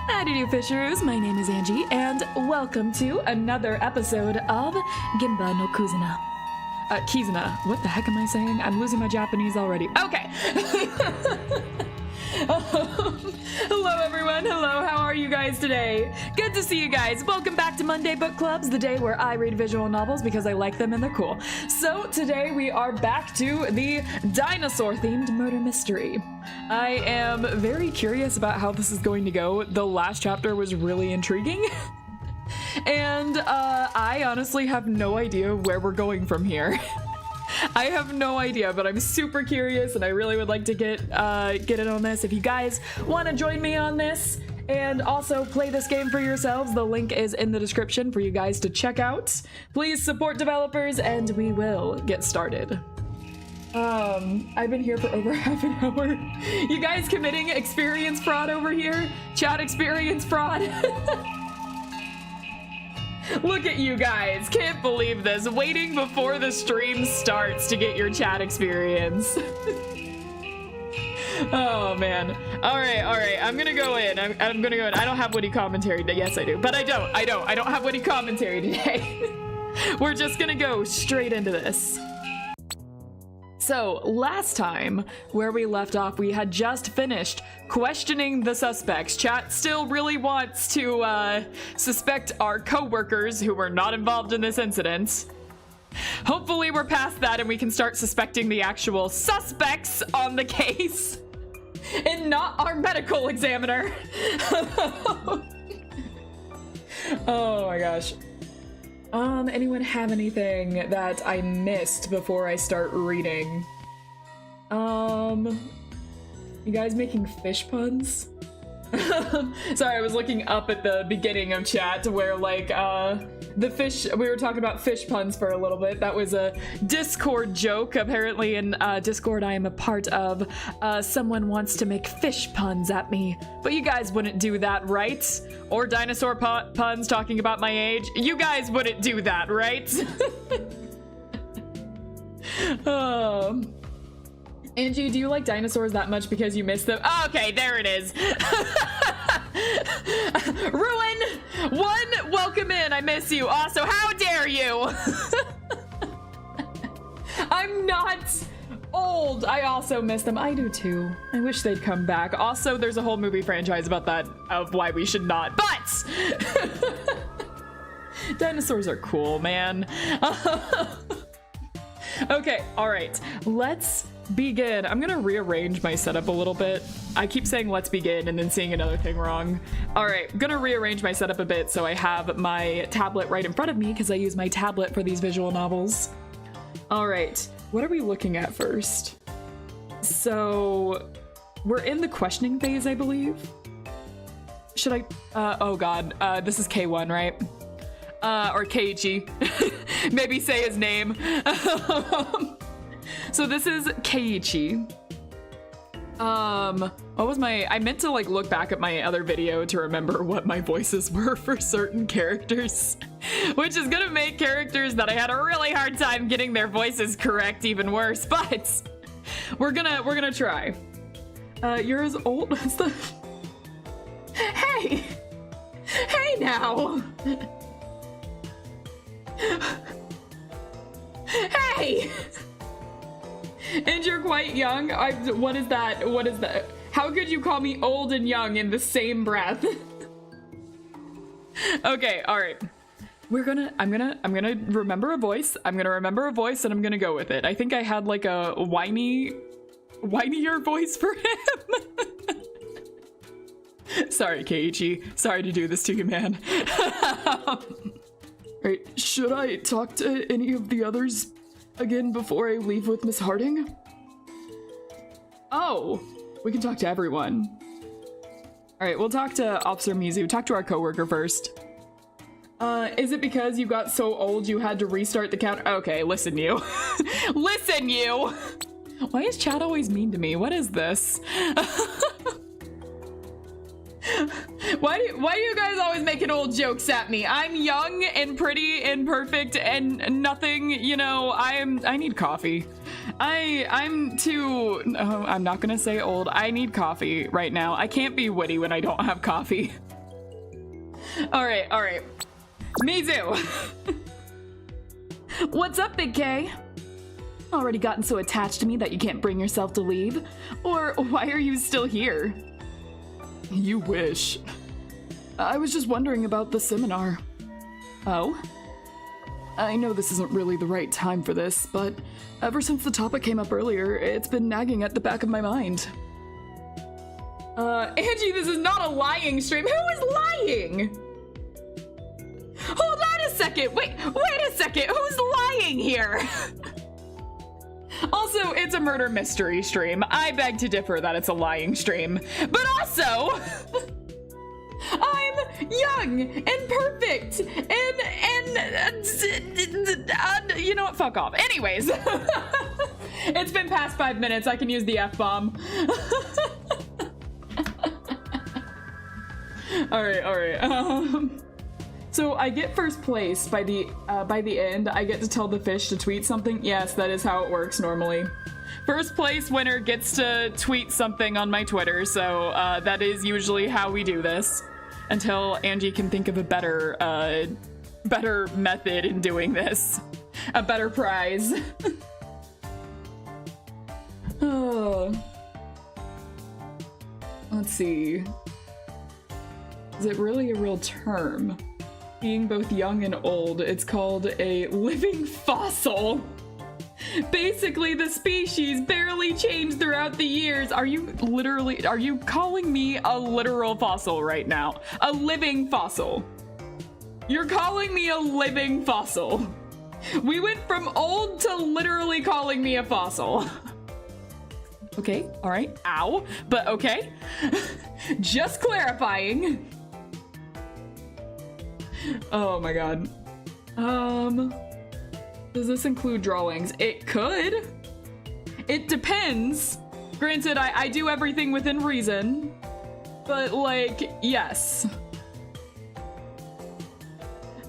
Howdy do Fisheroos, my name is Angie, and welcome to another episode of GENBA no Kizuna. Kizuna, what the heck am I saying? I'm losing my Japanese already. Okay. Hello everyone, hello, how are you guys today? Good to see you guys. Welcome back to Monday Book Clubs, the day where I read visual novels because I like them and they're cool. So today we are back to the dinosaur-themed murder mystery. I am very curious about how this is going to go. The last chapter was really intriguing. And I honestly have no idea where we're going from here. I have no idea, but I'm super curious and I really would like to get in on this. If you guys want to join me on this and also play this game for yourselves, the link is in the description for you guys to check out. Please support developers and we will get started. I've been here for over half an hour. You guys committing experience fraud over here? Chat experience fraud? Look at you guys, can't believe this. Waiting before the stream starts to get your chat experience. Oh man. All right, I'm gonna go in. I'm gonna go in. I don't have witty commentary today. Yes, I do, but I don't have witty commentary today. We're just gonna go straight into this. So last time, where we left off, we had just finished questioning the suspects. Chat still really wants to suspect our co-workers who were not involved in this incident. Hopefully we're past that and we can start suspecting the actual suspects on the case and not our medical examiner. Oh my gosh. Anyone have anything that I missed before I start reading? You guys making fish puns? Sorry, I was looking up at the beginning of chat where like, the fish, we were talking about fish puns for a little bit. That was a Discord joke. Apparently in Discord I am a part of, someone wants to make fish puns at me. But you guys wouldn't do that, right? Or dinosaur puns talking about my age. You guys wouldn't do that, right? Angie, do you like dinosaurs that much because you miss them? Oh, okay, there it is. Ruin, one, welcome in. I miss you. Also, how dare you? I'm not old. I also miss them. I do too. I wish they'd come back. Also, there's a whole movie franchise about that, of why we should not, but dinosaurs are cool, man. Okay, all right, let's begin. I'm gonna rearrange my setup a little bit. I keep saying let's begin and then seeing another thing wrong. All right, I'm gonna rearrange my setup a bit so I have my tablet right in front of me because I use my tablet for these visual novels. All right, what are we looking at first? So we're in the questioning phase, I believe. Should I, oh God, this is K1, right? Or Keiichi. Maybe say his name. So this is Keiichi. What was I meant to like look back at my other video to remember what my voices were for certain characters, which is gonna make characters that I had a really hard time getting their voices correct even worse, but we're gonna try. You're as old as the... Hey! Hey now! Hey! And you're quite young? What is that? What is that? How could you call me old and young in the same breath? Okay, all right. I'm gonna remember a voice. I'm gonna remember a voice and I'm gonna go with it. I think I had like a whinier voice for him. Sorry, Keiichi. Sorry to do this to you, man. Right, should I talk to any of the others again before I leave with Miss Harding? Oh, we can talk to everyone. All right, we'll talk to Officer Mizu. Talk to our coworker first. Is it because you got so old you had to restart the count? Okay, listen you. Listen you! Why is chat always mean to me? What is this? Why do you guys always making old jokes at me? I'm young and pretty and perfect and nothing, you know, I need coffee. I'm too, no, I'm not gonna say old. I need coffee right now. I can't be witty when I don't have coffee. All right. Mizu. What's up, Big K? Already gotten so attached to me that you can't bring yourself to leave? Or why are you still here? You wish. I was just wondering about the seminar. Oh? I know this isn't really the right time for this, but ever since the topic came up earlier, it's been nagging at the back of my mind. Angie, this is not a lying stream. Who is lying? Hold on a second. Wait a second. Who's lying here? Also, it's a murder mystery stream. I beg to differ that it's a lying stream. But also, I'm young and perfect and you know what? Fuck off. Anyways, it's been past 5 minutes. I can use the F-bomb. All right. So I get first place by the end. I get to tell the fish to tweet something. Yes, that is how it works normally. First place winner gets to tweet something on my Twitter. So that is usually how we do this until Angie can think of a better method in doing this, a better prize. Let's see. Is it really a real term? Being both young and old, it's called a living fossil. Basically, the species barely changed throughout the years. Are you calling me a literal fossil right now? A living fossil. You're calling me a living fossil. We went from old to literally calling me a fossil. Okay, all right, ow, but okay. Just clarifying. Oh my god. Does this include drawings? It could. It depends. Granted, I do everything within reason, but like, yes.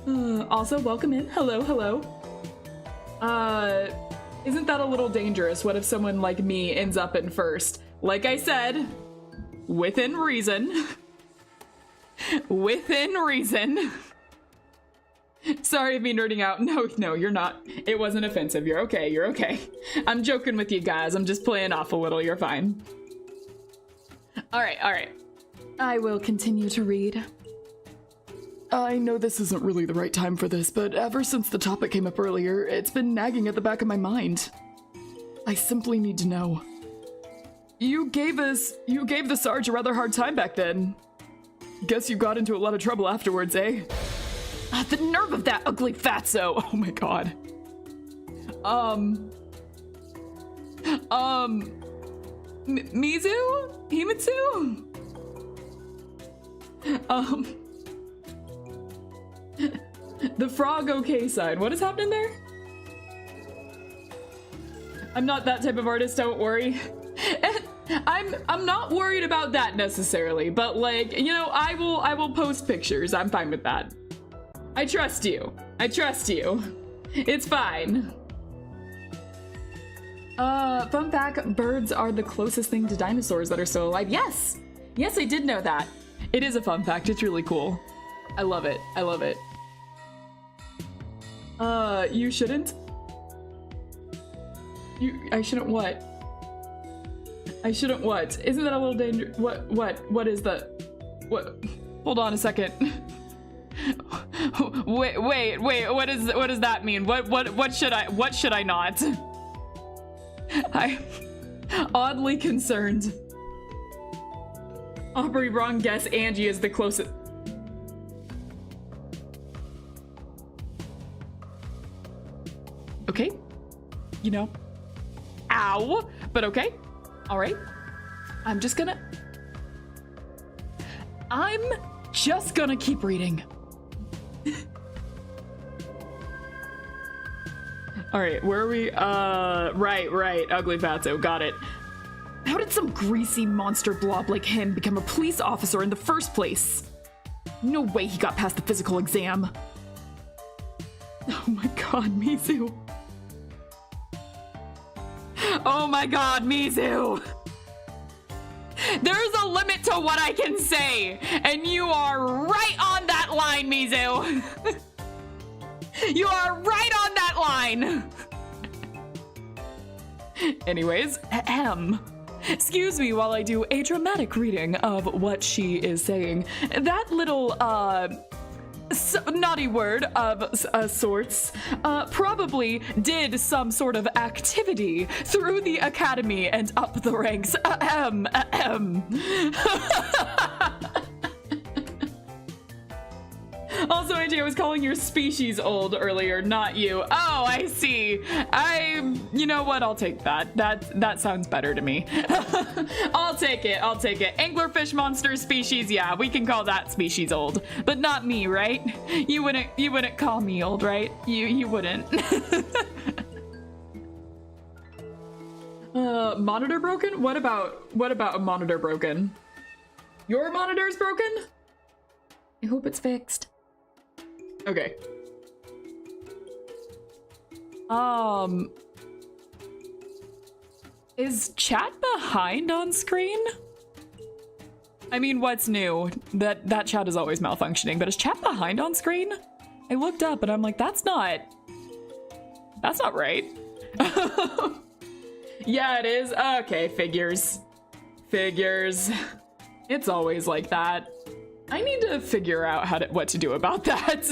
Also, welcome in. Hello. Isn't that a little dangerous? What if someone like me ends up in first? Like I said, within reason. Within reason. Sorry of me nerding out. No, you're not. It wasn't offensive. You're okay. I'm joking with you guys. I'm just playing off a little. You're fine. All right. I will continue to read. I know this isn't really the right time for this, but ever since the topic came up earlier, it's been nagging at the back of my mind. I simply need to know. You gave the Sarge a rather hard time back then. Guess you got into a lot of trouble afterwards, eh? The nerve of that ugly fatso! Oh my god. Mizu? Himitsu? The frog okay side. What is happening there? I'm not that type of artist, don't worry. I'm not worried about that necessarily, but like, you know, I will post pictures. I'm fine with that. I trust you. It's fine. Fun fact, birds are the closest thing to dinosaurs that are still alive. Yes, I did know that. It is a fun fact. It's really cool. I love it. You shouldn't? I shouldn't what? I shouldn't what? Isn't that a little dangerous? What is that? What? Hold on a second. Wait, what does that mean? What should I not? I'm oddly concerned. Aubrey, wrong guess. Angie is the closest. Okay. You know. Ow. But okay. All right. I'm just gonna keep reading. All right, where are we? Right. Ugly fatso, got it. How did some greasy monster blob like him become a police officer in the first place? No way he got past the physical exam. Oh my god, Mizu. Oh my god, Mizu. There's a limit to what I can say, and you are right on that line, Mizu. You are right on that line. Anyways, excuse me while I do a dramatic reading of what she is saying. That little, naughty word of sorts probably did some sort of activity through the academy and up the ranks. Also, AJ, I was calling your species old earlier, not you. Oh, I see. You know what? I'll take that. That sounds better to me. I'll take it. Anglerfish monster species, yeah, we can call that species old, but not me, right? You wouldn't call me old, right? You wouldn't. Monitor broken? What about a monitor broken? Your monitor's broken? I hope it's fixed. Okay. Is chat behind on screen? I mean, what's new? That chat is always malfunctioning, but is chat behind on screen? I looked up and I'm like, that's not right. Yeah, it is. Okay, figures. It's always like that. I need to figure out what to do about that.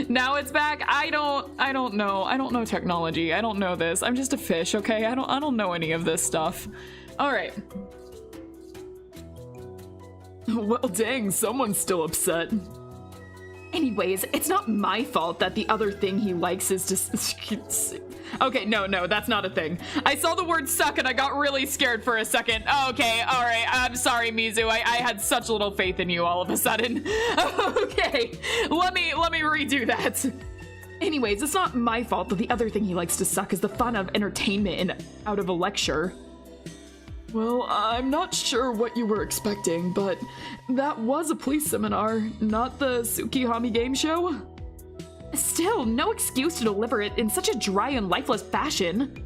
Now it's back. I don't know. I don't know technology. I don't know this. I'm just a fish, okay? I don't know any of this stuff. All right. Well, dang, someone's still upset. Anyways, it's not my fault that the other thing he likes is just... Okay, no, that's not a thing. I saw the word suck and I got really scared for a second. Okay, all right, I'm sorry, Mizu. I had such little faith in you all of a sudden. Okay, let me redo that. Anyways, it's not my fault that the other thing he likes to suck is the fun of entertainment and out of a lecture. Well, I'm not sure what you were expecting, but that was a police seminar, not the Tsukihami game show. Still, no excuse to deliver it in such a dry and lifeless fashion.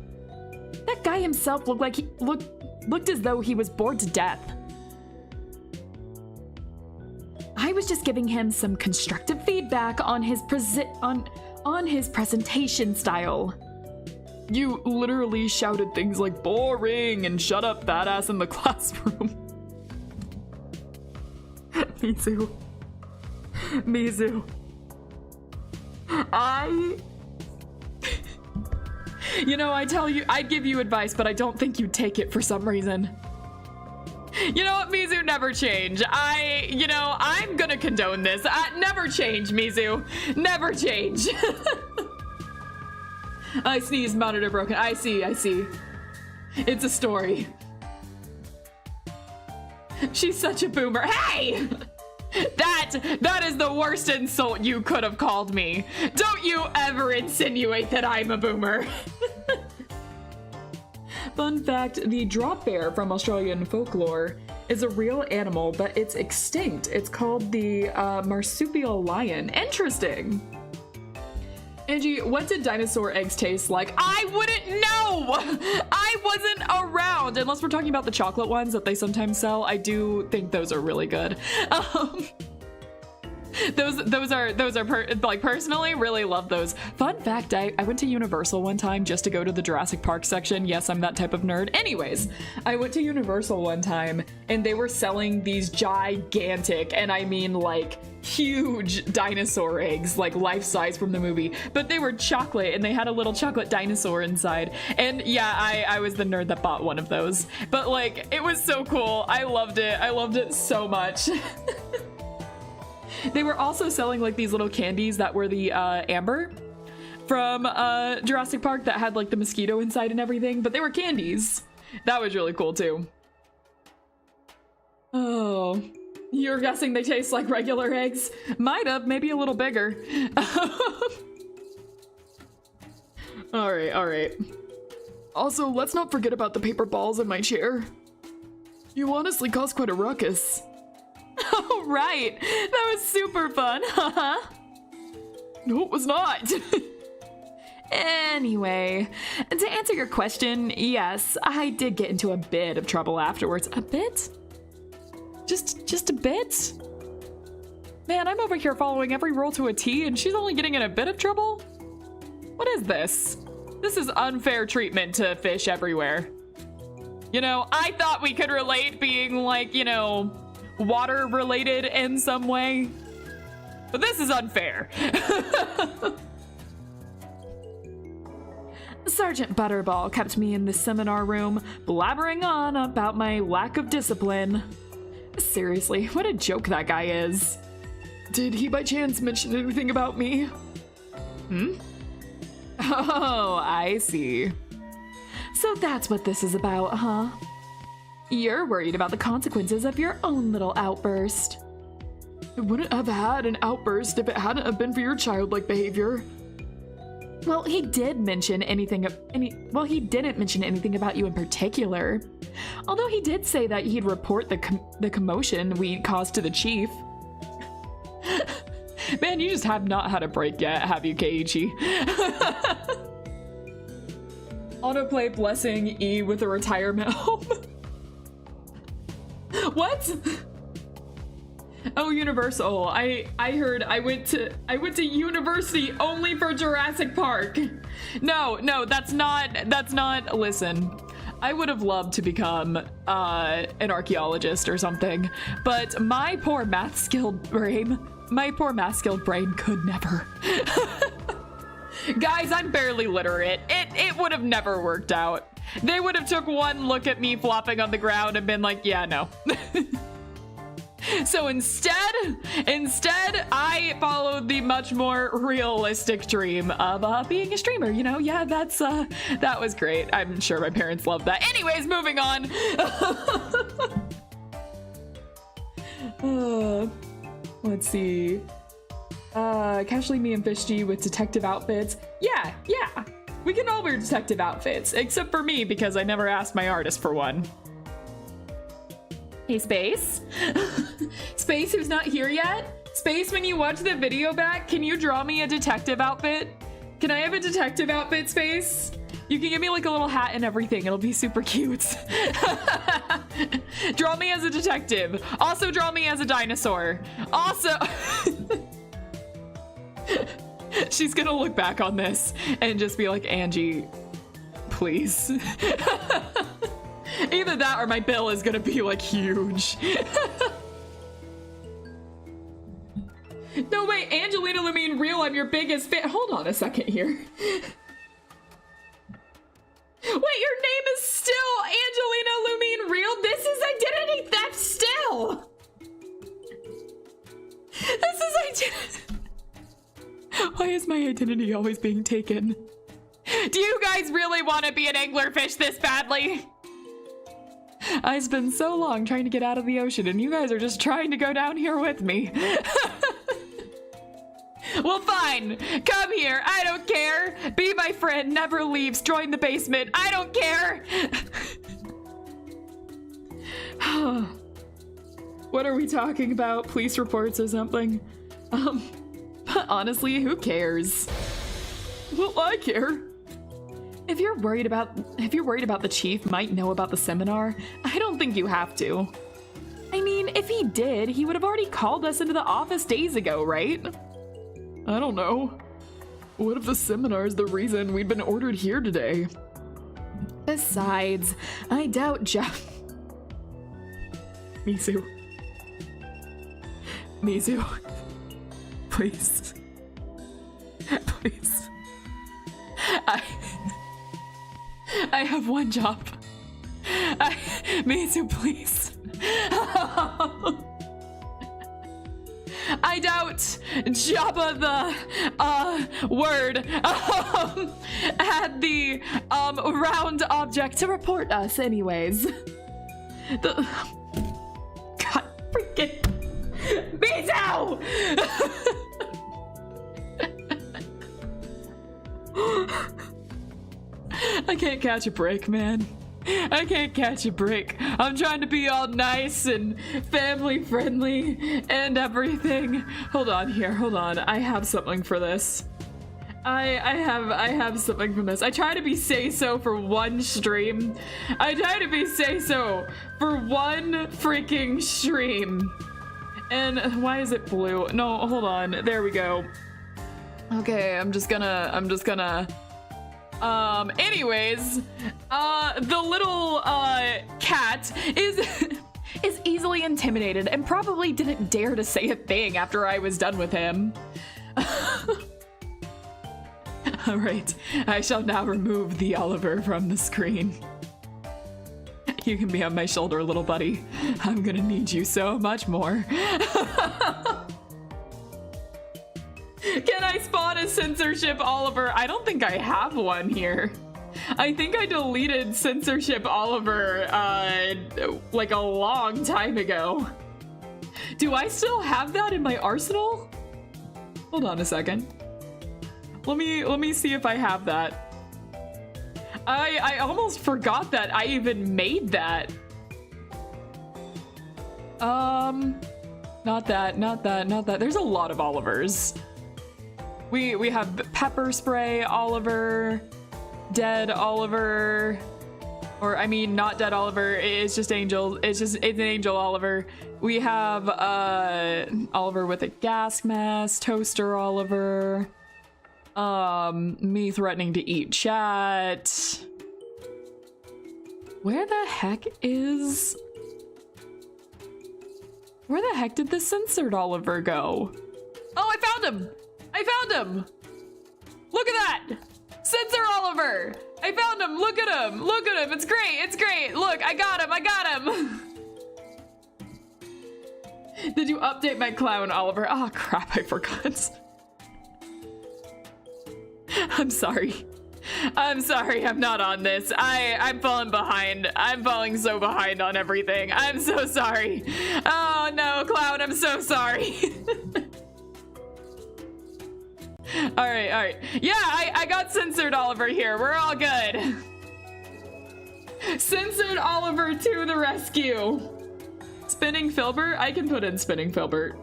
That guy himself looked as though he was bored to death. I was just giving him some constructive feedback on his presentation style. You literally shouted things like boring and shut up, badass in the classroom. Mizu. You know, I'd give you advice, but I don't think you'd take it for some reason. You know what, Mizu, never change. I'm gonna condone this. Never change, Mizu. Never change. I sneezed, monitor broken. I see. It's a story. She's such a boomer. Hey! That is the worst insult you could have called me. Don't you ever insinuate that I'm a boomer. Fun fact, the drop bear from Australian folklore is a real animal, but it's extinct. It's called the marsupial lion. Interesting. Angie, what did dinosaur eggs taste like? I wouldn't know! I wasn't around! Unless we're talking about the chocolate ones that they sometimes sell. I do think those are really good. Personally, really love those. Fun fact, I went to Universal one time just to go to the Jurassic Park section. Yes, I'm that type of nerd. Anyways, I went to Universal one time and they were selling these gigantic, and I mean like huge dinosaur eggs, like life-size from the movie, but they were chocolate and they had a little chocolate dinosaur inside. And yeah, I was the nerd that bought one of those, but like, it was so cool. I loved it so much. They were also selling like these little candies that were the amber from Jurassic Park that had like the mosquito inside and everything, but they were candies. That was really cool too. Oh, you're guessing they taste like regular eggs? Might have, maybe a little bigger. All right. Also, let's not forget about the paper balls in my chair. You honestly caused quite a ruckus. Oh, right. That was super fun, haha. No, it was not. Anyway, to answer your question, yes, I did get into a bit of trouble afterwards. A bit? Just a bit? Man, I'm over here following every rule to a T and she's only getting in a bit of trouble? What is this? This is unfair treatment to fish everywhere. You know, I thought we could relate being like, you know, water related in some way. But this is unfair. Sergeant Butterball kept me in the seminar room, blabbering on about my lack of discipline. Seriously, what a joke that guy is. Did he by chance mention anything about me? Hmm? Oh, I see. So that's what this is about, huh? You're worried about the consequences of your own little outburst. I wouldn't have had an outburst if it hadn't have been for your childlike behavior. Well, he did mention anything he didn't mention anything about you in particular. Although he did say that he'd report the commotion we caused to the chief. Man, you just have not had a break yet, have you, Keiichi? Autoplay blessing E with a retirement home. What? Oh, Universal. I heard I went to university only for Jurassic Park. No, that's not, listen. I would have loved to become an archaeologist or something, but my poor math-skilled brain could never. Guys, I'm barely literate. It would have never worked out. They would have took one look at me flopping on the ground and been like, yeah, no. So instead, I followed the much more realistic dream of being a streamer, you know? Yeah, that was great. I'm sure my parents loved that. Anyways, moving on. Let's see. Casually me and Fishty with detective outfits. Yeah. We can all wear detective outfits, except for me because I never asked my artist for one. Hey, Space. Space, who's not here yet? Space, when you watch the video back, can you draw me a detective outfit? Can I have a detective outfit, Space? You can give me like a little hat and everything. It'll be super cute. Draw me as a detective. Also draw me as a dinosaur. Also... She's gonna look back on this and just be like, Angie, please. Either that or my bill is gonna be like huge. No, wait, Angelina Lumine Real, I'm your biggest fan. Hold on a second here. Wait, your name is still Angelina Lumine Real? This is identity theft still! This is identity... Why is my identity always being taken? Do you guys really want to be an anglerfish this badly? I spent so long trying to get out of the ocean and you guys are just trying to go down here with me. Well, fine. Come here. I don't care. Be my friend. Never leaves. Join the basement. I don't care. What are we talking about? Police reports or something? But honestly, who cares? Well, I care. If you're worried about the chief might know about the seminar, I don't think you have to. I mean, if he did, he would have already called us into the office days ago, right? I don't know. What if the seminar is the reason we'd been ordered here today? Besides, I doubt Mizu. Please. Please. I have one job. Mizu, please. I doubt Jabba the word had the round object to report us anyways. God freaking Mizu! I can't catch a break, man. I can't catch a break. I'm trying to be all nice and family friendly and everything. Hold on here, hold on. I have something for this. I have something from this. I try to be say-so for one stream. I try to be say-so for one freaking stream. And why is it blue? No, hold on. There we go. Okay, I'm just gonna anyways, the little cat is is easily intimidated and probably didn't dare to say a thing after I was done with him. All right, I shall now remove the Oliver from the screen. You can be on my shoulder, little buddy. I'm gonna need you so much more. Can I spawn a censorship Oliver? I don't think I have one here. I think I deleted censorship Oliver like a long time ago. Do I still have that in my arsenal? Hold on a second. Let me see if I have that. I almost forgot that I even made that. Not that. There's a lot of Olivers. We have pepper spray Oliver, dead Oliver, or I mean not dead Oliver, it's just Angel, it's an Angel Oliver. We have Oliver with a gas mask, toaster Oliver, me threatening to eat chat. Where the heck did the censored Oliver go? Oh, I found him! Look at that! Censor Oliver! I found him! Look at him! It's great! Look, I got him! Did you update my clown, Oliver? Oh crap, I forgot. I'm sorry, I'm not on this. I'm falling behind. I'm falling so behind on everything. I'm so sorry. Oh no, clown, I'm so sorry. All right. Yeah, I got censored Oliver here. We're all good. Censored Oliver to the rescue. Spinning Filbert? I can put in Spinning Filbert.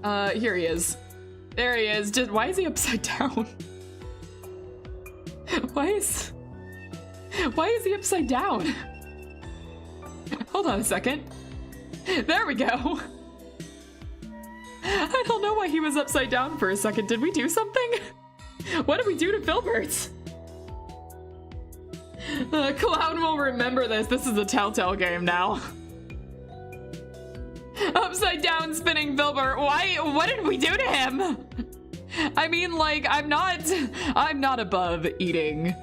Here he is. There he is. Just why is he upside down? Why is he upside down? Hold on a second. There we go. I don't know why he was upside down for a second. Did we do something? What did we do to Filbert? Clown will remember this. This is a Telltale game now. Upside down spinning Filbert. Why? What did we do to him? I mean, like, I'm not above eating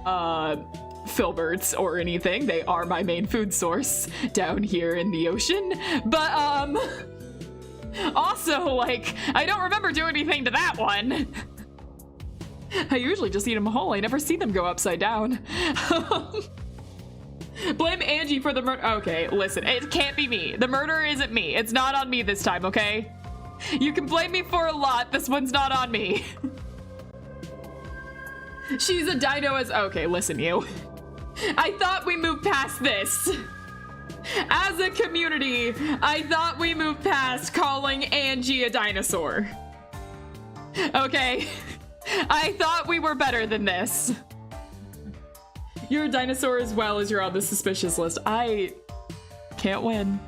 Filberts or anything. They are my main food source down here in the ocean. But also, like, I don't remember doing anything to that one. I usually just eat them whole. I never see them go upside down. Blame Angie for the murder. Okay, listen, it can't be me. The murder isn't me. It's not on me this time, okay? You can blame me for a lot. This one's not on me. She's a dino as... Okay, listen, you. I thought we moved past this. As a community, I thought we moved past calling Angie a dinosaur. Okay? I thought we were better than this. You're a dinosaur as well as you're on the suspicious list. I can't win.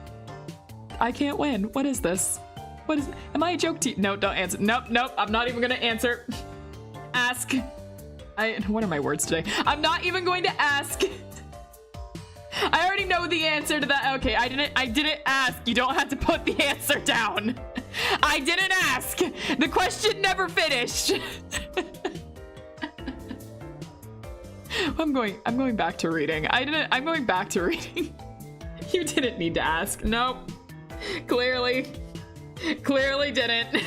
I can't win. What is this? What is... Am I a joke to you? No, don't answer. Nope. I'm not even gonna answer. Ask. What are my words today? I'm not even going to ask. I already know the answer to that. Okay, I didn't ask. You don't have to put the answer down. I didn't ask. The question never finished. I'm going back to reading. I'm going back to reading. You didn't need to ask. Nope. Clearly didn't.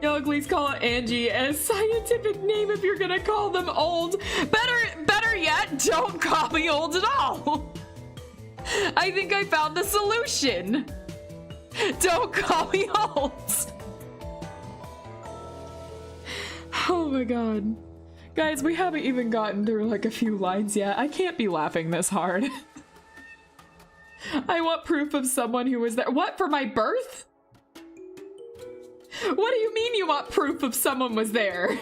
Yo, please call Angie a scientific name if you're gonna call them old. Better yet, don't call me old at all. I think I found the solution. Don't call me old. Oh my god. Guys, we haven't even gotten through like a few lines yet. I can't be laughing this hard. I want proof of someone who was there. What, for my birth? What do you mean you want proof of someone was there?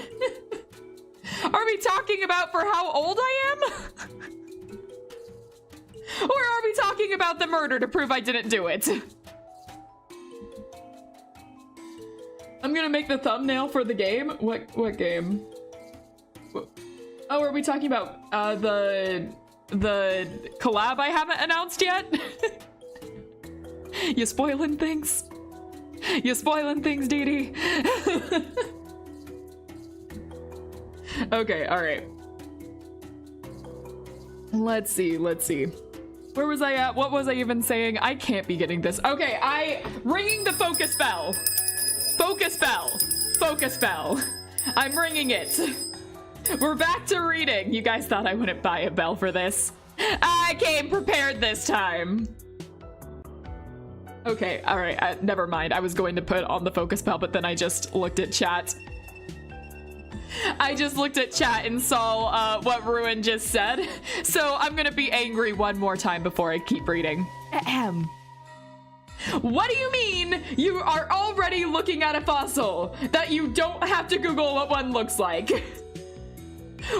Are we talking about for how old I am? Or are we talking about the murder to prove I didn't do it? I'm gonna make the thumbnail for the game. What game? Oh, are we talking about the collab I haven't announced yet? You spoiling things? You spoiling things, Dee Dee? Okay, all right. Let's see. Where was I at? What was I even saying? I can't be getting this. Okay, ringing the focus bell. Focus bell. Focus bell. I'm ringing it. We're back to reading. You guys thought I wouldn't buy a bell for this. I came prepared this time. Okay, all right, never mind. I was going to put on the focus bell, but then I just looked at chat. I just looked at chat and saw what Ruin just said. So I'm gonna be angry one more time before I keep reading. Ahem. What do you mean you are already looking at a fossil that you don't have to Google what one looks like?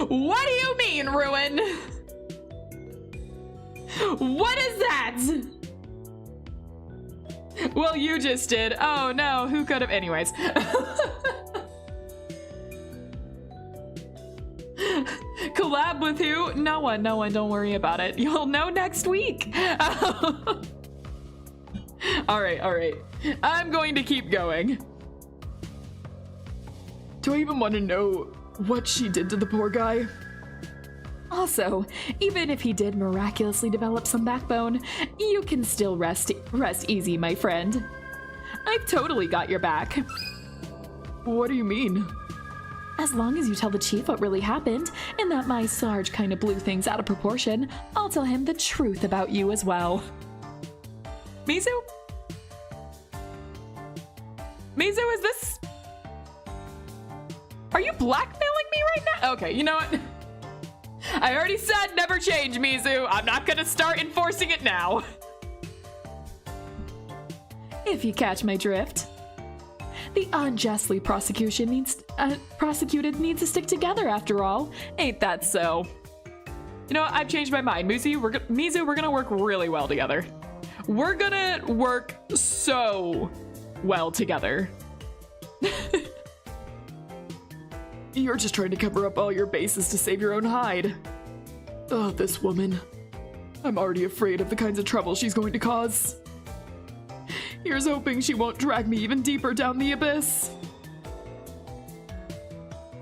What do you mean, Ruin? What is that? Well, you just did. Oh no, who could have? Anyways. Collab with who? No one, don't worry about it. You'll know next week. All right. I'm going to keep going. Do I even want to know what she did to the poor guy? Also, even if he did miraculously develop some backbone, you can still rest easy, my friend. I've totally got your back. What do you mean? As long as you tell the chief what really happened, and that my Sarge kind of blew things out of proportion, I'll tell him the truth about you as well. Mizu? Mizu, is this... Are you blackmailing me right now? Okay, you know what? I already said never change, Mizu. I'm not gonna start enforcing it now. If you catch my drift. The unjustly prosecuted needs to stick together after all. Ain't that so? You know what? I've changed my mind. Mizu, we're gonna work really well together. We're gonna work so well together. You're just trying to cover up all your bases to save your own hide. Oh, this woman. I'm already afraid of the kinds of trouble she's going to cause. Here's hoping she won't drag me even deeper down the abyss.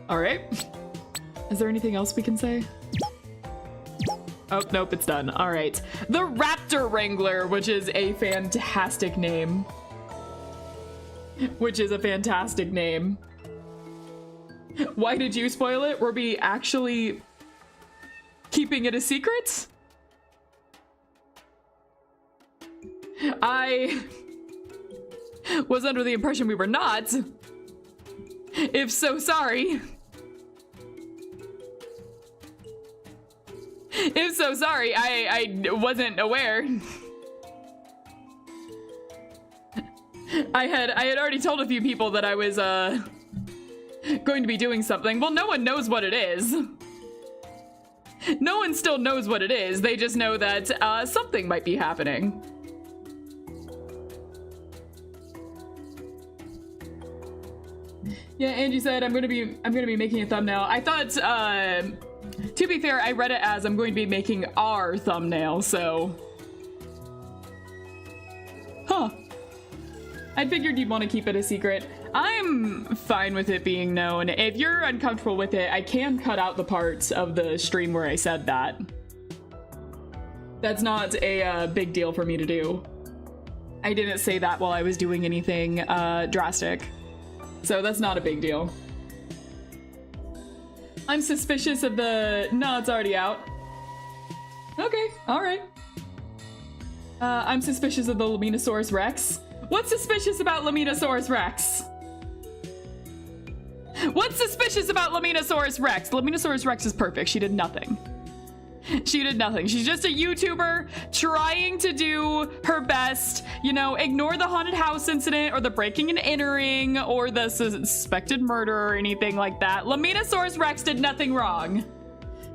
All right. Is there anything else we can say? Oh, nope, it's done. All right. The Raptor Wrangler, which is a fantastic name. Why did you spoil it? Were we actually keeping it a secret? I was under the impression we were not. If so, sorry. If so, sorry. I wasn't aware. I had already told a few people that I was going to be doing something. Well, no one knows what it is. No one still knows what it is. They just know that something might be happening. Yeah, Angie said I'm gonna be making a thumbnail. I thought, to be fair, I read it as I'm going to be making our thumbnail, so. Huh. I figured you'd want to keep it a secret. I'm fine with it being known. If you're uncomfortable with it, I can cut out the parts of the stream where I said that. That's not a big deal for me to do. I didn't say that while I was doing anything drastic. So that's not a big deal. I'm suspicious of the... No, it's already out. Okay, alright. I'm suspicious of the Luminnosaurus Rex. What's suspicious about Luminnosaurus Rex? What's suspicious about Luminnosaurus Rex? Luminnosaurus Rex is perfect. She did nothing. She did nothing. She's just a YouTuber trying to do her best. You know, ignore the haunted house incident or the breaking and entering or the suspected murder or anything like that. Luminnosaurus Rex did nothing wrong.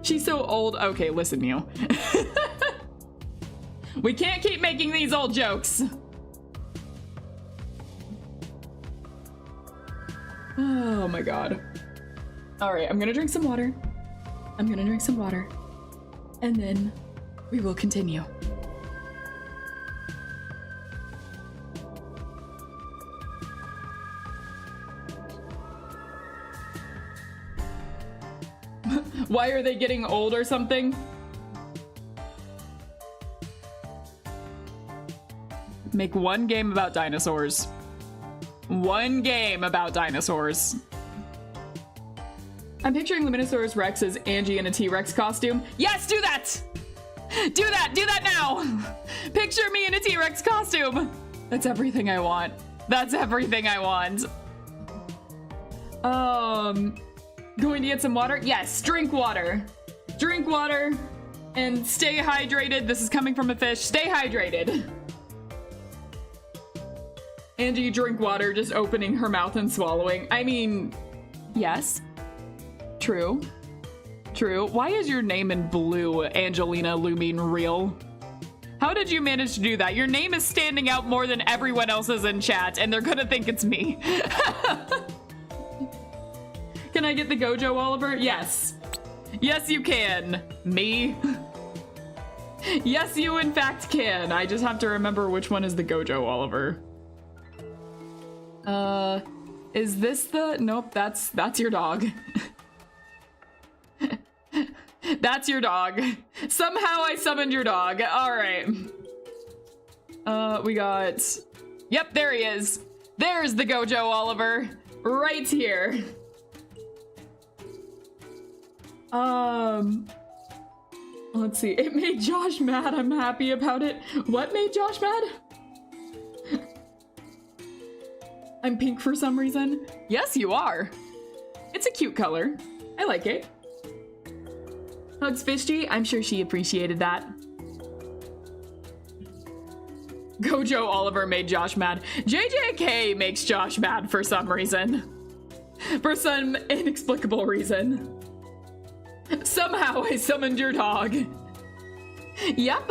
She's so old. Okay, listen, you. We can't keep making these old jokes. Oh my god. All right, I'm gonna drink some water. I'm gonna drink some water. And then we will continue. Why are they getting old or something? Make one game about dinosaurs. One game about dinosaurs. I'm picturing Luminnosaurus Rex as Angie in a T-Rex costume. Yes, do that! Do that now! Picture me in a T-Rex costume. That's everything I want. That's everything I want. Going to get some water? Yes, drink water. Drink water and stay hydrated. This is coming from a fish. Stay hydrated. Angie, drink water, just opening her mouth and swallowing. I mean, yes. True. True. Why is your name in blue, Angelina Lumine Real? How did you manage to do that? Your name is standing out more than everyone else's in chat, and they're gonna think it's me. Can I get the Gojo Oliver? Yes. Yes, you can. Me? Yes, you in fact can. I just have to remember which one is the Gojo Oliver. Is this the... Nope, that's your dog. That's your dog. Somehow I summoned your dog. All right. We got... Yep, there he is. There's the Gojo Oliver. Right here. Let's see. It made Josh mad. I'm happy about it. What made Josh mad? I'm pink for some reason. Yes, you are. It's a cute color. I like it. Hugs Fishy. I'm sure she appreciated that. Gojo Oliver made Josh mad. JJK makes Josh mad for some reason. For some inexplicable reason. Somehow I summoned your dog. Yep.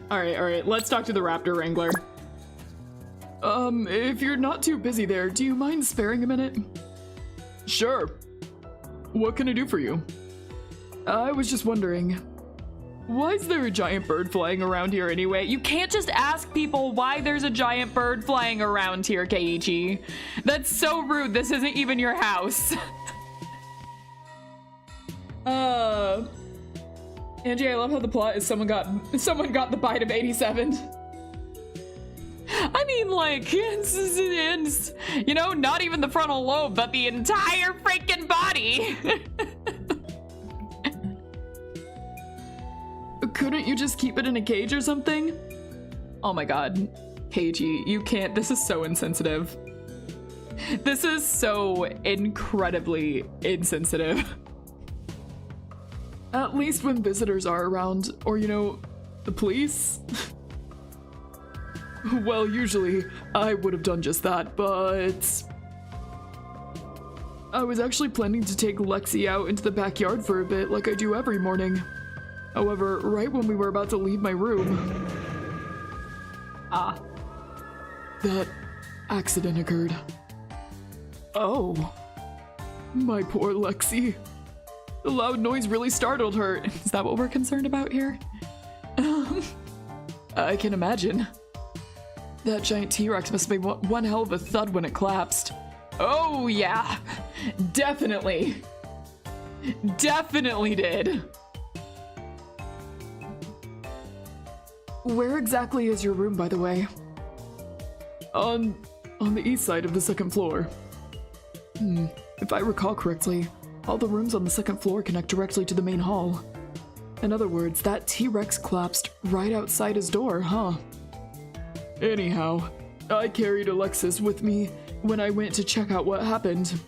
All right. Let's talk to the Raptor Wrangler. If you're not too busy there, do you mind sparing a minute? Sure. What can I do for you? I was just wondering, why is there a giant bird flying around here anyway? You can't just ask people why there's a giant bird flying around here, Keiichi. That's so rude. This isn't even your house. Angie, I love how the plot is someone got the bite of 87. I mean, like, it's, you know, not even the frontal lobe, but the entire freaking body. Couldn't you just keep it in a cage or something? Oh my god. Keiichi, you can't. This is so insensitive. This is so incredibly insensitive. At least when visitors are around, or, you know, the police. Well, usually I would have done just that, but I was actually planning to take Lexi out into the backyard for a bit like I do every morning. However, right when we were about to leave my room, that accident occurred. Oh, my poor Lexi. The loud noise really startled her. Is that what we're concerned about here? I can imagine. That giant T-Rex must have been one hell of a thud when it collapsed. Oh yeah, definitely. Definitely did. Where exactly is your room, by the way? On the east side of the second floor. If I recall correctly, all the rooms on the second floor connect directly to the main hall. In other words, that T-Rex collapsed right outside his door, huh? Anyhow, I carried Alexis with me when I went to check out what happened.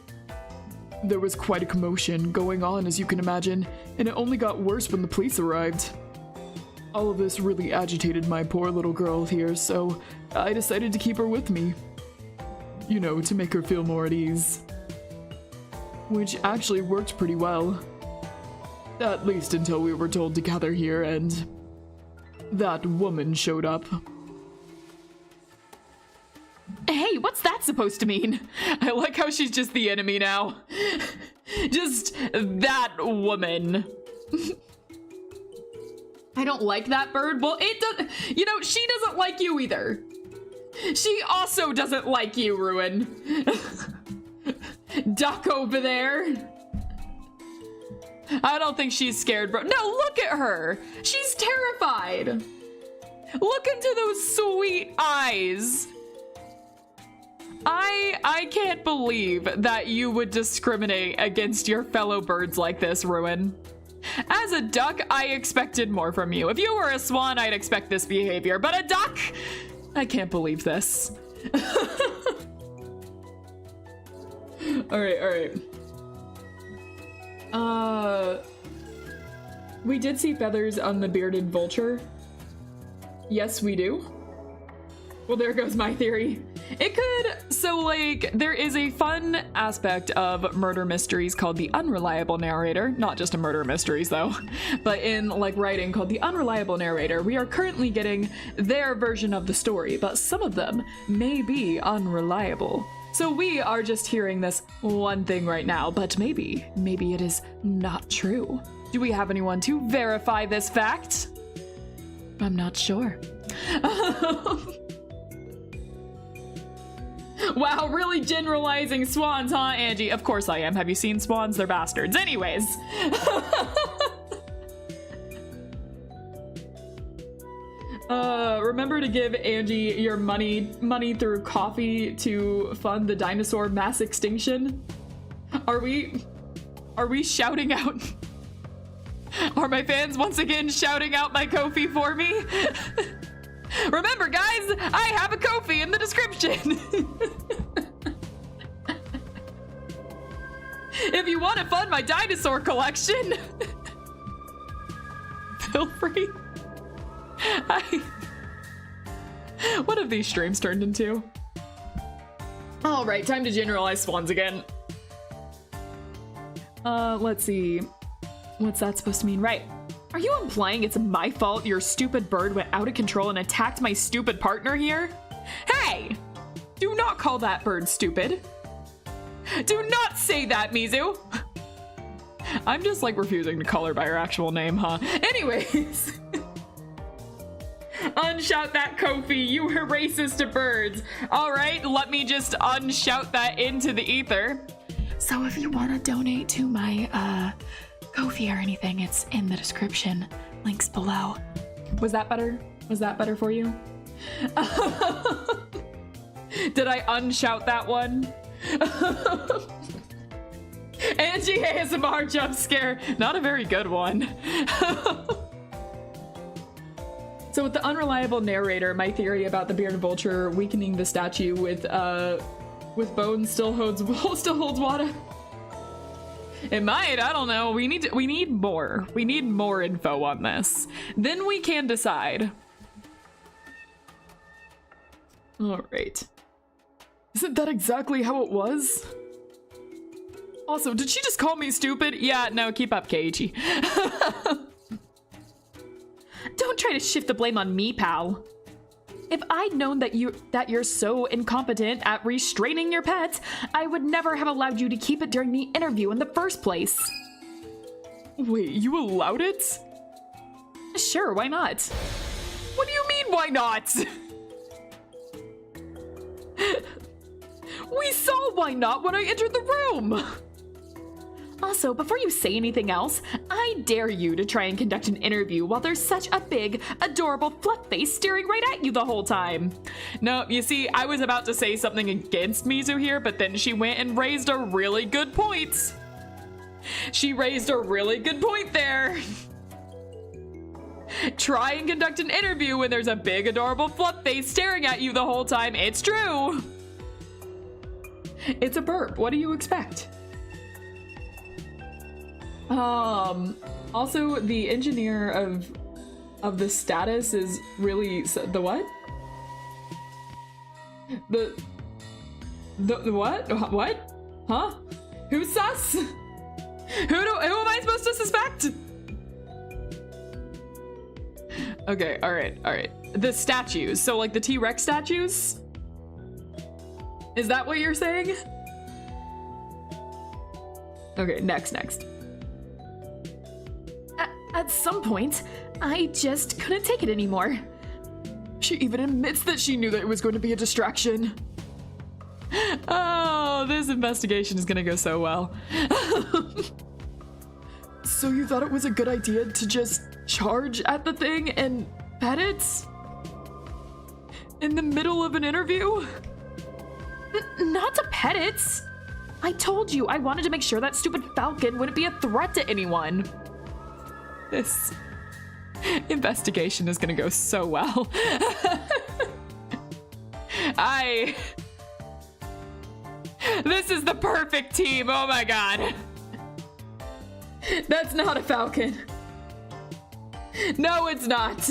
There was quite a commotion going on, as you can imagine, and it only got worse when the police arrived. All of this really agitated my poor little girl here, so I decided to keep her with me. You know, to make her feel more at ease. Which actually worked pretty well. At least until we were told to gather here and that woman showed up. Hey, what's that supposed to mean? I like how she's just the enemy now. Just that woman. I don't like that bird. Well, it does. You know, she doesn't like you either. She also doesn't like you, Ruin. Duck over there. I don't think she's scared, bro. No, look at her. She's terrified. Look into those sweet eyes. I can't believe that you would discriminate against your fellow birds like this, Ruin. As a duck, I expected more from you. If you were a swan, I'd expect this behavior, but a duck? I can't believe this. All right. We did see feathers on the bearded vulture. Yes, we do. Well, there goes my theory. It could, so like, there is a fun aspect of murder mysteries called the unreliable narrator, not just a murder mysteries though, but in like writing called the unreliable narrator. We are currently getting their version of the story, but some of them may be unreliable. So we are just hearing this one thing right now, but maybe it is not true. Do we have anyone to verify this fact? I'm not sure. Wow, really generalizing swans, huh, Angie? Of course I am. Have you seen swans? They're bastards. Anyways. Remember to give Angie your money through coffee to fund the dinosaur mass extinction? Are we shouting out? Are my fans once again shouting out my Ko-fi for me? Remember, guys, I have a Ko-fi in the description. If you want to fund my dinosaur collection, feel free. What have these streams turned into? All right, time to generalize swans again. Let's see. What's that supposed to mean? Right. Are you implying it's my fault your stupid bird went out of control and attacked my stupid partner here? Hey! Do not call that bird stupid. Do not say that, Mizu! I'm just like refusing to call her by her actual name, huh? Anyways. Unshout that, Kofi. You were racist to birds. All right, let me just unshout that into the ether. So if you want to donate to my Ko-fi or anything, it's in the description. Links below. Was that better? Was that better for you? Did I unshout that one? Angie ASMR jump scare. Not a very good one. So with the unreliable narrator, my theory about the bearded vulture weakening the statue with bones still holds water. It might, I don't know. We need more. We need more info on this. Then we can decide. All right. Isn't that exactly how it was? Also, did she just call me stupid? Yeah, no, keep up, Keiichi. Don't try to shift the blame on me, pal. If I'd known that you're so incompetent at restraining your pets, I would never have allowed you to keep it during the interview in the first place. Wait, you allowed it? Sure, why not? What do you mean, why not? We saw why not when I entered the room. Also, before you say anything else, I dare you to try and conduct an interview while there's such a big, adorable fluff face staring right at you the whole time. No, you see, I was about to say something against Mizu here, but then she went and raised a really good point. She raised a really good point there. Try and conduct an interview when there's a big, adorable fluff face staring at you the whole time. It's true. It's a burp. What do you expect? Also, the engineer of the status is really the what? The what? What? Huh? Who's sus? Who am I supposed to suspect? Okay, all right. The statues. So like the T-Rex statues? Is that what you're saying? Okay, next. At some point, I just couldn't take it anymore. She even admits that she knew that it was going to be a distraction. Oh, this investigation is gonna go so well. So you thought it was a good idea to just charge at the thing and pet it? In the middle of an interview? Not to pet it. I told you I wanted to make sure that stupid falcon wouldn't be a threat to anyone. This investigation is gonna go so well. This is the perfect team, oh my god. That's not a falcon. No, it's not.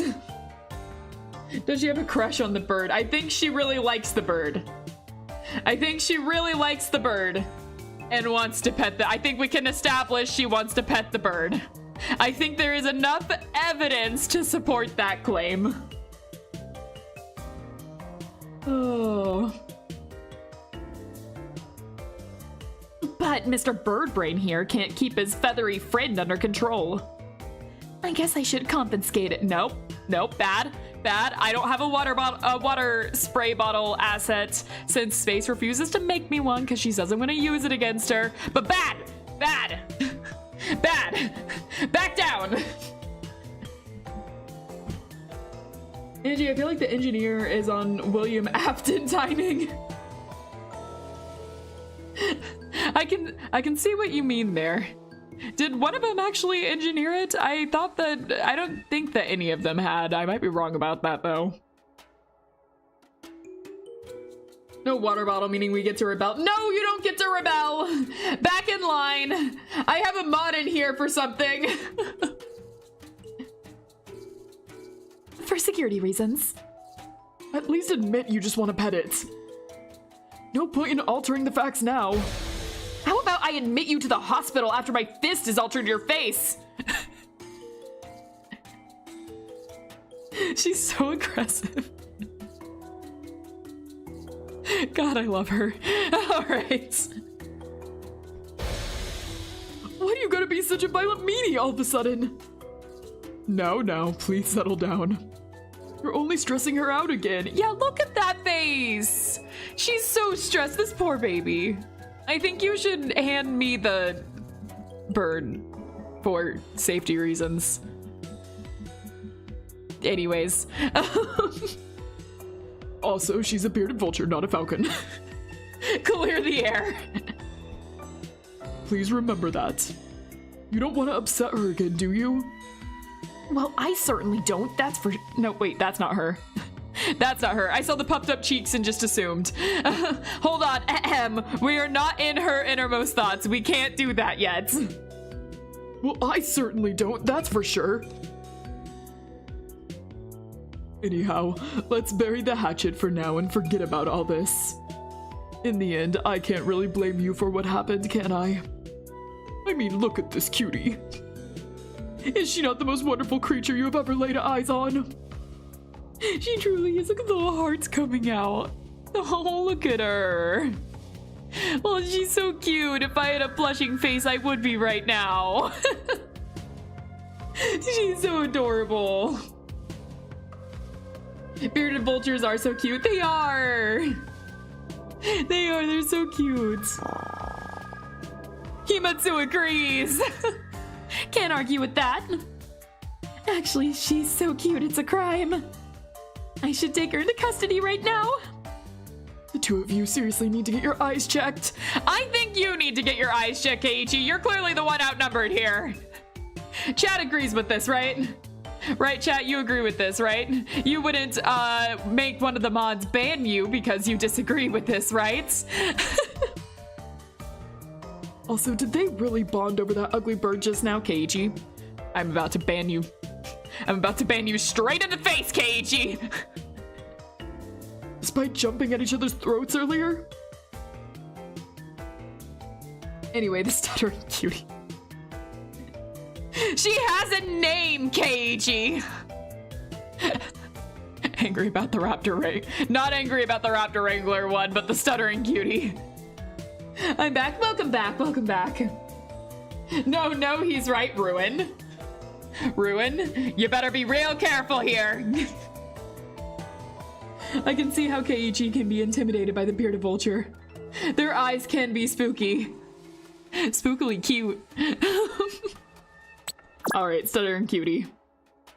Does she have a crush on the bird? I think she really likes the bird. And wants to pet I think we can establish she wants to pet the bird. I think there is enough evidence to support that claim. Oh. But Mr. Birdbrain here can't keep his feathery friend under control. I guess I should confiscate it. Nope, bad. I don't have a water spray bottle asset since Space refuses to make me one because she says I'm gonna use it against her. But bad. Back down. Angie, I feel like the engineer is on William Afton timing. I can see what you mean there. Did one of them actually engineer it? I don't think that any of them had. I might be wrong about that though. No water bottle, meaning we get to rebel. No, you don't get to rebel. Back in line. I have a mod in here for something. For security reasons. At least admit you just want to pet it. No point in altering the facts now. How about I admit you to the hospital after my fist is altered to your face? She's so aggressive. God, I love her. All right. Why do you gotta be such a violent meanie all of a sudden? Now, please settle down. You're only stressing her out again. Yeah, look at that face. She's so stressed, this poor baby. I think you should hand me the bird for safety reasons. Anyways. Also, she's a bearded vulture, not a falcon. Clear the air. Please remember that. You don't want to upset her again, do you? Well, I certainly don't. No, wait, that's not her. That's not her. I saw the puffed up cheeks and just assumed. Hold on, we are not in her innermost thoughts. We can't do that yet. Well, I certainly don't, that's for sure. Anyhow, let's bury the hatchet for now and forget about all this. In the end, I can't really blame you for what happened, can I? I mean, look at this cutie. Is she not the most wonderful creature you have ever laid eyes on? She truly is. Look at the little hearts coming out. Oh, look at her. Well, she's so cute. If I had a blushing face, I would be right now. She's so adorable. Bearded vultures are so cute. They are. They're so cute. Himatsu agrees. Can't argue with that. Actually, she's so cute, it's a crime. I should take her into custody right now. The two of you seriously need to get your eyes checked. I think you need to get your eyes checked, Keiichi. You're clearly the one outnumbered here. Chat agrees with this, right? Right, chat, you agree with this, right? You wouldn't make one of the mods ban you because you disagree with this, right? Also, did they really bond over that ugly bird just now, Keiichi? I'm about to ban you. I'm about to ban you straight in the face, Keiichi! Despite jumping at each other's throats earlier? Anyway, the stuttering cutie. She has a name, Keiichi! Angry about the raptor not angry about the raptor wrangler one, but the stuttering cutie. I'm back, welcome back, welcome back. No, he's right, Ruin. Ruin, you better be real careful here. I can see how Keiichi can be intimidated by the bearded vulture. Their eyes can be spooky. Spookily cute. Alright, stuttering cutie.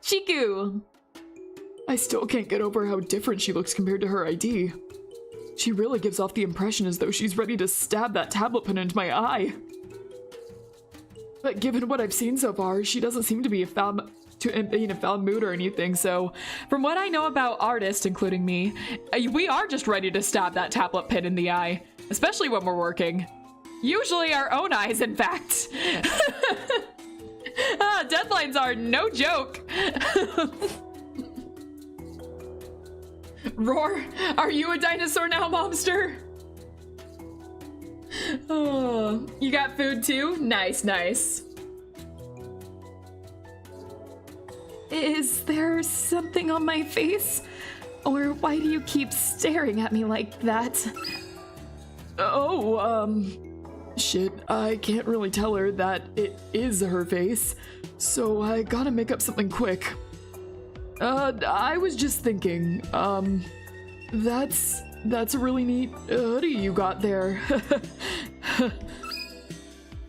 Chiku! I still can't get over how different she looks compared to her ID. She really gives off the impression as though she's ready to stab that tablet pen into my eye. But given what I've seen so far, she doesn't seem to be in a foul mood or anything, so from what I know about artists, including me, we are just ready to stab that tablet pen in the eye, especially when we're working. Usually our own eyes, in fact. Deadlines are no joke. Roar, are you a dinosaur now, Momster? Oh, you got food too? Nice, nice. Is there something on my face? Or why do you keep staring at me like that? Oh, shit, I can't really tell her that it is her face, so I gotta make up something quick. I was just thinking, that's a really neat hoodie you got there.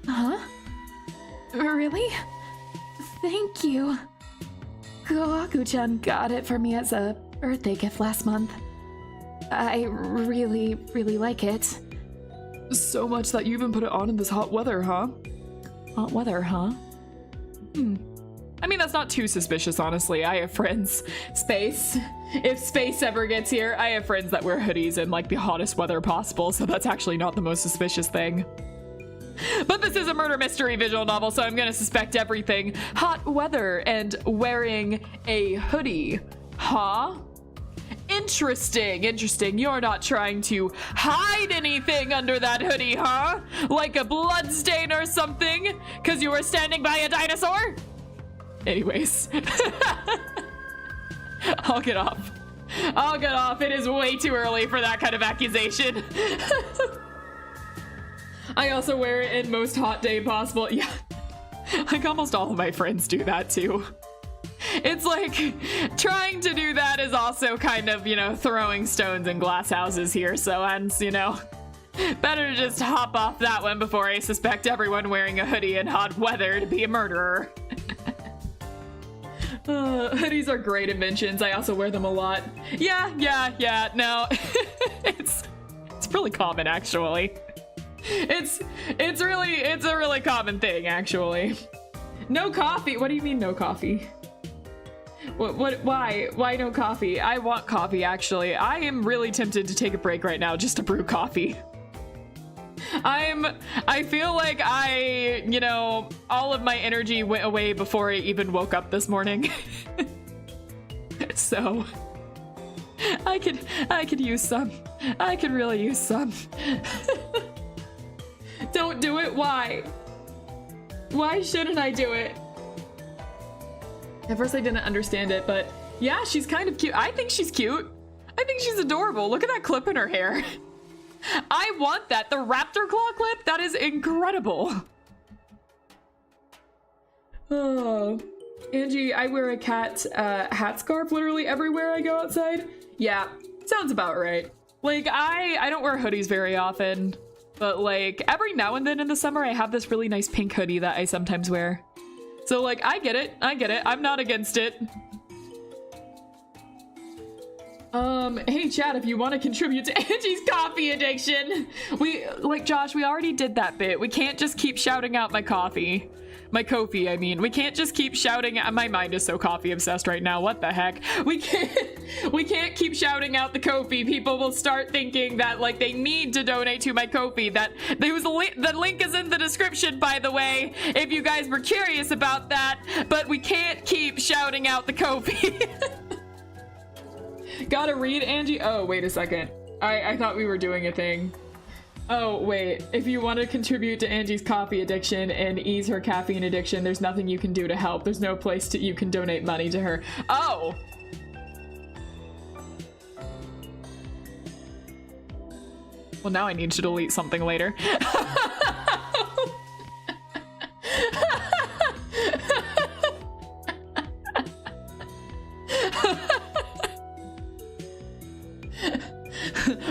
Huh? Really? Thank you. Goaku-chan got it for me as a birthday gift last month. I really, really like it. So much that you even put it on in this hot weather, huh? Hot weather, huh? I mean, that's not too suspicious, honestly. I have friends. Space. If space ever gets here, I have friends that wear hoodies in like the hottest weather possible, so that's actually not the most suspicious thing. But this is a murder mystery visual novel, so I'm gonna suspect everything. Hot weather and wearing a hoodie. Huh? Interesting, interesting. You're not trying to hide anything under that hoodie, huh? Like a blood stain or something? Because you were standing by a dinosaur? Anyways. I'll get off. I'll get off. It is way too early for that kind of accusation. I also wear it in most hot day possible. Yeah. Like almost all of my friends do that too. It's like trying to do that is also kind of, you know, throwing stones in glass houses here. So, and you know, better to just hop off that one before I suspect everyone wearing a hoodie in hot weather to be a murderer. Hoodies are great inventions. I also wear them a lot. Yeah. No, it's really common actually. It's a really common thing actually. No coffee. What do you mean no coffee? Why no coffee? I want coffee actually. I am really tempted to take a break right now just to brew coffee. I feel like you know, all of my energy went away before I even woke up this morning. So I could use some. I could really use some. Don't do it. Why? Why shouldn't I do it? At first I didn't understand it, but yeah, she's kind of cute. I think she's cute. I think she's adorable. Look at that clip in her hair. I want that. The raptor claw clip? That is incredible. Oh, Angie, I wear a cat hat scarf literally everywhere I go outside. Yeah, sounds about right. Like, I don't wear hoodies very often, but like every now and then in the summer, I have this really nice pink hoodie that I sometimes wear. So like, I get it. I'm not against it. Hey chat, if you want to contribute to Angie's coffee addiction, Josh, we already did that bit. We can't just keep shouting out my coffee. My Kofi, I mean. We can't just keep shouting. My mind is so coffee obsessed right now. What the heck? We can't keep shouting out the Kofi. People will start thinking that like they need to donate to my Kofi. The link is in the description, by the way, if you guys were curious about that. But we can't keep shouting out the Kofi. Gotta read, Angie. Oh, wait a second. I thought we were doing a thing. Oh, wait. If you want to contribute to Angie's coffee addiction and ease her caffeine addiction, there's nothing you can do to help. There's no place you can donate money to her. Oh! Well, now I need to delete something later.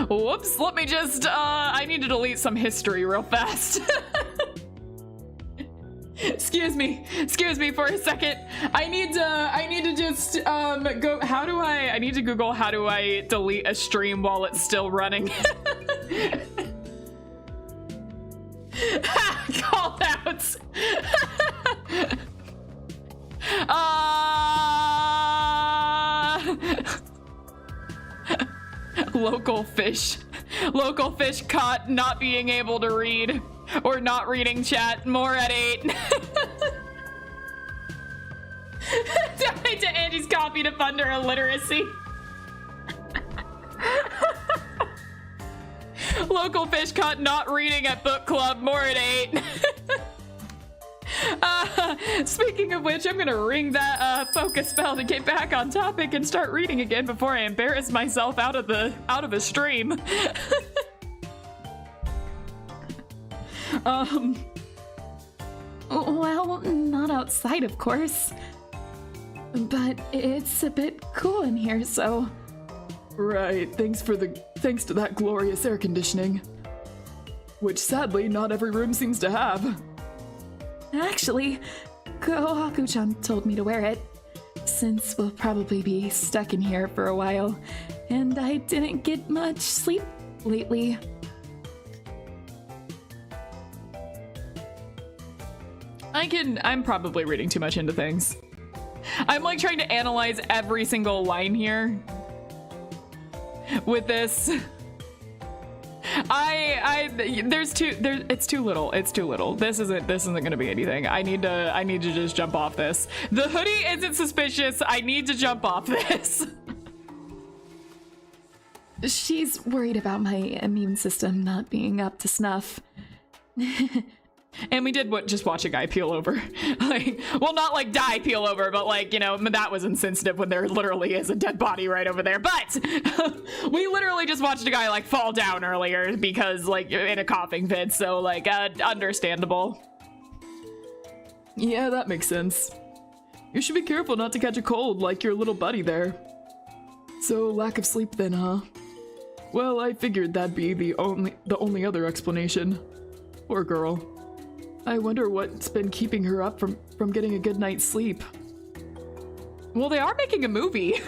Whoops, let me just, I need to delete some history real fast. Excuse me for a second. I need to just, go, I need to Google how do I delete a stream while it's still running. Called out. Local fish caught not being able to read or not reading chat. More at 8. Donate to Angie's coffee to fund her illiteracy. Local fish caught not reading at book club. More at 8. Speaking of which, I'm gonna ring that focus bell to get back on topic and start reading again before I embarrass myself out of a stream. Well, not outside, of course. But it's a bit cool in here, so... Right, thanks to that glorious air conditioning. Which sadly, not every room seems to have. Actually, Kohaku-chan told me to wear it, since we'll probably be stuck in here for a while, and I didn't get much sleep lately. I'm probably reading too much into things. I'm like trying to analyze every single line here with this. It's too little. It's too little. This isn't gonna be anything. I need to just jump off this. The hoodie isn't suspicious. I need to jump off this. She's worried about my immune system not being up to snuff. And we did just watch a guy peel over. Like, well, not like die peel over, but like, you know, that was insensitive when there literally is a dead body right over there. But we literally just watched a guy like fall down earlier because like in a coughing fit. So like, understandable. Yeah, that makes sense. You should be careful not to catch a cold like your little buddy there. So lack of sleep then, huh? Well, I figured that'd be the only other explanation. Poor girl. I wonder what's been keeping her up from getting a good night's sleep. Well, they are making a movie.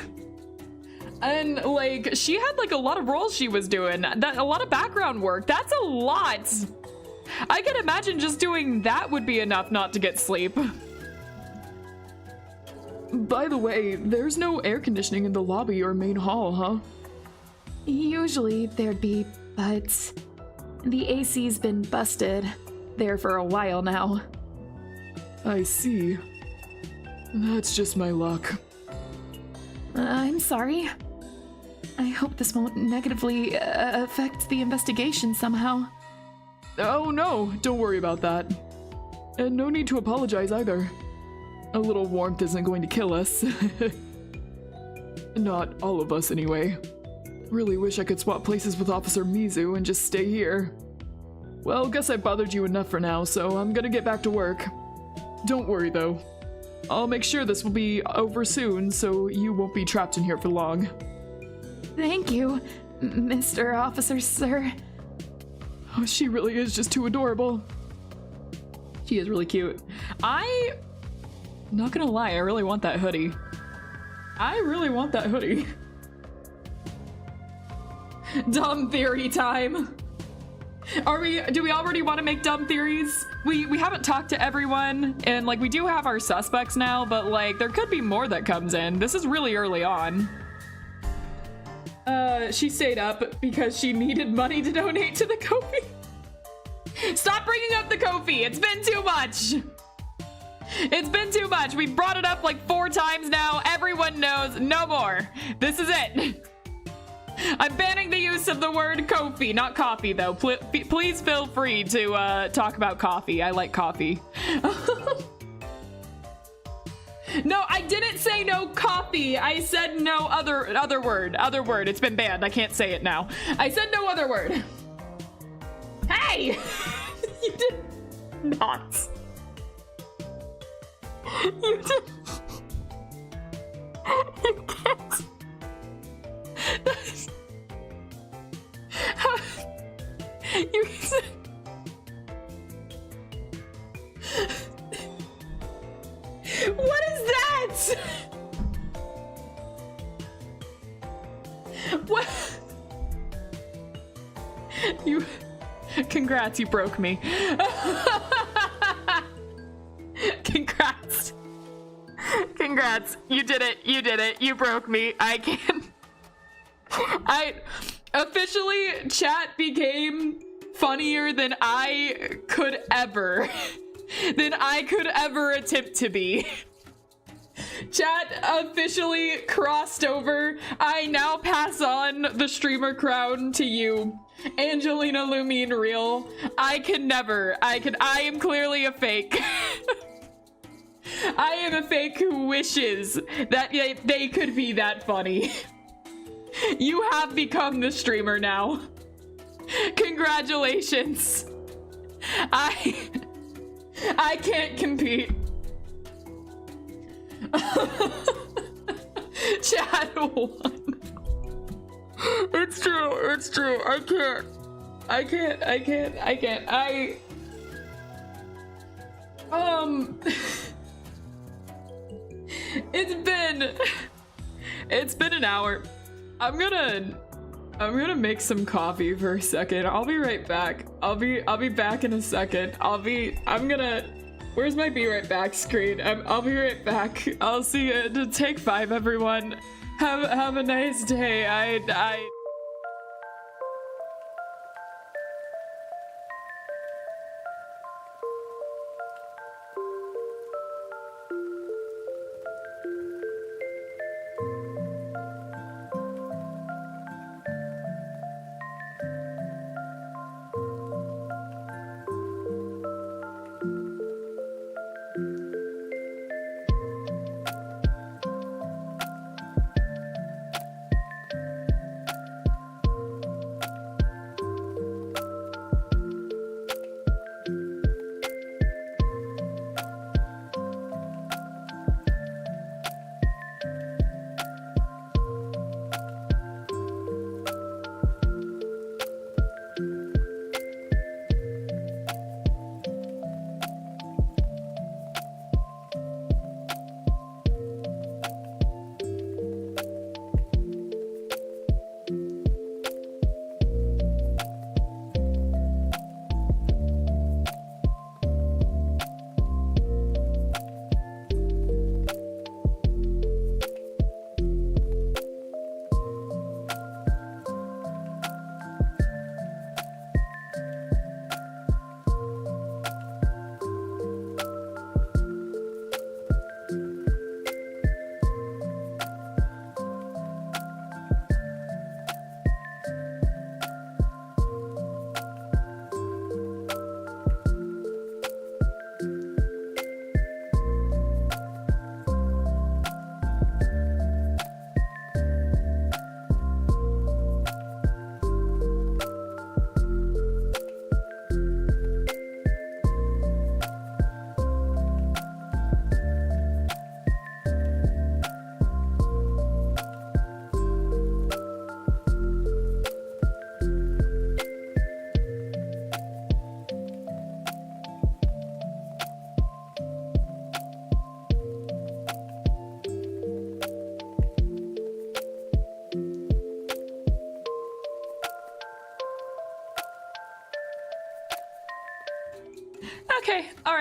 And like, she had like a lot of roles she was doing, a lot of background work. That's a lot. I can imagine just doing that would be enough not to get sleep. By the way, there's no air conditioning in the lobby or main hall, huh? Usually there'd be, but the AC's been busted there for a while now. I see. That's just my luck. I'm sorry. I hope this won't negatively affect the investigation somehow. Oh no, don't worry about that. And no need to apologize either. A little warmth isn't going to kill us. Not all of us anyway. Really wish I could swap places with Officer Mizu and just stay here. Well, guess I bothered you enough for now, so I'm gonna get back to work. Don't worry though. I'll make sure this will be over soon, so you won't be trapped in here for long. Thank you, Mr. Officer, sir. Oh, she really is just too adorable. She is really cute. Not gonna lie, I really want that hoodie. I really want that hoodie. Dumb theory time. Do we already want to make dumb theories? We haven't talked to everyone, and like we do have our suspects now, but like there could be more that comes in. This is really early on. She stayed up because she needed money to donate to the Ko-fi. Stop bringing up the Ko-fi. It's been too much. It's been too much. We brought it up like 4 times now. Everyone knows. No more. This is it. I'm banning the use of the word Ko-fi, not coffee though. Please feel free to talk about coffee. I like coffee. No, I didn't say no coffee. I said no other word. Other word. It's been banned. I can't say it now. I said no other word. Hey! You did not. You did. You can't. How? You said. What is that? What? You. Congrats, you broke me. Congrats. Congrats. You did it. You did it. You broke me. I can't. I officially chat became funnier than I could ever attempt to be. Chat officially crossed over. I now pass on the streamer crown to you, Angelina Lumine Real. I am clearly a fake. I am a fake who wishes that they could be that funny. You have become the streamer now. Congratulations. I can't compete. Chat won. It's true. It's true. I can't. It's been an hour. I'm gonna make some coffee for a second. I'll be right back. I'll be back in a second. Where's my be right back screen? I'll be right back. I'll see you to take 5, everyone. Have a nice day. I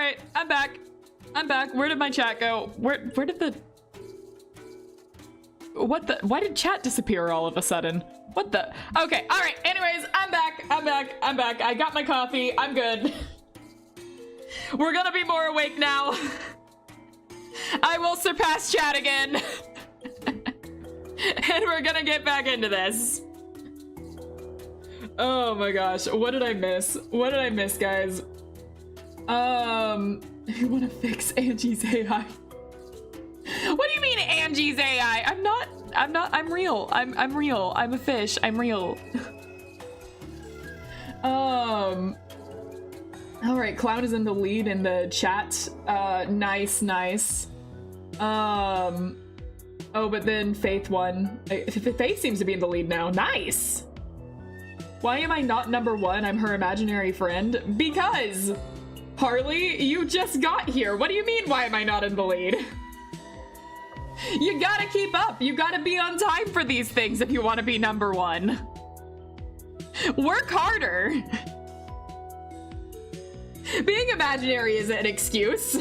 right, I'm back. I'm back. Where did my chat go? Where did the... What the... Why did chat disappear all of a sudden? What the... Okay, all right. Anyways, I'm back. I'm back. I'm back. I got my coffee. I'm good. We're gonna be more awake now. I will surpass chat again. And we're gonna get back into this. Oh my gosh, what did I miss? What did I miss, guys? You wanna fix Angie's AI? What do you mean Angie's AI? I'm real. I'm real. I'm a fish. I'm real. All right, Clown is in the lead in the chat. Nice. Oh, but then Faith won. Faith seems to be in the lead now. Nice. Why am I not number one? I'm her imaginary friend. Because, Harley, you just got here. What do you mean, why am I not in the lead? You gotta keep up. You gotta be on time for these things if you want to be number one. Work harder. Being imaginary isn't an excuse.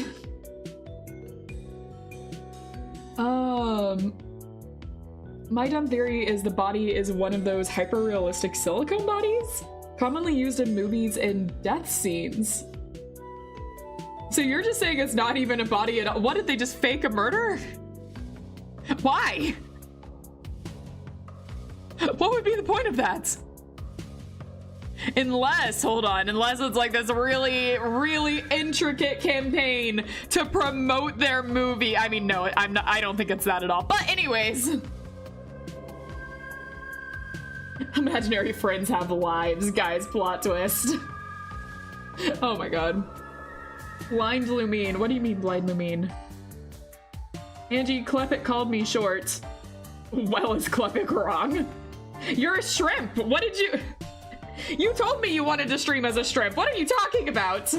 My dumb theory is the body is one of those hyper-realistic silicone bodies commonly used in movies and death scenes. So you're just saying it's not even a body at all? What, did they just fake a murder? Why? What would be the point of that? Unless it's like this really, really intricate campaign to promote their movie. I mean, no, I don't think it's that at all. But anyways. Imaginary friends have lives, guys, plot twist. Oh my god. Blind Lumine. What do you mean, Blind Lumine? Angie, Klepek called me short. Well, is Klepek wrong? You're a shrimp. What did you... You told me you wanted to stream as a shrimp. What are you talking about?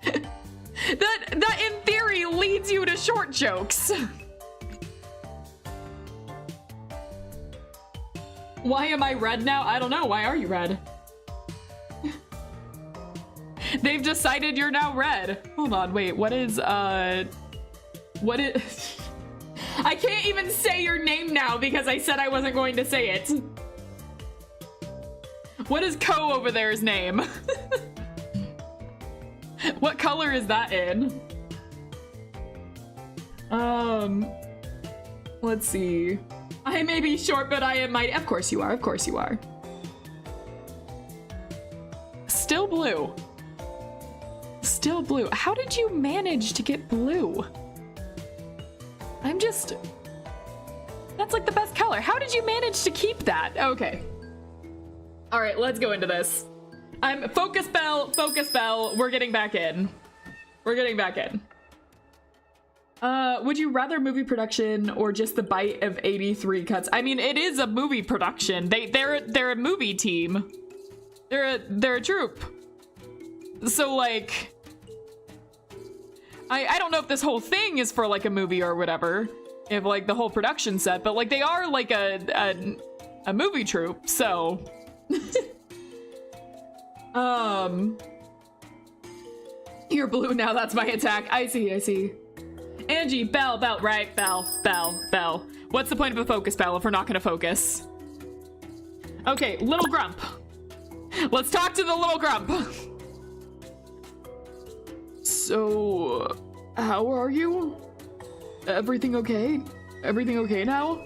That in theory leads you to short jokes. Why am I red now? I don't know. Why are you red? They've decided you're now red. Hold on, wait. What is I can't even say your name now because I said I wasn't going to say it. What is Co over there's name? What color is that in? Let's see. I may be short, but I am mighty. Of course you are. Of course you are. Still blue. Still blue. How did you manage to get blue? That's like the best color. How did you manage to keep that? Okay. All right, let's go into this. Focus bell. We're getting back in. Would you rather movie production or just the bite of 83 cuts? I mean, it is a movie production. They're a movie team. They're a troupe. So like, I don't know if this whole thing is for like a movie or whatever, if like the whole production set, but like they are like a movie troupe, so. You're blue now, that's my attack. I see. Angie, bell, right, bell. What's the point of a focus bell if we're not gonna focus? Okay, little grump. Let's talk to the little grump. So, how are you? Everything okay? Everything okay now?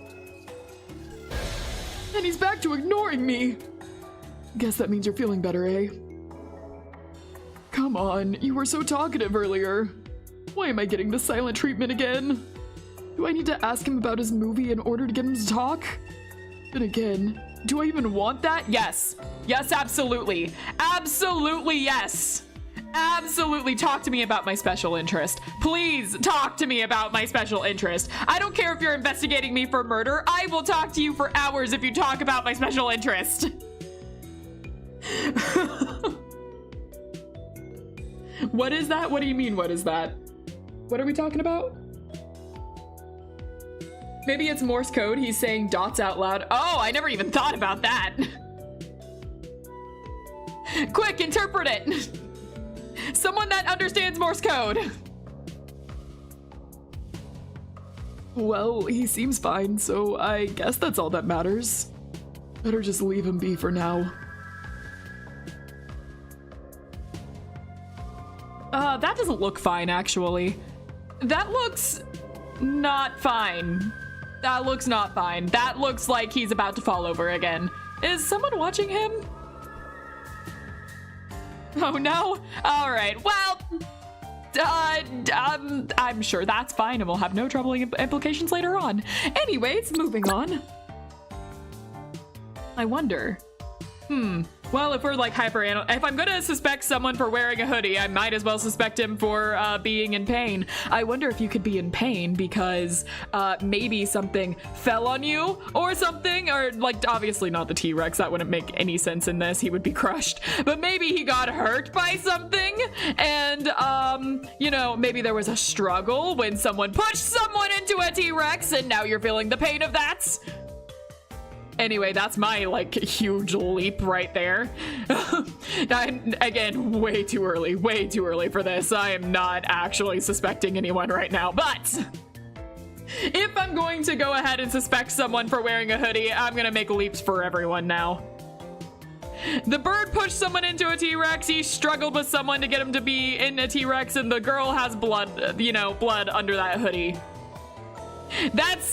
And he's back to ignoring me. Guess that means you're feeling better, eh? Come on, you were so talkative earlier. Why am I getting the silent treatment again? Do I need to ask him about his movie in order to get him to talk? Then again, do I even want that? Yes. Yes, absolutely. Absolutely, yes. Absolutely, talk to me about my special interest. Please talk to me about my special interest. I don't care if you're investigating me for murder. I will talk to you for hours if you talk about my special interest. What is that? What do you mean, what is that? What are we talking about? Maybe it's Morse code. He's saying dots out loud. Oh, I never even thought about that. Quick, interpret it. Someone that understands Morse code. Well, he seems fine, so I guess that's all that matters. Better just leave him be for now. That doesn't look fine, actually. That looks not fine. That looks not fine. That looks like he's about to fall over again. Is someone watching him? Oh no? All right, well, I'm sure that's fine and we'll have no troubling implications later on. Anyways, moving on. I wonder. Well, if we're like if I'm gonna suspect someone for wearing a hoodie, I might as well suspect him for being in pain. I wonder if you could be in pain because maybe something fell on you or something, or like obviously not the T-Rex, that wouldn't make any sense in this, he would be crushed, but maybe he got hurt by something and you know, maybe there was a struggle when someone pushed someone into a T-Rex and now you're feeling the pain of that. Anyway, that's my, like, huge leap right there. Again, way too early for this. I am not actually suspecting anyone right now, but if I'm going to go ahead and suspect someone for wearing a hoodie, I'm gonna make leaps for everyone now. The bird pushed someone into a T-Rex, he struggled with someone to get him to be in a T-Rex, and the girl has blood, you know, blood under that hoodie. That's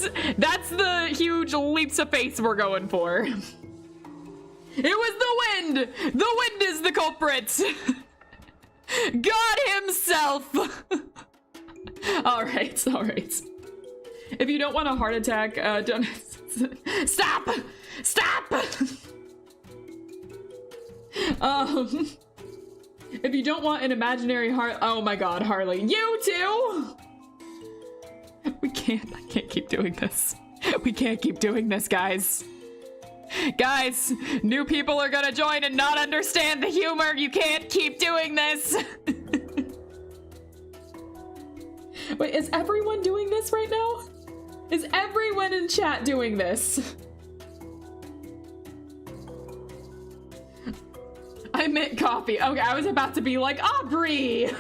the huge leaps of faith we're going for. It was the wind! The wind is the culprit! God himself! Alright. If you don't want a heart attack, don't... Stop! If you don't want an imaginary heart... Oh my god, Harley. You too! I can't keep doing this. We can't keep doing this, guys. Guys, new people are gonna join and not understand the humor. You can't keep doing this. Wait, is everyone doing this right now? Is everyone in chat doing this? I meant coffee. Okay, I was about to be like, Aubrey!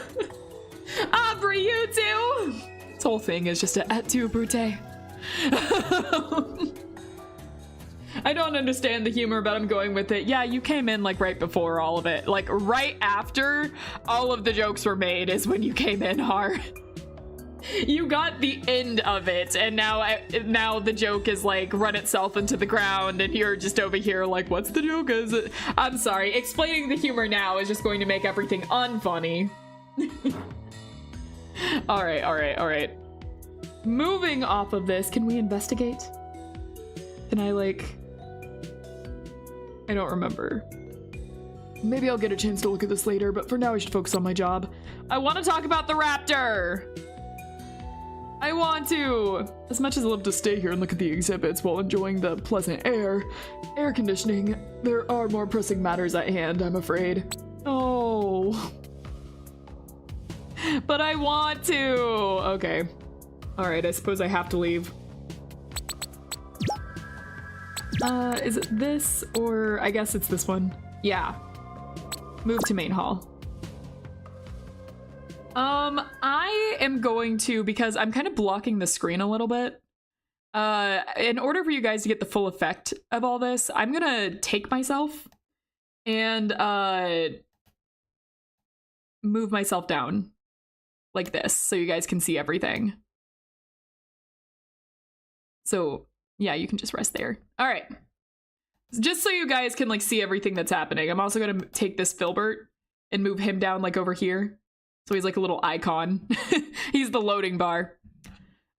Aubrey, you too! This whole thing is just a et tu, Brute. I don't understand the humor, but I'm going with it. Yeah, you came in like right before all of it. Like right after all of the jokes were made is when you came in hard. You got the end of it, and now the joke is like run itself into the ground, and you're just over here like, what's the joke? Is it? I'm sorry, explaining the humor now is just going to make everything unfunny. All right. Moving off of this, can we investigate? Can I I don't remember. Maybe I'll get a chance to look at this later, but for now I should focus on my job. I want to talk about the raptor. I want to. As much as I love to stay here and look at the exhibits while enjoying the pleasant air conditioning, there are more pressing matters at hand, I'm afraid. Oh. But I want to. Okay. All right, I suppose I have to leave. Is it this or I guess it's this one? Yeah. Move to main hall. I am going to, because I'm kind of blocking the screen a little bit. In order for you guys to get the full effect of all this, I'm gonna take myself and move myself down like this so you guys can see everything. So yeah, you can just rest there. All right. Just so you guys can like see everything that's happening. I'm also gonna take this Filbert and move him down like over here. So he's like a little icon. He's the loading bar.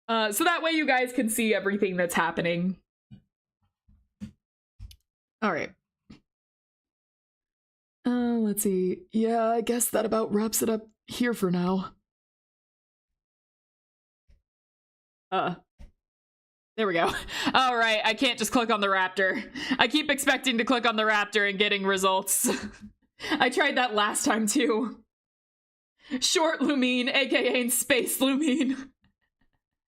So that way you guys can see everything that's happening. All right. Let's see. Yeah, I guess that about wraps it up here for now. There we go. All right, I can't just click on the raptor. I keep expecting to click on the raptor and getting results. I tried that last time too. Short Lumine, aka Space Lumine.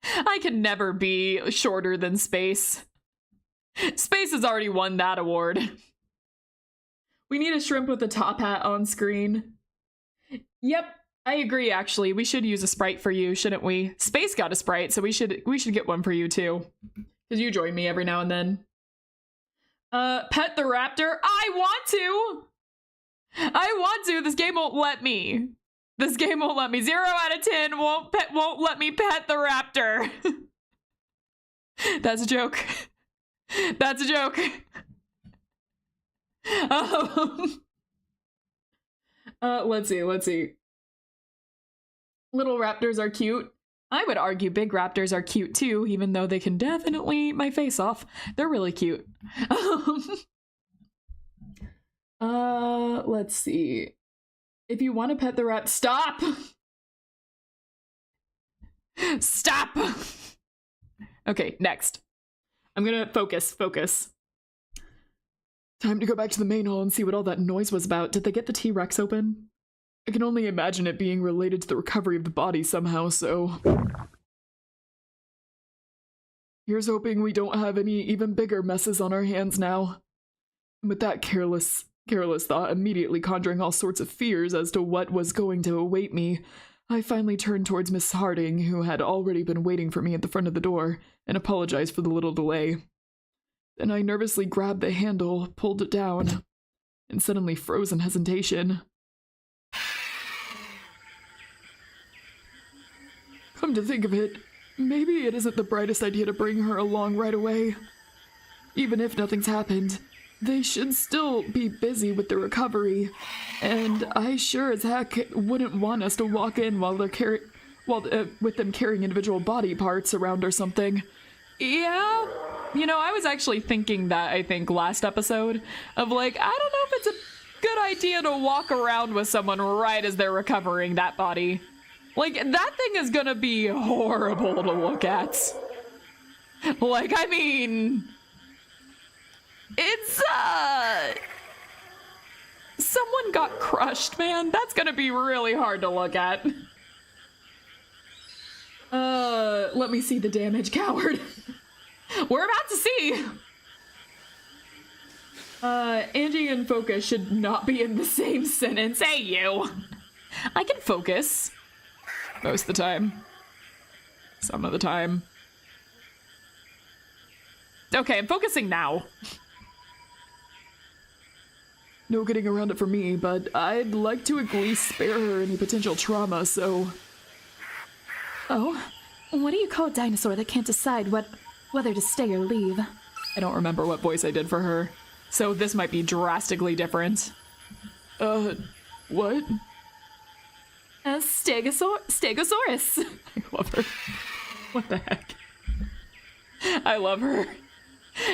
I can never be shorter than Space. Space has already won that award. We need a shrimp with a top hat on screen. Yep, I agree, actually. We should use a sprite for you, shouldn't we? Space got a sprite, so we should get one for you too. Because you join me every now and then. Pet the raptor. I want to! This game won't let me. This game won't let me. 0 out of 10 won't let me pet the raptor. That's a joke. That's a joke. Let's see. Little raptors are cute. I would argue big raptors are cute too, even though they can definitely eat my face off. They're really cute. Let's see. If you want to pet the rat, stop! Stop! Okay, next. I'm gonna focus. Time to go back to the main hall and see what all that noise was about. Did they get the T-Rex open? I can only imagine it being related to the recovery of the body somehow, so... Here's hoping we don't have any even bigger messes on our hands now. And with that careless thought immediately conjuring all sorts of fears as to what was going to await me, I finally turned towards Miss Harding, who had already been waiting for me at the front of the door, and apologized for the little delay. Then I nervously grabbed the handle, pulled it down, and suddenly froze in hesitation. Come to think of it, maybe it isn't the brightest idea to bring her along right away. Even if nothing's happened, they should still be busy with the recovery, and I sure as heck wouldn't want us to walk in while they're with them carrying individual body parts around or something. Yeah, you know, I was actually thinking that, I think, last episode, of like, I don't know if it's a good idea to walk around with someone right as they're recovering that body. Like, that thing is gonna be horrible to look at. Like, I mean... It's, someone got crushed, man. That's gonna be really hard to look at. Let me see the damage, coward. We're about to see. Angie and focus should not be in the same sentence. Hey, you. I can focus. Most of the time. Some of the time. Okay, I'm focusing now. No getting around it for me, but I'd like to at least spare her any potential trauma, so... Oh, what do you call a dinosaur that can't decide whether to stay or leave? I don't remember what voice I did for her, so this might be drastically different. What? A Stegosaurus. I love her. What the heck? I love her.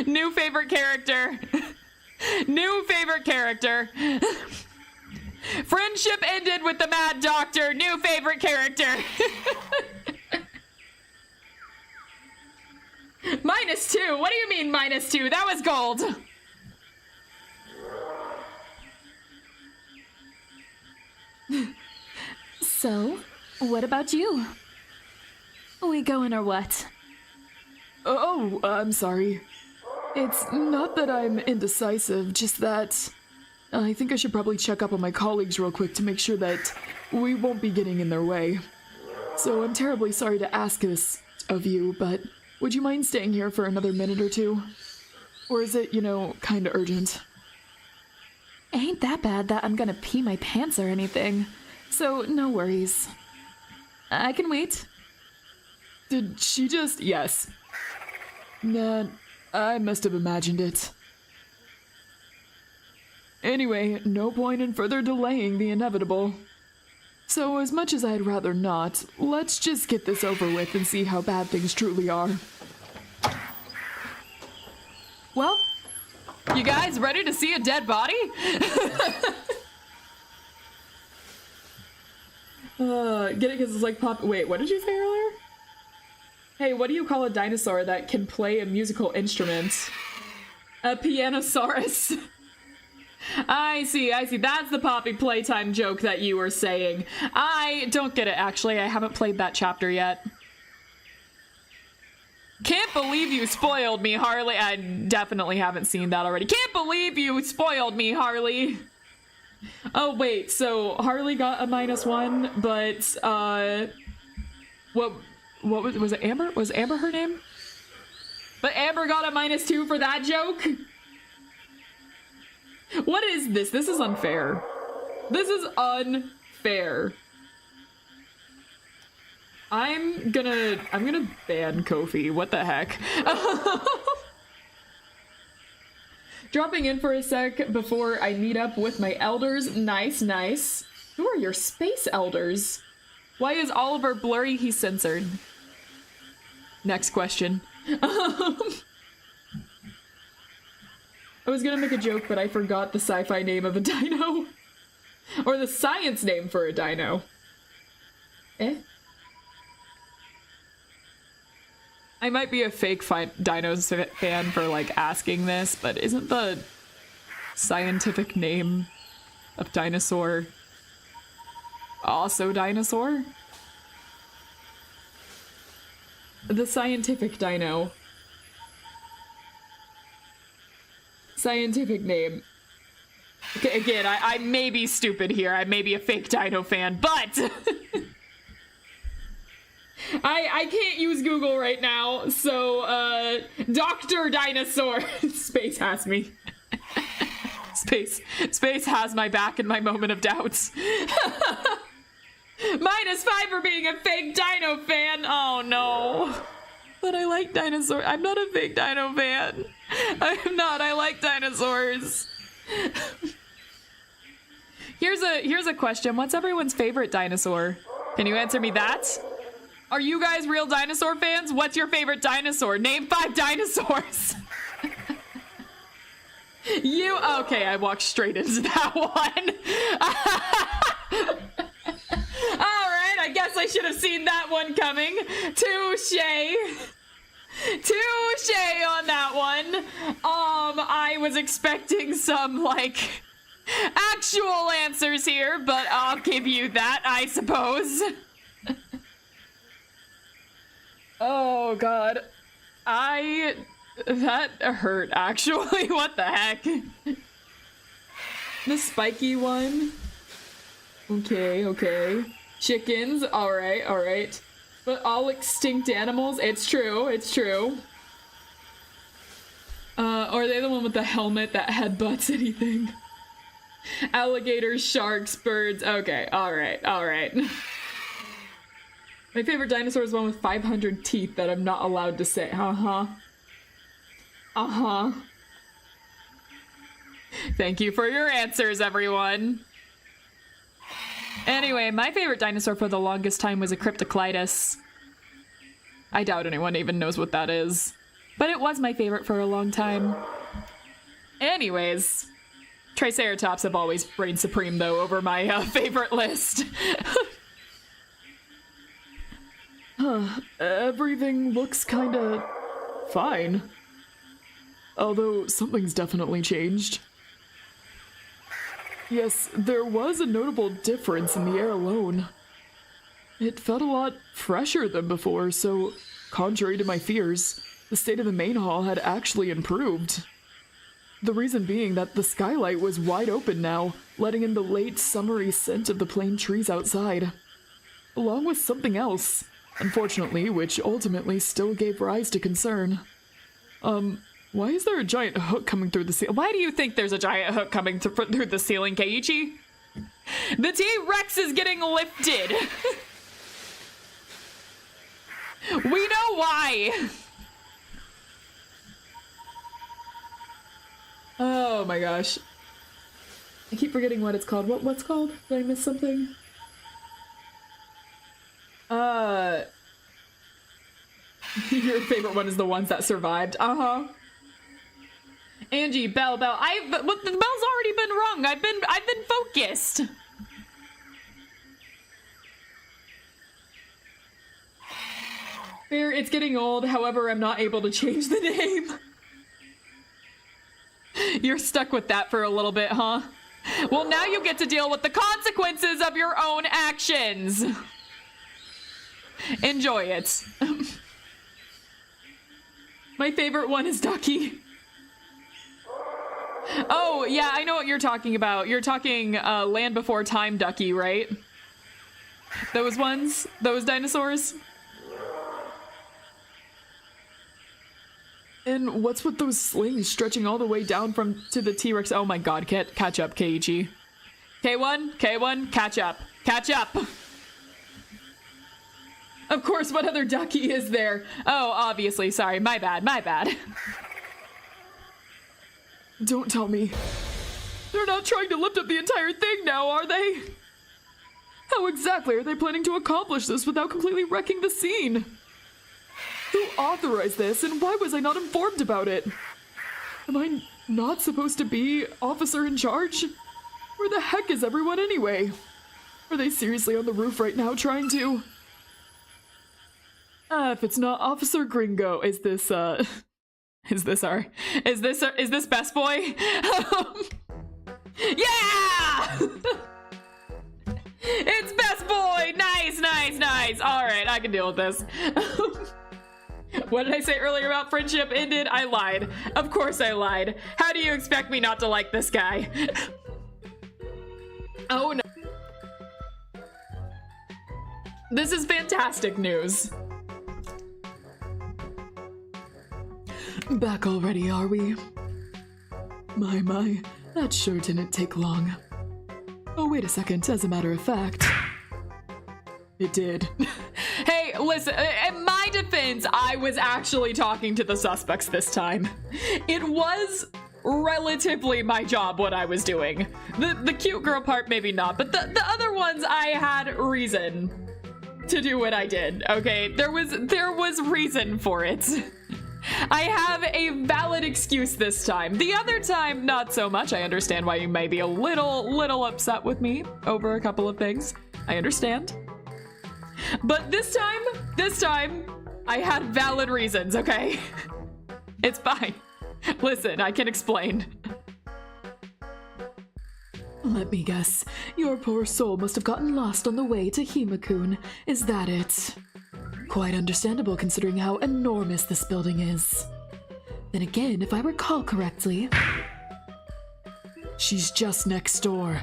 New favorite character. New favorite character. Friendship ended with the Mad Doctor. New favorite character. -2. What do you mean -2? That was gold. So, what about you? We going or what? Oh, I'm sorry. It's not that I'm indecisive, just that I think I should probably check up on my colleagues real quick to make sure that we won't be getting in their way. So I'm terribly sorry to ask this of you, but would you mind staying here for another minute or two? Or is it, you know, kinda urgent? It ain't that bad that I'm gonna pee my pants or anything, so no worries. I can wait. Did she just... Yes. Nah, I must have imagined it. Anyway, no point in further delaying the inevitable. So as much as I'd rather not, let's just get this over with and see how bad things truly are. Well, you guys ready to see a dead body? Get it? Because it's like pop. Wait, what did you say earlier? Hey, what do you call a dinosaur that can play a musical instrument? A pianosaurus. I see. That's the Poppy Playtime joke that you were saying. I don't get it, actually. I haven't played that chapter yet. Can't believe you spoiled me, Harley. I definitely haven't seen that already. Can't believe you spoiled me, Harley. Oh, wait, so Harley got a -1, but, what was it Amber? Was Amber her name? But Amber got a -2 for that joke? What is this? This is unfair. This is unfair. I'm gonna ban Kofi. What the heck? Dropping in for a sec before I meet up with my elders. Nice, nice. Who are your space elders? Why is Oliver blurry? He's censored. Next question. I was gonna make a joke, but I forgot the sci-fi name of a dino. Or the science name for a dino. Eh? I might be a fake dinos fan for, like, asking this, but isn't the scientific name of dinosaur also dinosaur? The scientific dino. Scientific name. Okay, again, I may be stupid here. I may be a fake dino fan, but I can't use Google right now, so Dr. Dinosaur. Space has me. Space has my back in my moment of doubts. -5 for being a fake dino fan. Oh no. But I like dinosaurs. I'm not a fake dino fan. I'm not. I like dinosaurs. Here's a question. What's everyone's favorite dinosaur? Can you answer me that? Are you guys real dinosaur fans? What's your favorite dinosaur? Name 5 dinosaurs. You okay, I walked straight into that one. Alright, I guess I should have seen that one coming. Touche. Touche on that one. I was expecting some, like, actual answers here, but I'll give you that, I suppose. Oh god. That hurt, actually. What the heck? The spiky one. Okay. Chickens, alright. But all extinct animals, it's true. Are they the one with the helmet that headbutts anything? Alligators, sharks, birds, okay, alright. My favorite dinosaur is one with 500 teeth that I'm not allowed to say. Thank you for your answers, everyone. Anyway, my favorite dinosaur for the longest time was a Cryptocleidos. I doubt anyone even knows what that is. But it was my favorite for a long time. Anyways, Triceratops have always reigned supreme, though, over my favorite list. Everything looks kinda fine. Although something's definitely changed. Yes, there was a notable difference in the air alone. It felt a lot fresher than before, so contrary to my fears, the state of the main hall had actually improved. The reason being that the skylight was wide open now, letting in the late summery scent of the plane trees outside. Along with something else, unfortunately, which ultimately still gave rise to concern. Why is there a giant hook coming through the ceiling? Why do you think there's a giant hook coming through the ceiling, Keiichi? The T-Rex is getting lifted! We know why! Oh my gosh. I keep forgetting what it's called. What's called? Did I miss something? Your favorite one is the ones that survived. Angie, Bell. The bell's already been rung. I've been focused. Fair, it's getting old. However, I'm not able to change the name. You're stuck with that for a little bit, huh? Well, now you get to deal with the consequences of your own actions. Enjoy it. My favorite one is Ducky. Oh, yeah, I know what you're talking about. You're talking Land Before Time Ducky, right? Those ones? Those dinosaurs? And what's with those slings stretching all the way down to the T-Rex? Oh my god, catch up, Keiichi. K1, catch up. Catch up! Of course, what other ducky is there? Oh, obviously, sorry, my bad. Don't tell me. They're not trying to lift up the entire thing now, are they? How exactly are they planning to accomplish this without completely wrecking the scene? Who authorized this, and why was I not informed about it? Am I not supposed to be officer in charge? Where the heck is everyone anyway? Are they seriously on the roof right now trying to... if it's not Officer Gringo, is this Best Boy? Yeah! It's Best Boy! Nice. All right, I can deal with this. What did I say earlier about friendship ended? I lied. Of course I lied. How do you expect me not to like this guy? Oh no. This is fantastic news. Back already, are we? My, that sure didn't take long. Oh, wait a second, as a matter of fact. It did. Hey, listen, in my defense, I was actually talking to the suspects this time. It was relatively my job what I was doing. The cute girl part, maybe not, but the other ones I had reason to do what I did, okay? There was reason for it. I have a valid excuse this time. The other time, not so much. I understand why you may be a little upset with me over a couple of things. I understand. But this time, I had valid reasons, okay? It's fine. Listen, I can explain. Let me guess. Your poor soul must have gotten lost on the way to Himakun. Is that it? Quite understandable considering how enormous this building is. Then again, if I recall correctly, she's just next door.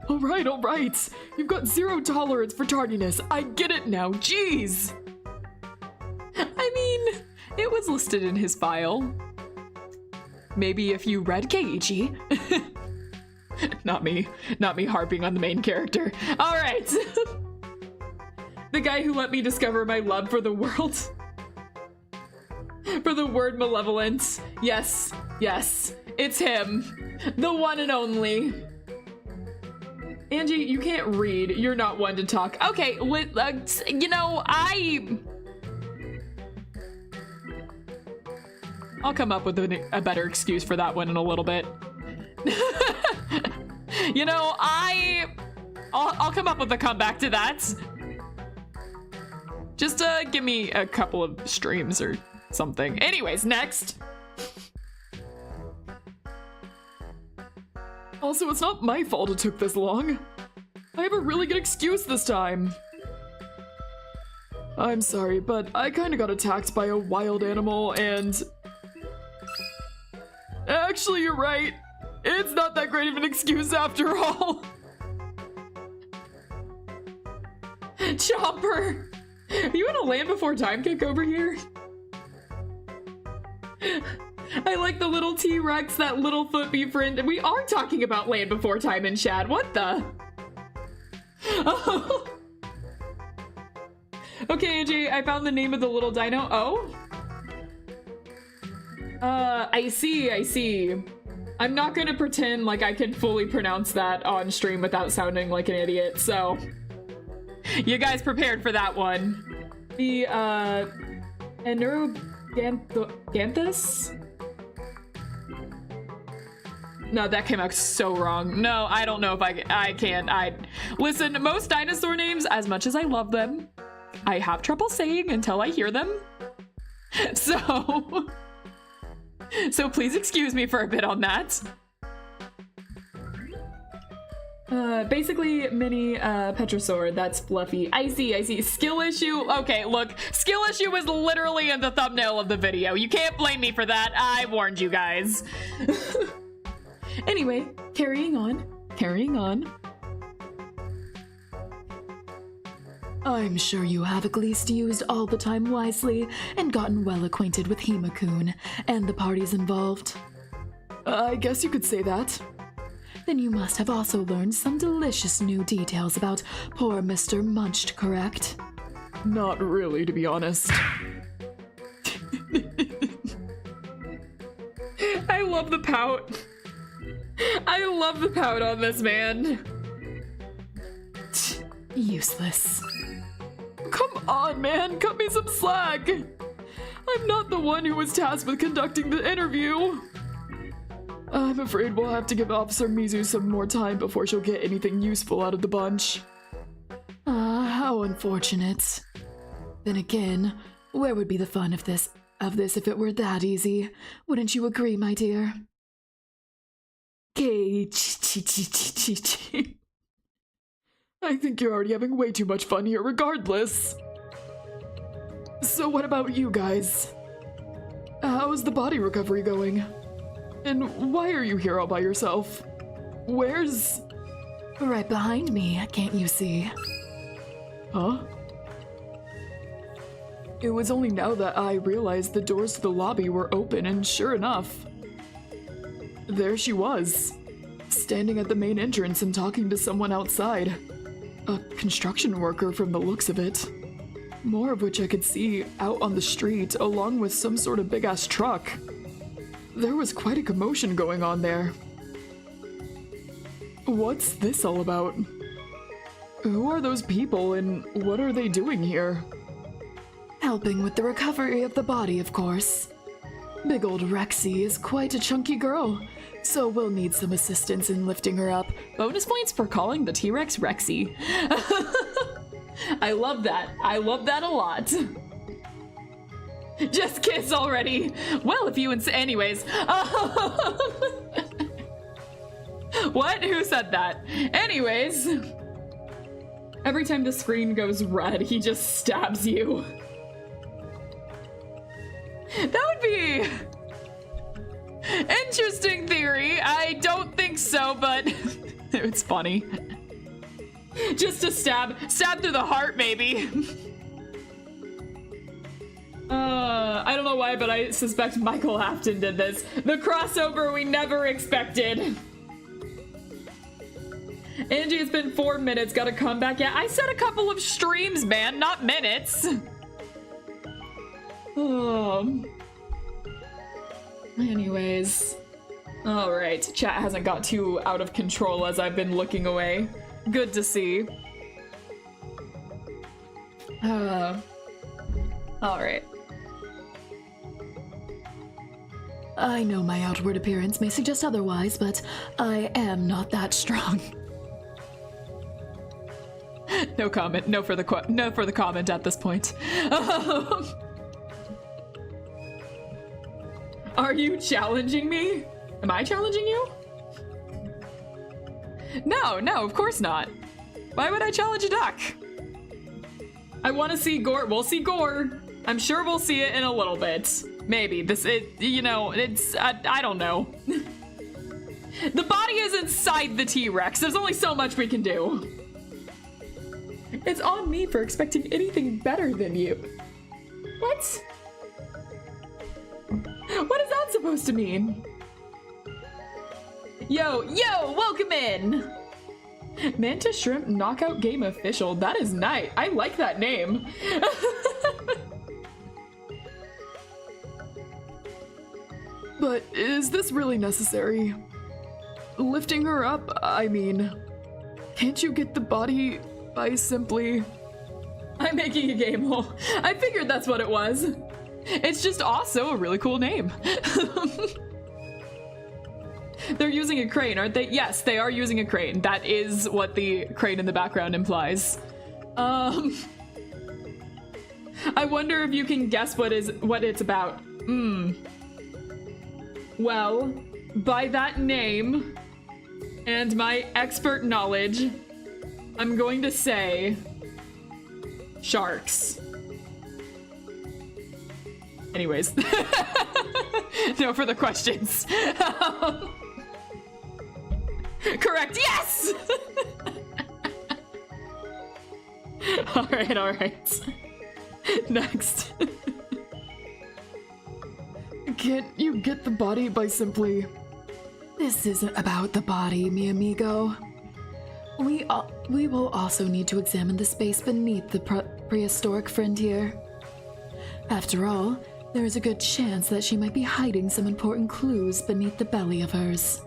All right. You've got zero tolerance for tardiness. I get it now. Jeez. I mean, it was listed in his file. Maybe if you read Keiichi. Not me harping on the main character. All right. The guy who let me discover my love for the world. For the word malevolence. Yes, it's him. The one and only. Angie, you can't read. You're not one to talk. Okay, you know, I'll come up with a better excuse for that one in a little bit. You know, I'll come up with a comeback to that. Just give me a couple of streams or something. Anyways, next. Also, it's not my fault it took this long. I have a really good excuse this time. I'm sorry, but I kinda got attacked by a wild animal and... Actually, you're right. It's not that great of an excuse after all. Chopper! Are you in a Land Before Time kick over here? I like the little T-Rex, that little foot friend. We are talking about Land Before Time in chat. What the? Oh. Okay, Angie, I found the name of the little dino. Oh? I see. I'm not gonna pretend like I can fully pronounce that on stream without sounding like an idiot, so... You guys prepared for that one. The, Neuroganthus? No, that came out so wrong. No, I don't know if I can. Listen, most dinosaur names, as much as I love them, I have trouble saying until I hear them. So please excuse me for a bit on that. Basically mini Petrosaur. That's fluffy. I see. Skill issue. Okay, look. Skill issue was literally in the thumbnail of the video. You can't blame me for that. I warned you guys. Anyway, carrying on. I'm sure you have at least used all the time wisely and gotten well acquainted with Hima-kun and the parties involved. I guess you could say that. Then you must have also learned some delicious new details about poor Mr. Munched, correct? Not really, to be honest. I love the pout. I love the pout on this man. Useless. Come on, man, cut me some slack! I'm not the one who was tasked with conducting the interview. I'm afraid we'll have to give Officer Mizu some more time before she'll get anything useful out of the bunch. Ah, how unfortunate. Then again, where would be the fun of this if it were that easy? Wouldn't you agree, my dear? I think you're already having way too much fun here regardless. So what about you guys? How's the body recovery going? And why are you here all by yourself? Where's... Right behind me, can't you see? Huh? It was only now that I realized the doors to the lobby were open, and sure enough, there she was, standing at the main entrance and talking to someone outside. A construction worker from the looks of it. More of which I could see out on the street, along with some sort of big-ass truck. There was quite a commotion going on there. What's this all about? Who are those people and what are they doing here? Helping with the recovery of the body, of course. Big old Rexy is quite a chunky girl, so we'll need some assistance in lifting her up. Bonus points for calling the T-Rex Rexy. I love that. I love that a lot. Just kiss already. Well, if you anyways. What? Who said that? Anyways. Every time the screen goes red, he just stabs you. That would be interesting theory. I don't think so, but it's funny. Just a stab through the heart, maybe. I don't know why, but I suspect Michael Afton did this. The crossover we never expected. Angie, it's been 4 minutes. Gotta come back. Yeah, I said a couple of streams, man, not minutes. Anyways. Alright, chat hasn't got too out of control as I've been looking away. Good to see. Alright. I know my outward appearance may suggest otherwise, but I am not that strong. No comment. No further comment at this point. Are you challenging me? Am I challenging you? No, of course not. Why would I challenge a duck? I want to see gore. We'll see gore. I'm sure we'll see it in a little bit. Maybe. I don't know. The body is inside the T-Rex. There's only so much we can do. It's on me for expecting anything better than you. What? What is that supposed to mean? Yo, welcome in! Manta Shrimp Knockout Game Official. That is nice. I like that name. But is this really necessary? Lifting her up, I mean, can't you get the body by simply... I'm making a game hole. I figured that's what it was. It's just also a really cool name. They're using a crane, aren't they? Yes, they are using a crane. That is what the crane in the background implies. I wonder if you can guess what it's about. Well, by that name, and my expert knowledge, I'm going to say sharks. Anyways, no further questions. Correct, yes! All right. Next. Can't you get the body by simply... This isn't about the body, mi amigo. We will also need to examine the space beneath the prehistoric friend here. After all, there is a good chance that she might be hiding some important clues beneath the belly of hers.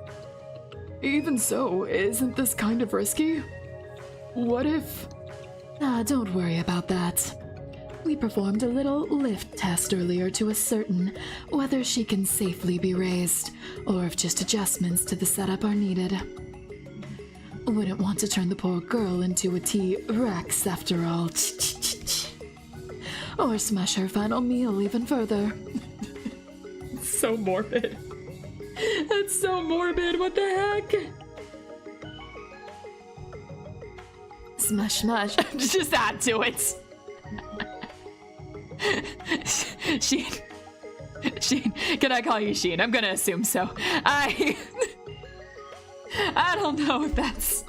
Even so, isn't this kind of risky? What if... Don't worry about that. We performed a little lift test earlier to ascertain whether she can safely be raised, or if just adjustments to the setup are needed. Wouldn't want to turn the poor girl into a T-Rex after all. Or smash her final meal even further. So morbid. That's so morbid, what the heck? Smash. Just add to it. Sheen, can I call you Sheen? I'm gonna assume so. I don't know if that's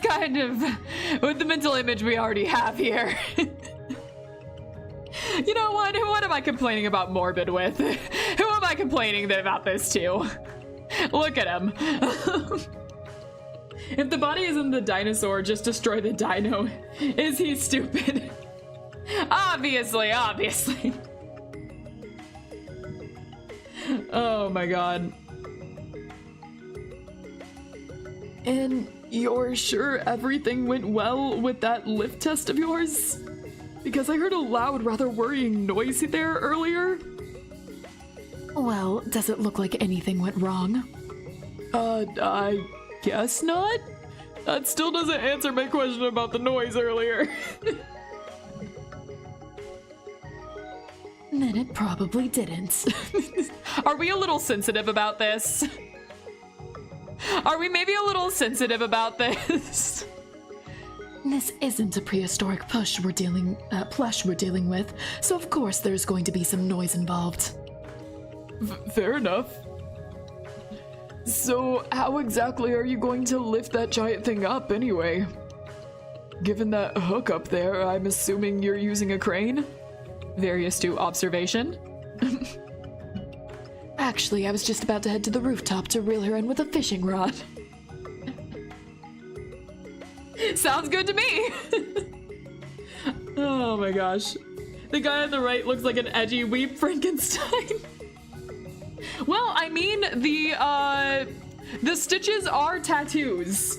kind of with the mental image we already have here. You know what? What am I complaining about morbid with? Who am I complaining about this to? Look at him. If the body isn't the dinosaur, just destroy the dino. Is he stupid? Obviously. Oh my god. And you're sure everything went well with that lift test of yours? Because I heard a loud, rather worrying noise there earlier. Well, does it look like anything went wrong? I guess not. That still doesn't answer my question about the noise earlier. Then it probably didn't. Are we a little sensitive about this? Are we maybe a little sensitive about this? This isn't a prehistoric plush we're dealing with, so of course there's going to be some noise involved. Fair enough. So, how exactly are you going to lift that giant thing up anyway? Given that hook up there, I'm assuming you're using a crane? Very astute observation. Actually, I was just about to head to the rooftop to reel her in with a fishing rod. Sounds good to me. Oh my gosh. The guy on the right looks like an edgy weep Frankenstein. Well, I mean, the stitches are tattoos.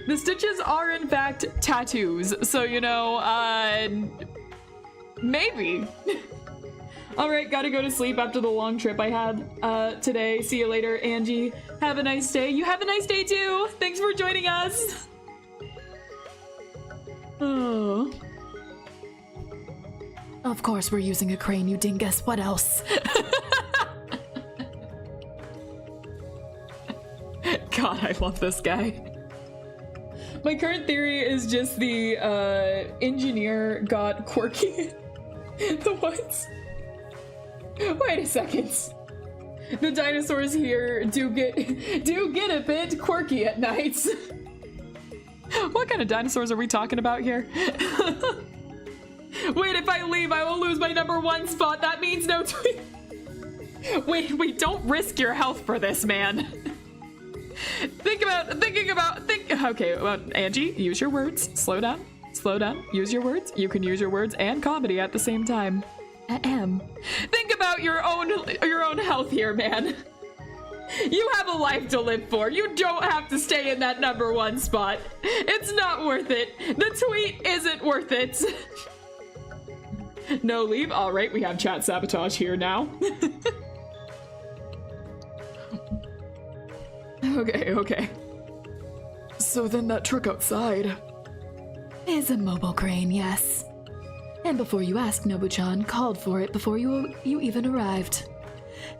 The stitches are in fact tattoos. So, you know, maybe. All right, gotta go to sleep after the long trip I had today. See you later, Angie. Have a nice day. You have a nice day too. Thanks for joining us. Oh. Of course we're using a crane, you dingus. What else? God, I love this guy. My current theory is just the engineer got quirky. The what? Wait a second. The dinosaurs here do get a bit quirky at nights. What kind of dinosaurs are we talking about here? Wait, if I leave, I will lose my -- spot. That means no tweet. Wait, don't risk your health for this, man. Okay, well, Angie, use your words. Slow down. Use your words. You can use your words and comedy at the same time. Think about your own health here, man. You have a life to live for. You don't have to stay in that #1 spot. It's not worth it. The tweet isn't worth it. No leave. All right, we have chat sabotage here now. Okay. So then that truck outside... Is a mobile crane, yes. And before you ask, Nobu-chan called for it before you even arrived.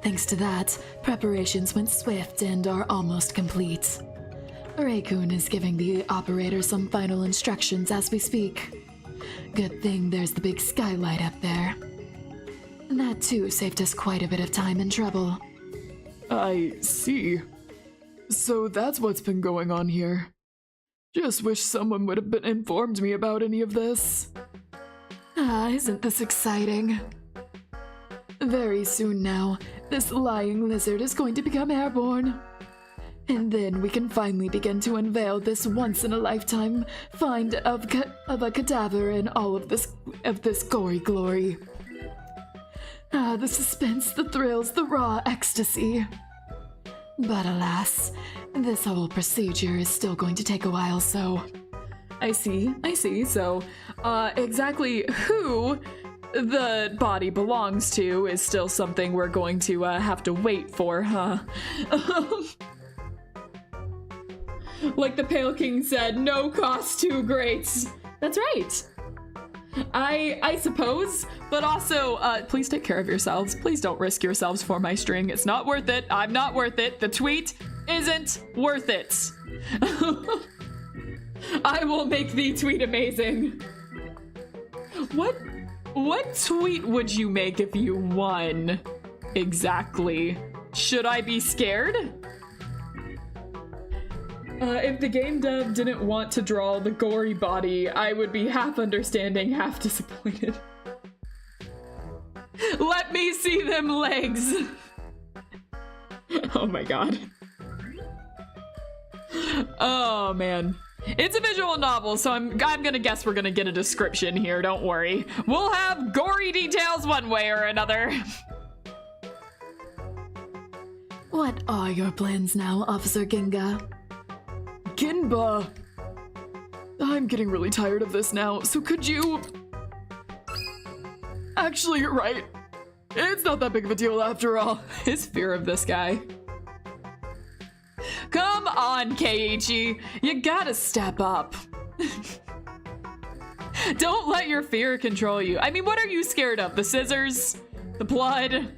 Thanks to that, preparations went swift and are almost complete. Raikun is giving the operator some final instructions as we speak. Good thing there's the big skylight up there. That too saved us quite a bit of time and trouble. I see. So that's what's been going on here. Just wish someone would have been informed me about any of this. Ah, isn't this exciting? Very soon now, this lying lizard is going to become airborne. And then we can finally begin to unveil this once-in-a-lifetime find of a cadaver in all of this gory glory. Ah, the suspense, the thrills, the raw ecstasy. But alas, this whole procedure is still going to take a while, so... I see. So, exactly who the body belongs to is still something we're going to have to wait for, huh? Like the Pale King said, no cost too great. That's right. I suppose, but also, please take care of yourselves. Please don't risk yourselves for my string. It's not worth it. I'm not worth it. The tweet isn't worth it. I will make the tweet amazing. What tweet would you make if you won? Exactly. Should I be scared? If the game dev didn't want to draw the gory body, I would be half understanding, half disappointed. Let me see them legs! Oh my god. Oh man. It's a visual novel, so I'm gonna guess we're gonna get a description here, don't worry. We'll have gory details one way or another. What are your plans now, Officer Ginga? GENBA! I'm getting really tired of this now, so could you... Actually, you're right. It's not that big of a deal after all. His fear of this guy. Come on, Keiichi. You gotta step up. Don't let your fear control you. I mean, what are you scared of? The scissors? The blood?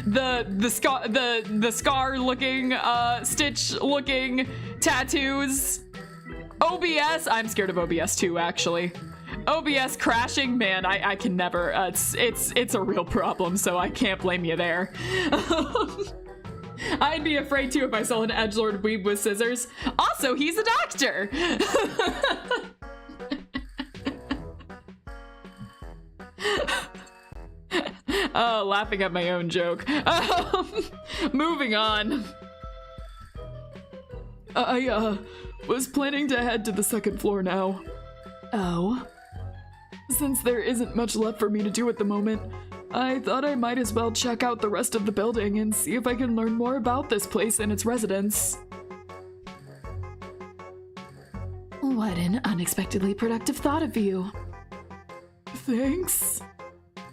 The scar looking, stitch looking tattoos? OBS? I'm scared of OBS too, actually. OBS crashing? Man, I can never, it's a real problem, so I can't blame you there. I'd be afraid too if I saw an edgelord weeb with scissors. Also, he's a doctor! Oh, laughing at my own joke. Moving on. I was planning to head to the second floor now. Oh? Since there isn't much left for me to do at the moment, I thought I might as well check out the rest of the building and see if I can learn more about this place and its residents. What an unexpectedly productive thought of you. Thanks.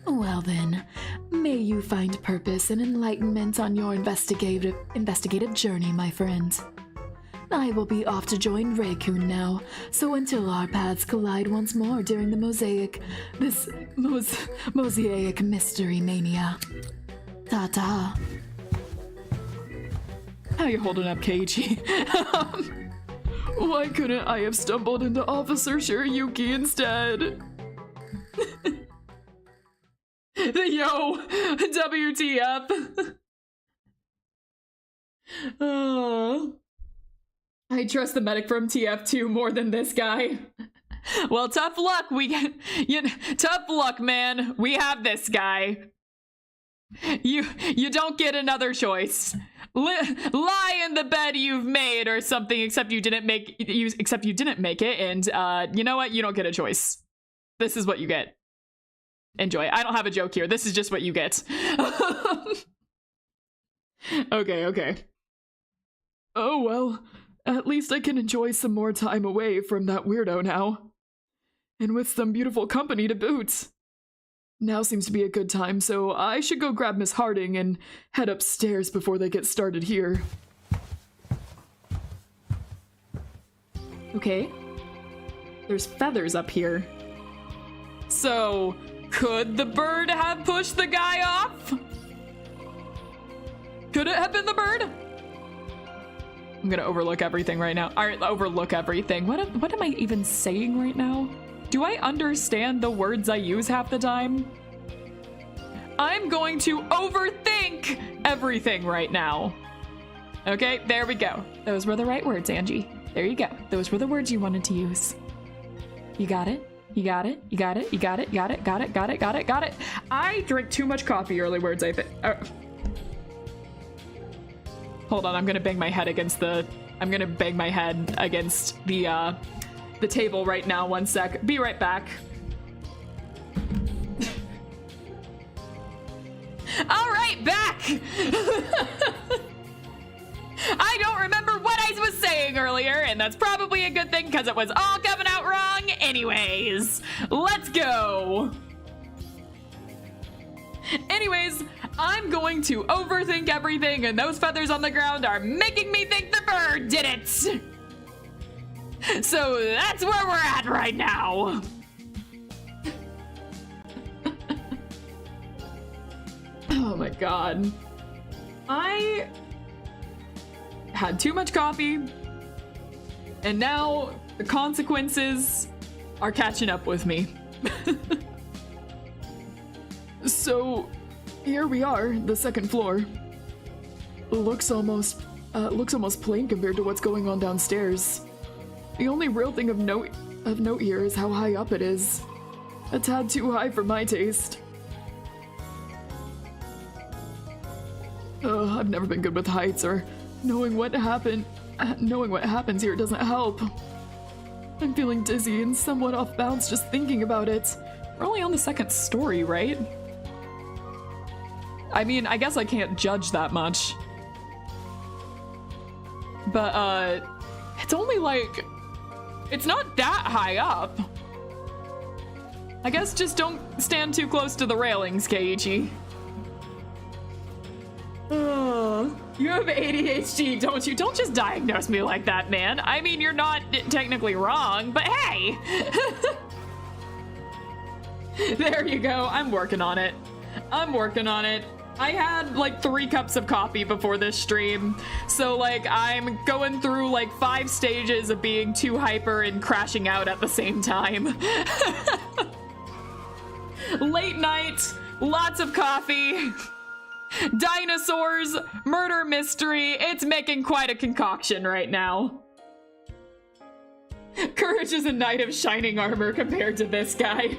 Well then, may you find purpose and enlightenment on your investigative journey, my friend. I will be off to join Raikun now, so until our paths collide once more during the mosaic mystery mania. Ta-ta. How you holding up, Keiichi? Why couldn't I have stumbled into Officer Shiryuki instead? Yo, WTF. Oh. I trust the medic from TF2 more than this guy. Well, tough luck. Tough luck, man. We have this guy. You don't get another choice. Lie in the bed you've made or something, except you didn't make it, and you know what? You don't get a choice. This is what you get. Enjoy. I don't have a joke here. This is just what you get. Okay. Oh well, at least I can enjoy some more time away from that weirdo now. And with some beautiful company to boot. Now seems to be a good time, so I should go grab Miss Harding and head upstairs before they get started here. Okay. There's feathers up here. So, could the bird have pushed the guy off? Could it have been the bird? I'm gonna overlook everything right now. All right, overlook everything. What am I even saying right now? Do I understand the words I use half the time? I'm going to overthink everything right now. Okay, there we go. Those were the right words, Angie. There you go. Those were the words you wanted to use. You got it? You got it? You got it? You got it? Got it? Got it? Got it? Got it? Got it? I drank too much coffee early words, I think. Hold on, I'm gonna bang my head against the... I'm gonna bang my head against the table right now. 1 sec. Be right back. All right, back! I don't remember what I was saying earlier, and that's probably a good thing because it was all coming out wrong anyways. Let's go. Anyways, I'm going to overthink everything, and those feathers on the ground are making me think the bird did it. So that's where we're at right now. Oh my god. I had too much coffee, and now the consequences are catching up with me. So, here we are, the second floor. Looks almost plain compared to what's going on downstairs. The only real thing of note here is how high up it is. A tad too high for my taste. I've never been good with heights, or knowing what happens here doesn't help. I'm feeling dizzy and somewhat off balance just thinking about it. We're only on the second story, right? I mean, I guess I can't judge that much. But, it's only like... It's not that high up. I guess just don't stand too close to the railings, Keiichi. You have ADHD, don't you? Don't just diagnose me like that, man. I mean, you're not technically wrong, but hey! There you go. I'm working on it. I'm working on it. I had like 3 cups of coffee before this stream, so like I'm going through like 5 stages of being too hyper and crashing out at the same time. Late night, lots of coffee, dinosaurs, murder mystery. It's making quite a concoction right now. Courage is a knight of shining armor compared to this guy.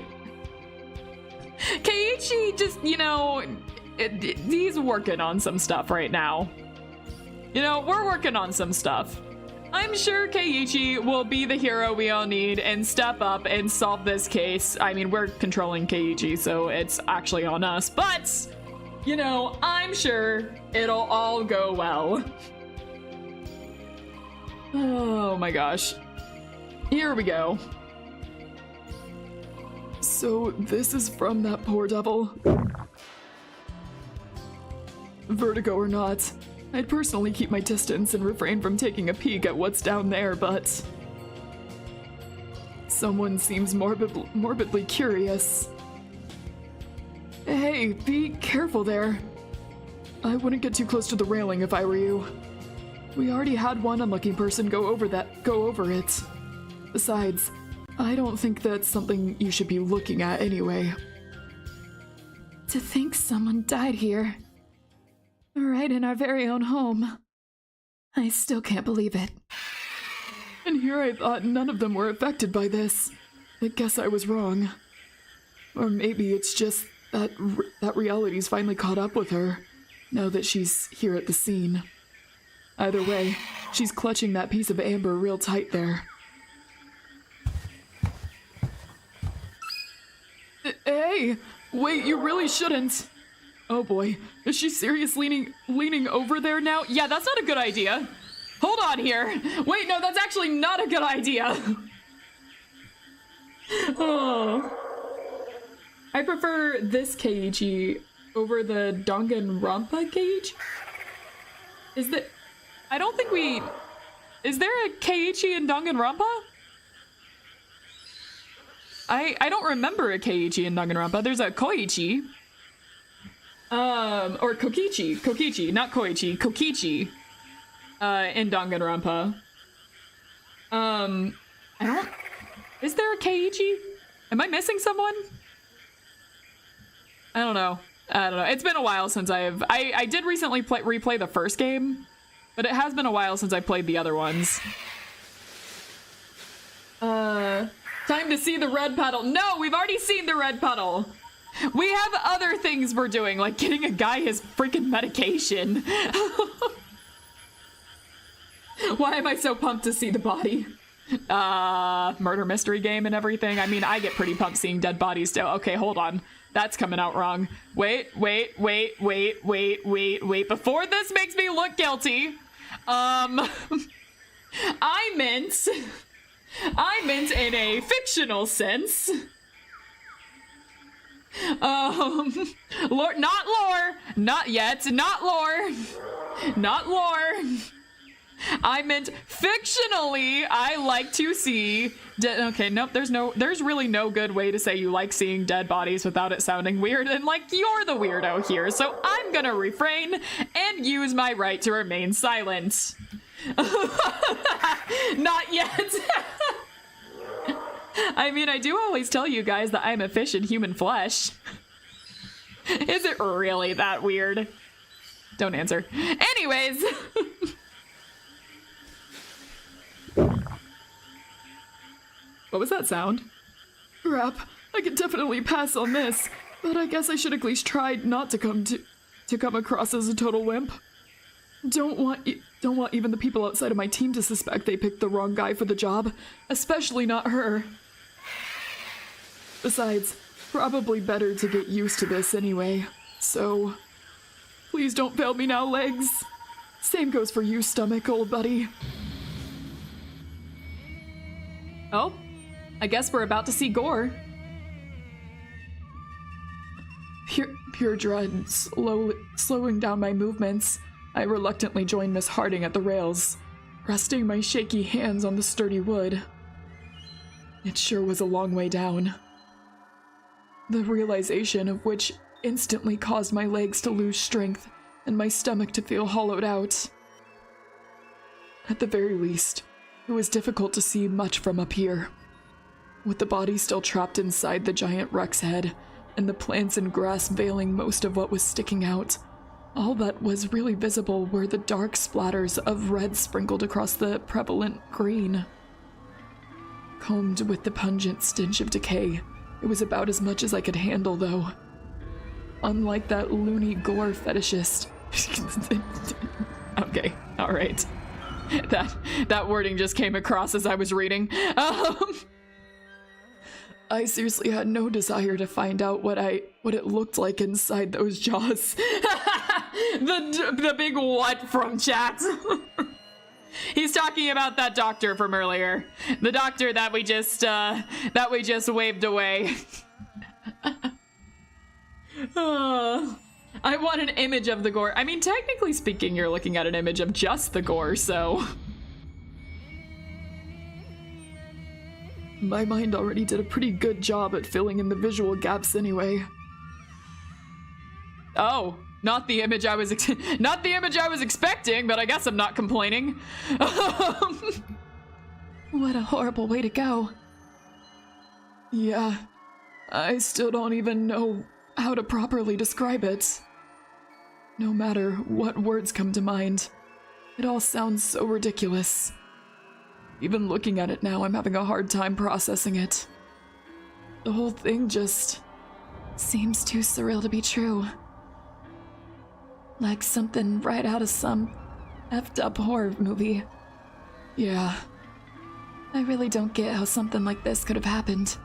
Keiichi just, you know, he's working on some stuff right now. You know, we're working on some stuff. I'm sure Keiichi will be the hero we all need and step up and solve this case. I mean, we're controlling Keiichi, so it's actually on us, but, you know, I'm sure it'll all go well. Oh my gosh. Here we go. So, this is from that poor devil? Vertigo or not, I'd personally keep my distance and refrain from taking a peek at what's down there, but... someone seems morbidly curious. Hey, be careful there. I wouldn't get too close to the railing if I were you. We already had one unlucky person go over it. Besides, I don't think that's something you should be looking at anyway. To think someone died here. Right in our very own home. I still can't believe it. And here I thought none of them were affected by this. I guess I was wrong. Or maybe it's just that reality's finally caught up with her, now that she's here at the scene. Either way, she's clutching that piece of amber real tight there. Hey! Wait, you really shouldn't! Oh boy, is she seriously leaning over there now? Yeah, that's not a good idea. Hold on here. Wait, no, that's actually not a good idea. Oh. I prefer this Keiichi over the Danganronpa Keiichi. Is there a Keiichi in Danganronpa? I don't remember a Keiichi in Danganronpa. There's a Koichi. Or Kokichi, not Koichi, Kokichi, in Danganronpa. Is there a Keiichi? Am I missing someone? I don't know. It's been a while since I did recently replay the first game, but it has been a while since I played the other ones. Time to see the red puddle. No, we've already seen the red puddle. We have other things we're doing, like getting a guy his freaking medication. Why am I so pumped to see the body? Murder mystery game and everything. I mean, I get pretty pumped seeing dead bodies still. Okay, hold on. That's coming out wrong. Wait. Before this makes me look guilty, I meant in a fictional sense. Lore, not lore, not yet, not lore, not lore. I meant fictionally, I like to see okay, nope, there's really no good way to say you like seeing dead bodies without it sounding weird, and like, you're the weirdo here, so I'm gonna refrain and use my right to remain silent. Not yet. I mean, I do always tell you guys that I'm a fish in human flesh. Is it really that weird? Don't answer. Anyways. What was that sound? Crap, I could definitely pass on this, but I guess I should at least try not to come across as a total wimp. Don't want even the people outside of my team to suspect they picked the wrong guy for the job, especially not her. Besides, probably better to get used to this anyway, so please don't fail me now, legs. Same goes for you, stomach, old buddy. Oh, I guess we're about to see gore. Pure dread slowing down my movements. I reluctantly joined Miss Harding at the rails, resting my shaky hands on the sturdy wood. It sure was a long way down. The realization of which instantly caused my legs to lose strength and my stomach to feel hollowed out. At the very least, it was difficult to see much from up here. With the body still trapped inside the giant Rex head, and the plants and grass veiling most of what was sticking out, all that was really visible were the dark splatters of red sprinkled across the prevalent green. Combed with the pungent stench of decay, it was about as much as I could handle, though. Unlike that loony gore fetishist. Okay, alright. That wording just came across as I was reading. I seriously had no desire to find out what it looked like inside those jaws. The big what from chat. He's talking about that doctor from earlier. The doctor that we just waved away. I want an image of the gore. I mean, technically speaking, you're looking at an image of just the gore, so. My mind already did a pretty good job at filling in the visual gaps anyway. Oh, not the image I was expecting, but I guess I'm not complaining. What a horrible way to go. Yeah, I still don't even know how to properly describe it. No matter what words come to mind, it all sounds so ridiculous. Even looking at it now, I'm having a hard time processing it. The whole thing just seems too surreal to be true. Like something right out of some effed up horror movie. Yeah. I really don't get how something like this could have happened.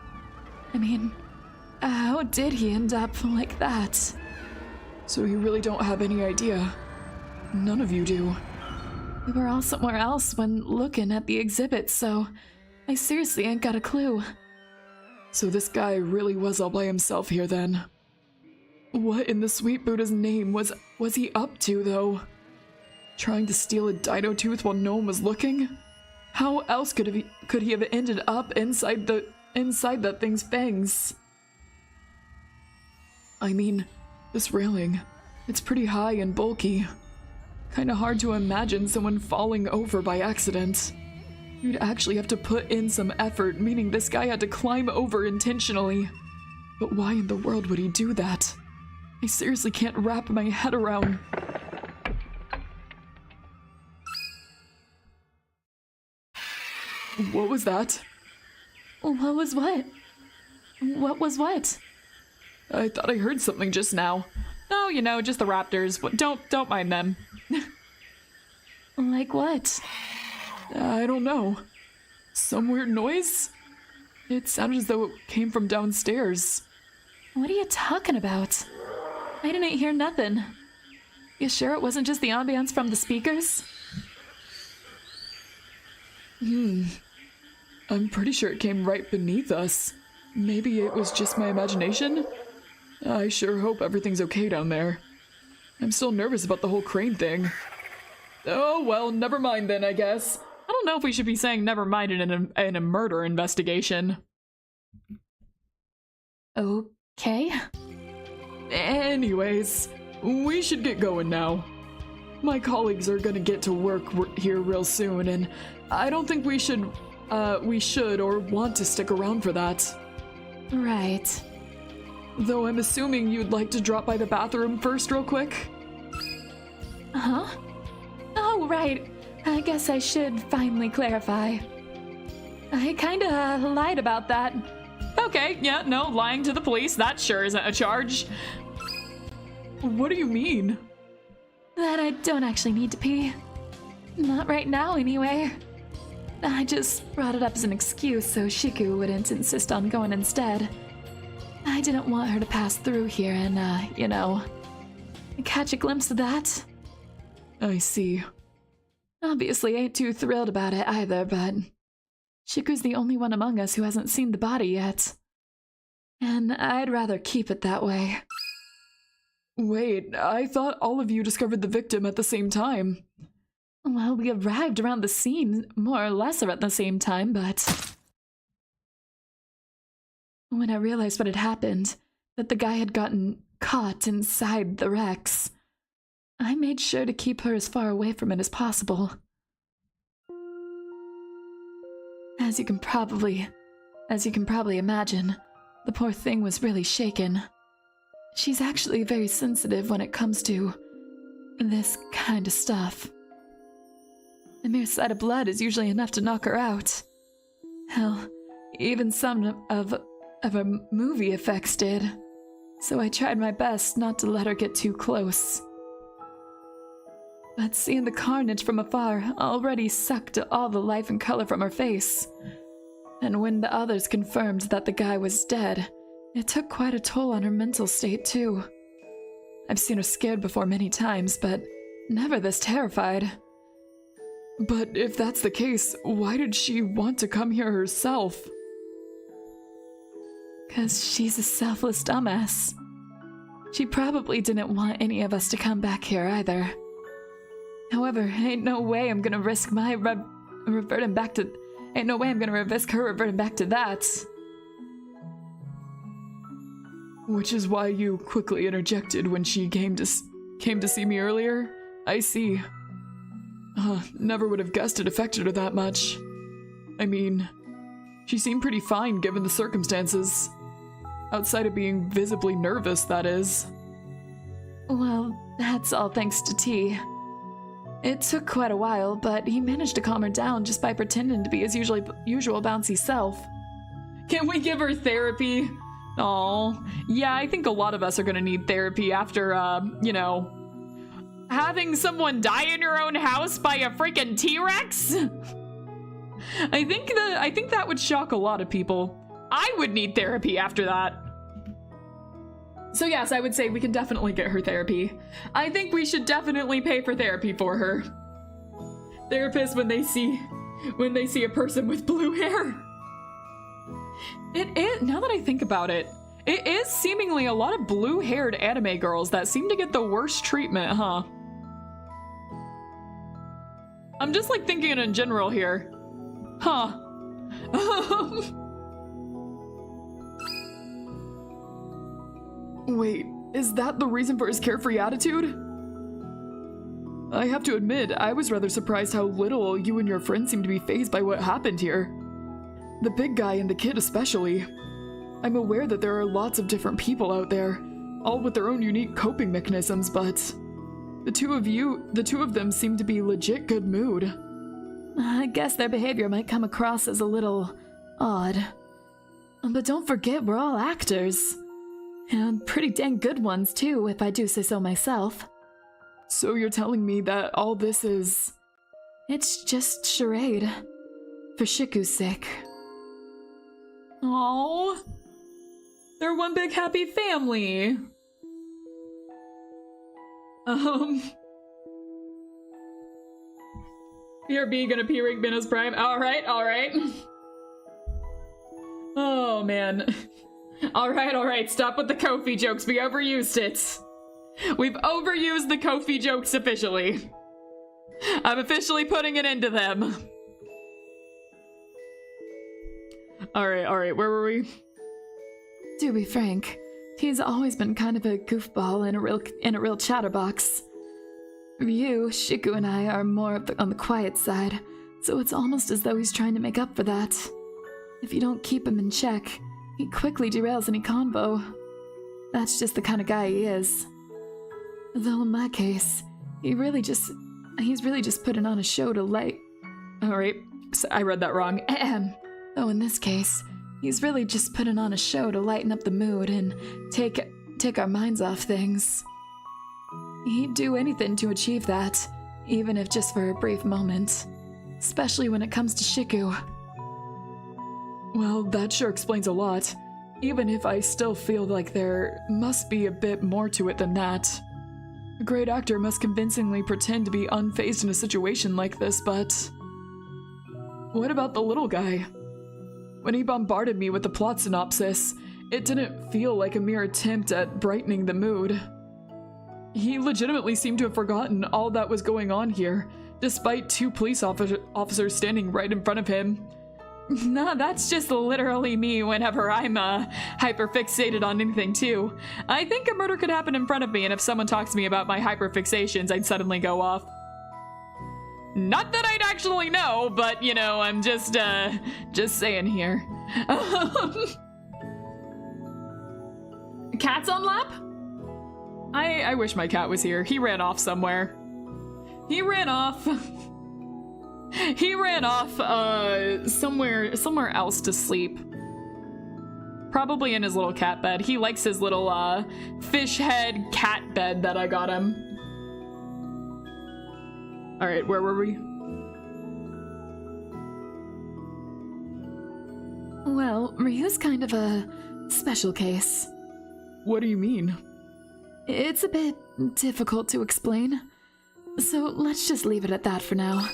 I mean, how did he end up like that? So you really don't have any idea? None of you do. We were all somewhere else when looking at the exhibit, so I seriously ain't got a clue. So this guy really was all by himself here then. What in the sweet Buddha's name was he up to, though? Trying to steal a dino tooth while no one was looking? How else could he have ended up inside that thing's fangs? I mean, this railing, It's pretty high and bulky. Kinda hard to imagine someone falling over by accident. You'd actually have to put in some effort, meaning this guy had to climb over intentionally. But why in the world would he do that? I seriously can't wrap my head around. What was that? What was what? What was what? I thought I heard something just now. Oh, you know, just the raptors. Don't mind them. Like what? I don't know. Some weird noise? It sounded as though it came from downstairs. What are you talking about? I didn't hear nothing. You sure it wasn't just the ambience from the speakers? I'm pretty sure it came right beneath us. Maybe it was just my imagination? I sure hope everything's okay down there. I'm still nervous about the whole crane thing. Oh well, never mind then, I guess. I don't know if we should be saying never mind in a murder investigation. Okay. Anyways, we should get going now. My colleagues are gonna get to work here real soon, and I don't think we should or want to stick around for that. Right. Though I'm assuming you'd like to drop by the bathroom first real quick? Huh? Oh, right. I guess I should finally clarify. I kinda lied about that. Okay, yeah, no, lying to the police, that sure isn't a charge. What do you mean? That I don't actually need to pee. Not right now, anyway. I just brought it up as an excuse so Shiku wouldn't insist on going instead. I didn't want her to pass through here and, catch a glimpse of that. I see. Obviously ain't too thrilled about it either, but Shiku's the only one among us who hasn't seen the body yet. And I'd rather keep it that way. Wait, I thought all of you discovered the victim at the same time. Well, we arrived around the scene more or less at the same time, but when I realized what had happened, that the guy had gotten caught inside the Rex, I made sure to keep her as far away from it as possible. As you can probably imagine, the poor thing was really shaken. She's actually very sensitive when it comes to this kind of stuff. The mere sight of blood is usually enough to knock her out. Hell, even some of her movie effects did. So I tried my best not to let her get too close. But seeing the carnage from afar already sucked all the life and color from her face. And when the others confirmed that the guy was dead, it took quite a toll on her mental state too. I've seen her scared before many times, but never this terrified. But if that's the case, why did she want to come here herself? 'Cause she's a selfless dumbass. She probably didn't want any of us to come back here either. However, ain't no way I'm gonna risk her reverting back to that. Which is why you quickly interjected when she came to see me earlier? I see. Never would have guessed it affected her that much. I mean, she seemed pretty fine given the circumstances. Outside of being visibly nervous, that is. Well, that's all thanks to T. It took quite a while, but he managed to calm her down just by pretending to be his usual bouncy self. Can we give her therapy? Aw, yeah, I think a lot of us are gonna need therapy after, having someone die in your own house by a freaking T-Rex? I think that would shock a lot of people. I would need therapy after that. So yes, I would say we can definitely get her therapy. I think we should definitely pay for therapy for her. Therapists when they see a person with blue hair. It is, now that I think about it, it is seemingly a lot of blue-haired anime girls that seem to get the worst treatment, huh? I'm just like thinking in general here. Huh. Wait, Is that the reason for his carefree attitude? I have to admit, I was rather surprised how little you and your friend seem to be fazed by what happened here. The big guy and the kid especially. I'm aware that there are lots of different people out there, all with their own unique coping mechanisms, but the two of them seem to be legit good mood. I guess their behavior might come across as a little odd. But don't forget, we're all actors. And pretty dang good ones, too, if I do say so myself. So you're telling me that all this is... It's just charade. For Shiku's sake. Aww. They're one big happy family. You're being gonna P-Rig Minnows Prime. Alright. Oh, man. Alright. Stop with the Kofi jokes. We overused it. We've overused the Kofi jokes officially. I'm officially putting an end to them. Alright. Where were we? To be frank, he's always been kind of a goofball and a real chatterbox. You, Shiku, and I are more on the quiet side, so it's almost as though he's trying to make up for that. If you don't keep him in check, he quickly derails any convo. That's just the kind of guy he is. Though in my case, he's really just putting on a show to light. Alright, I read that wrong. Though in this case, he's really just putting on a show to lighten up the mood and take our minds off things. He'd do anything to achieve that, even if just for a brief moment. Especially when it comes to Shiku. Well, that sure explains a lot. Even if I still feel like there must be a bit more to it than that. A great actor must convincingly pretend to be unfazed in a situation like this, but... What about the little guy? When he bombarded me with the plot synopsis, it didn't feel like a mere attempt at brightening the mood. He legitimately seemed to have forgotten all that was going on here, despite two police officers standing right in front of him. Nah, that's just literally me whenever I'm hyperfixated on anything too. I think a murder could happen in front of me, and if someone talks to me about my hyperfixations, I'd suddenly go off. Not that I'd actually know, but you know, I'm just saying here. Cat's on lap? I wish my cat was here. He ran off somewhere. He ran off somewhere else to sleep. Probably in his little cat bed. He likes his little fish head cat bed that I got him. All right, where were we? Well, Ryu's kind of a special case. What do you mean? It's a bit difficult to explain, so let's just leave it at that for now.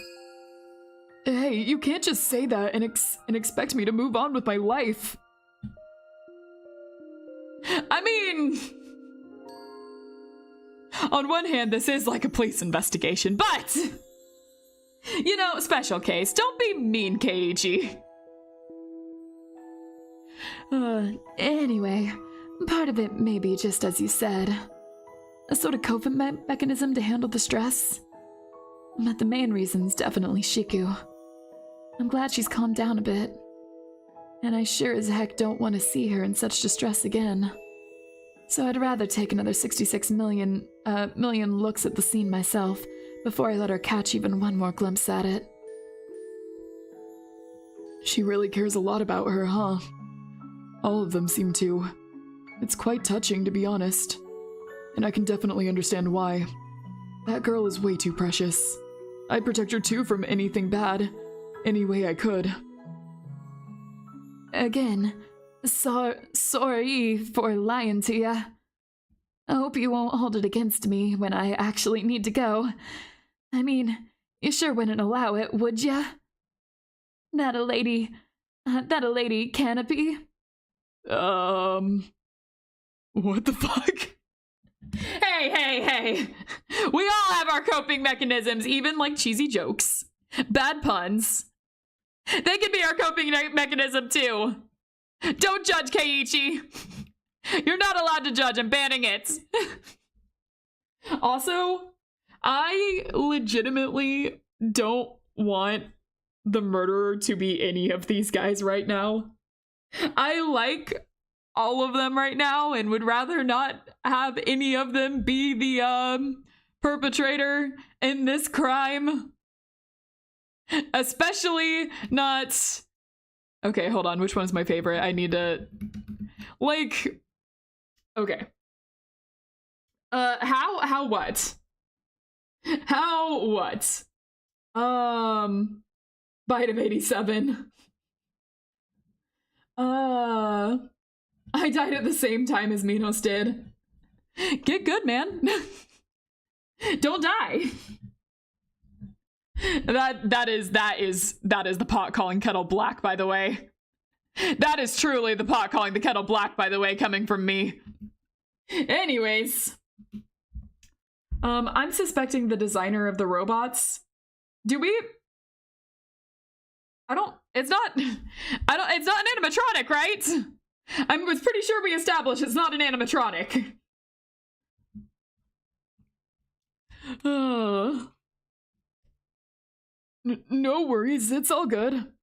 Hey, you can't just say that and expect me to move on with my life. I mean, on one hand, this is like a police investigation, but, you know, special case. Don't be mean, Keiichi. Anyway, part of it may be just as you said. A sort of coping mechanism to handle the stress. But the main reason's definitely Shiku. I'm glad she's calmed down a bit. And I sure as heck don't want to see her in such distress again. So I'd rather take another 66 million looks at the scene myself before I let her catch even one more glimpse at it. She really cares a lot about her, huh? All of them seem to. It's quite touching, to be honest. And I can definitely understand why. That girl is way too precious. I'd protect her too from anything bad, any way I could. Again, sorry for lying to ya. I hope you won't hold it against me when I actually need to go. I mean, you sure wouldn't allow it, would ya? That a lady canopy? What the fuck? Hey. We all have our coping mechanisms, even like cheesy jokes. Bad puns. They can be our coping mechanism too. Don't judge, Keiichi. You're not allowed to judge. I'm banning it. Also, I legitimately don't want the murderer to be any of these guys right now. I like all of them right now and would rather not have any of them be the perpetrator in this crime. Especially not... Okay, hold on. Which one's my favorite? I need to... Like... Okay. How what? How what? Bite of 87. I died at the same time as Minos did. Get good, man. Don't die. That is the pot calling kettle black, by the way. That is truly the pot calling the kettle black, by the way, coming from me. Anyways. I'm suspecting the designer of the robots. It's not an animatronic, right? I was pretty sure we established it's not an animatronic. No worries, it's all good.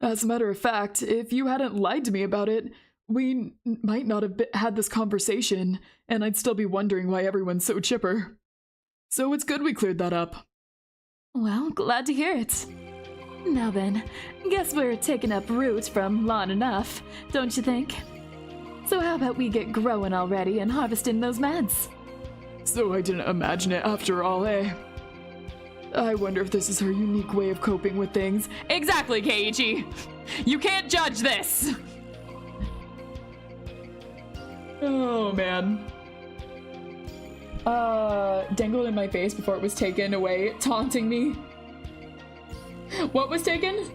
As a matter of fact, if you hadn't lied to me about it, we might not have had this conversation, and I'd still be wondering why everyone's so chipper. So it's good we cleared that up. Well, glad to hear it. Now then, guess we're taking up roots from long enough, don't you think? So how about we get growing already and harvesting those meds? So I didn't imagine it after all, eh? I wonder if this is her unique way of coping with things. Exactly, Keiichi. You can't judge this. Oh, man. Dangled in my face before it was taken away, taunting me. What was taken?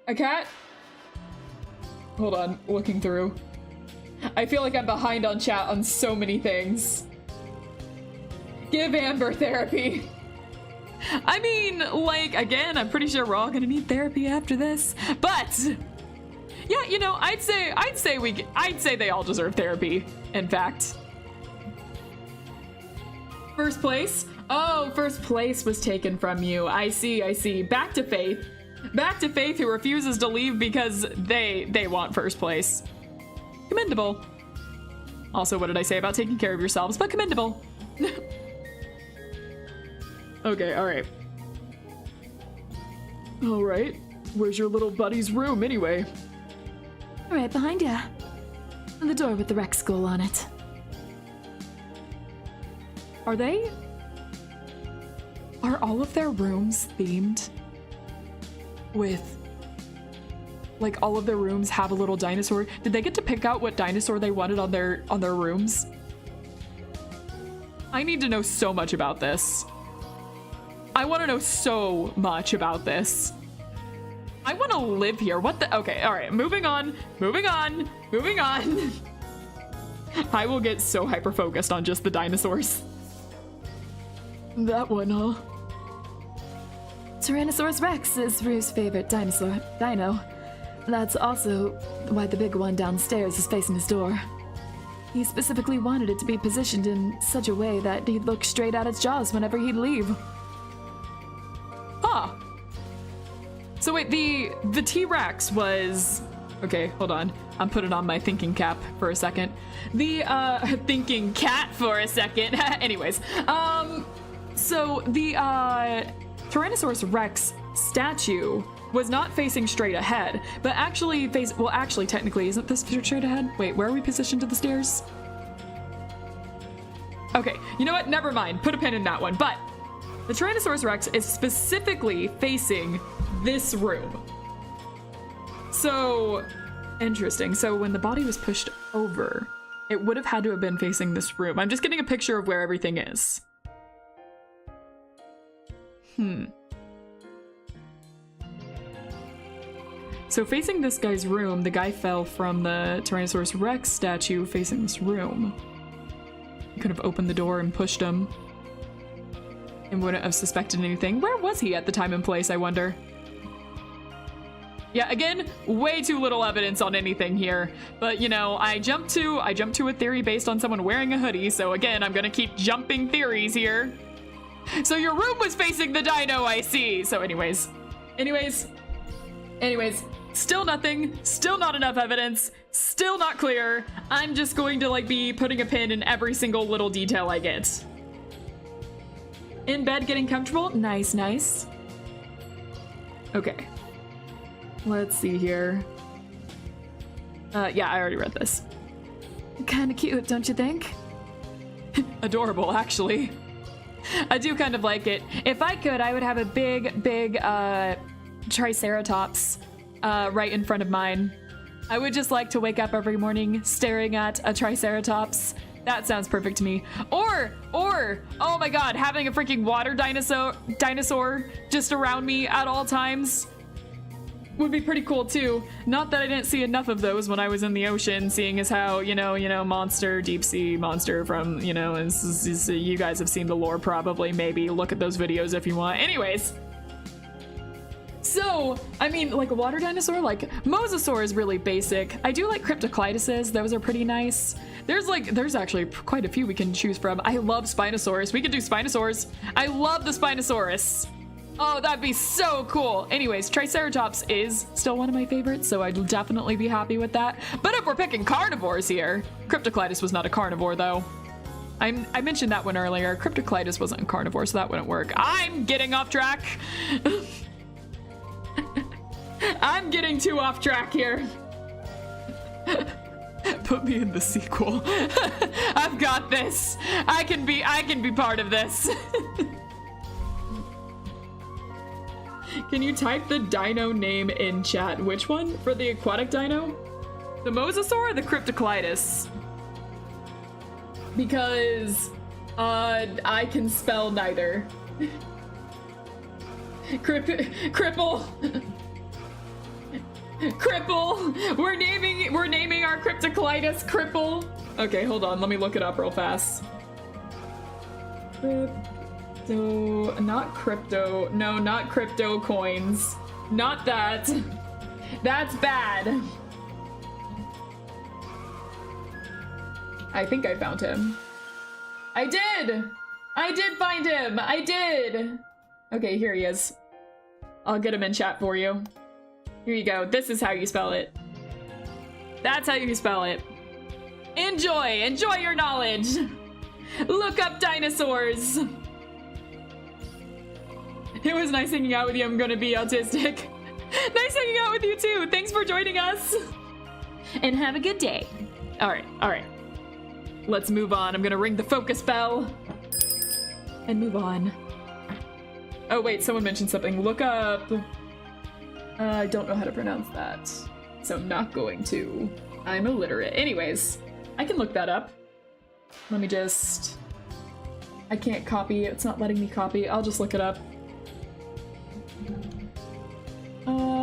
A cat? Hold on, looking through. I feel like I'm behind on chat on so many things. Give Amber therapy. I mean, like, again, I'm pretty sure we're all gonna need therapy after this, but yeah, you know, I'd say they all deserve therapy, in fact. First place? Oh, first place was taken from you. I see. Back to Faith. Back to Faith, who refuses to leave because they want first place. Commendable. Also, what did I say about taking care of yourselves? But commendable. Okay, alright. Alright, where's your little buddy's room anyway? Right behind ya. The door with the rec skull on it. Are all of their rooms themed with, like, all of their rooms have a little dinosaur? Did they get to pick out what dinosaur they wanted on their rooms? I need to know so much about this. I want to know so much about this. I want to live here. What the? Okay, all right, moving on. I will get so hyper-focused on just the dinosaurs. That one, huh? Tyrannosaurus Rex is Rue's favorite dino. That's also why the big one downstairs is facing his door. He specifically wanted it to be positioned in such a way that he'd look straight at its jaws whenever he'd leave. Huh. So wait, the T-Rex was... Okay, hold on. I'm putting on my thinking cap for a second. The, thinking cat for a second. Anyways, so the, Tyrannosaurus Rex statue was not facing straight ahead, but actually technically, isn't this straight ahead? Wait, where are we positioned to the stairs? Okay, you know what? Never mind. Put a pin in that one. But the Tyrannosaurus Rex is specifically facing this room. So, interesting. So when the body was pushed over, it would have had to have been facing this room. I'm just getting a picture of where everything is. So facing this guy's room, the guy fell from the Tyrannosaurus Rex statue facing this room. You could have opened the door and pushed him and wouldn't have suspected anything. Where was he at the time and place, I wonder? Yeah, again, way too little evidence on anything here. But, you know, I jumped to a theory based on someone wearing a hoodie, so again, I'm gonna keep jumping theories here. So your room was facing the dino, I see. So anyways, still nothing, still not enough evidence, still not clear. I'm just going to, like, be putting a pin in every single little detail I get. In bed, getting comfortable? Nice, nice. Okay. Let's see here. Yeah, I already read this. Kinda cute, don't you think? Adorable, actually. I do kind of like it. If I could, I would have a big, triceratops right in front of mine. I would just like to wake up every morning staring at a triceratops. That sounds perfect to me. Or, oh my god, having a freaking water dinosaur just around me at all times would be pretty cool too. Not that I didn't see enough of those when I was in the ocean, seeing as how, you know, monster, deep sea monster from, you know, you guys have seen the lore probably, maybe. Look at those videos if you want. Anyways. So, I mean, like a water dinosaur, like mosasaur is really basic. I do like cryptocleiduses, those are pretty nice. There's actually quite a few we can choose from. I love Spinosaurus. We could do Spinosaurs. I love the Spinosaurus. Oh, that'd be so cool. Anyways, Triceratops is still one of my favorites, so I'd definitely be happy with that. But if we're picking carnivores here, Cryptocleidus was not a carnivore though. I mentioned that one earlier. Cryptocleidus wasn't a carnivore, so that wouldn't work. I'm getting off track. I'm getting too off track here. Put me in the sequel. I've got this. I can be part of this. Can you type the dino name in chat? Which one? For the aquatic dino? The mosasaur or the Cryptocleidus? Because I can spell neither. Cripple. Cripple. We're naming our Cryptocleidus Cripple. Okay, hold on. Let me look it up real fast. Not crypto. No, not crypto coins. Not that. That's bad. I think I found him. I did! I did find him! I did! Okay, here he is. I'll get him in chat for you. Here you go. This is how you spell it. That's how you spell it. Enjoy! Enjoy your knowledge! Look up dinosaurs! It was nice hanging out with you. I'm gonna be autistic. Nice hanging out with you too. Thanks for joining us. And have a good day. All right. Let's move on. I'm gonna ring the focus bell and move on. Oh wait, someone mentioned something. Look up. I don't know how to pronounce that, so I'm not going to. I'm illiterate. Anyways, I can look that up. Let me just... I can't copy. It's not letting me copy. I'll just look it up.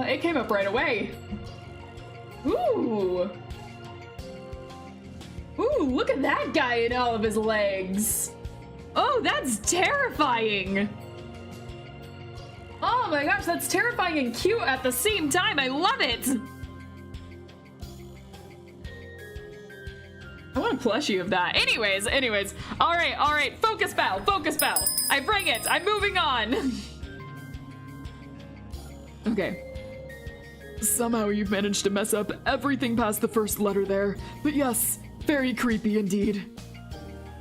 It came up right away. Ooh. Ooh, look at that guy and all of his legs. Oh, that's terrifying. Oh my gosh, that's terrifying and cute at the same time. I love it. I want a plushie of that. Anyways. All right. Focus bell. I bring it. I'm moving on. Okay. Somehow you've managed to mess up everything past the first letter there. But yes, very creepy indeed.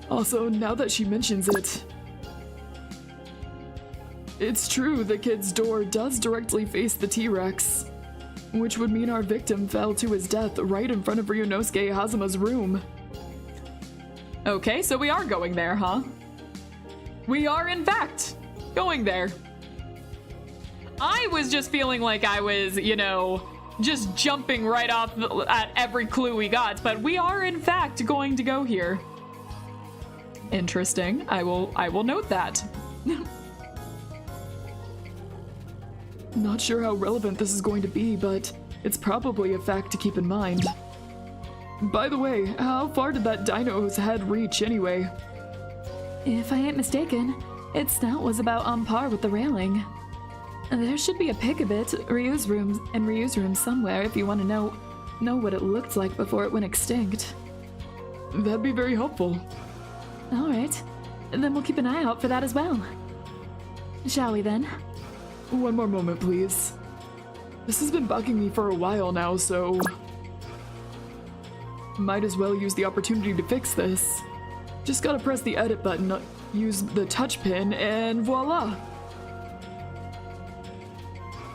Also, now that she mentions it, it's true the kid's door does directly face the T-Rex, which would mean our victim fell to his death right in front of Ryunosuke Hazuma's room. Okay, so we are going there, huh? We are, in fact, going there. I was just feeling like I was, you know, just jumping right off at every clue we got, but we are, in fact, going to go here. Interesting. I will note that. Not sure how relevant this is going to be, but it's probably a fact to keep in mind. By the way, how far did that dino's head reach anyway? If I ain't mistaken, its snout was about on par with the railing. There should be a pic of it, Ryu's room somewhere if you want to know what it looked like before it went extinct. That'd be very helpful. All right, then we'll keep an eye out for that as well. Shall we then? One more moment, please. This has been bugging me for a while now, so... might as well use the opportunity to fix this. Just gotta press the edit button, use the touch pin, and voila!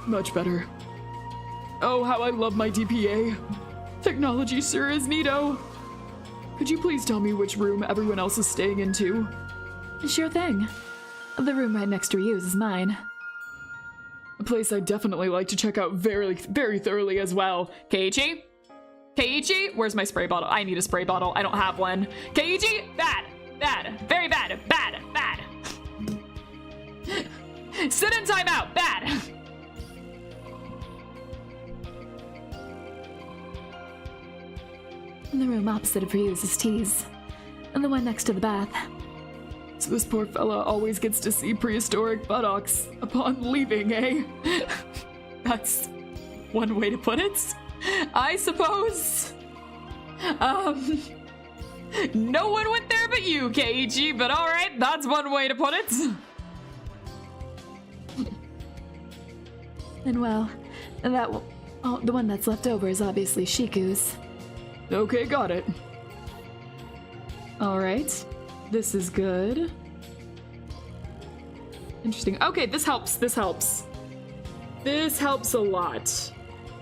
Much better. Oh, how I love my DPA. Technology sure is neato. Could you please tell me which room everyone else is staying into? Sure thing. The room right next to Ryu's is mine. A place I'd definitely like to check out very, very thoroughly as well. Keiichi? Keiichi? Where's my spray bottle? I need a spray bottle. I don't have one. Keiichi? Bad. Bad. Very bad. Bad. Bad. Sit in timeout. Bad. The room opposite of Ryu's is T's. And the one next to the bath. So this poor fella always gets to see prehistoric buttocks upon leaving, eh? That's one way to put it, I suppose. No one went there but you, Keiichi, but alright, that's one way to put it. And well, the one that's left over is obviously Shiku's. Okay, got it. Alright. This is good. Interesting. Okay, this helps. This helps. This helps a lot.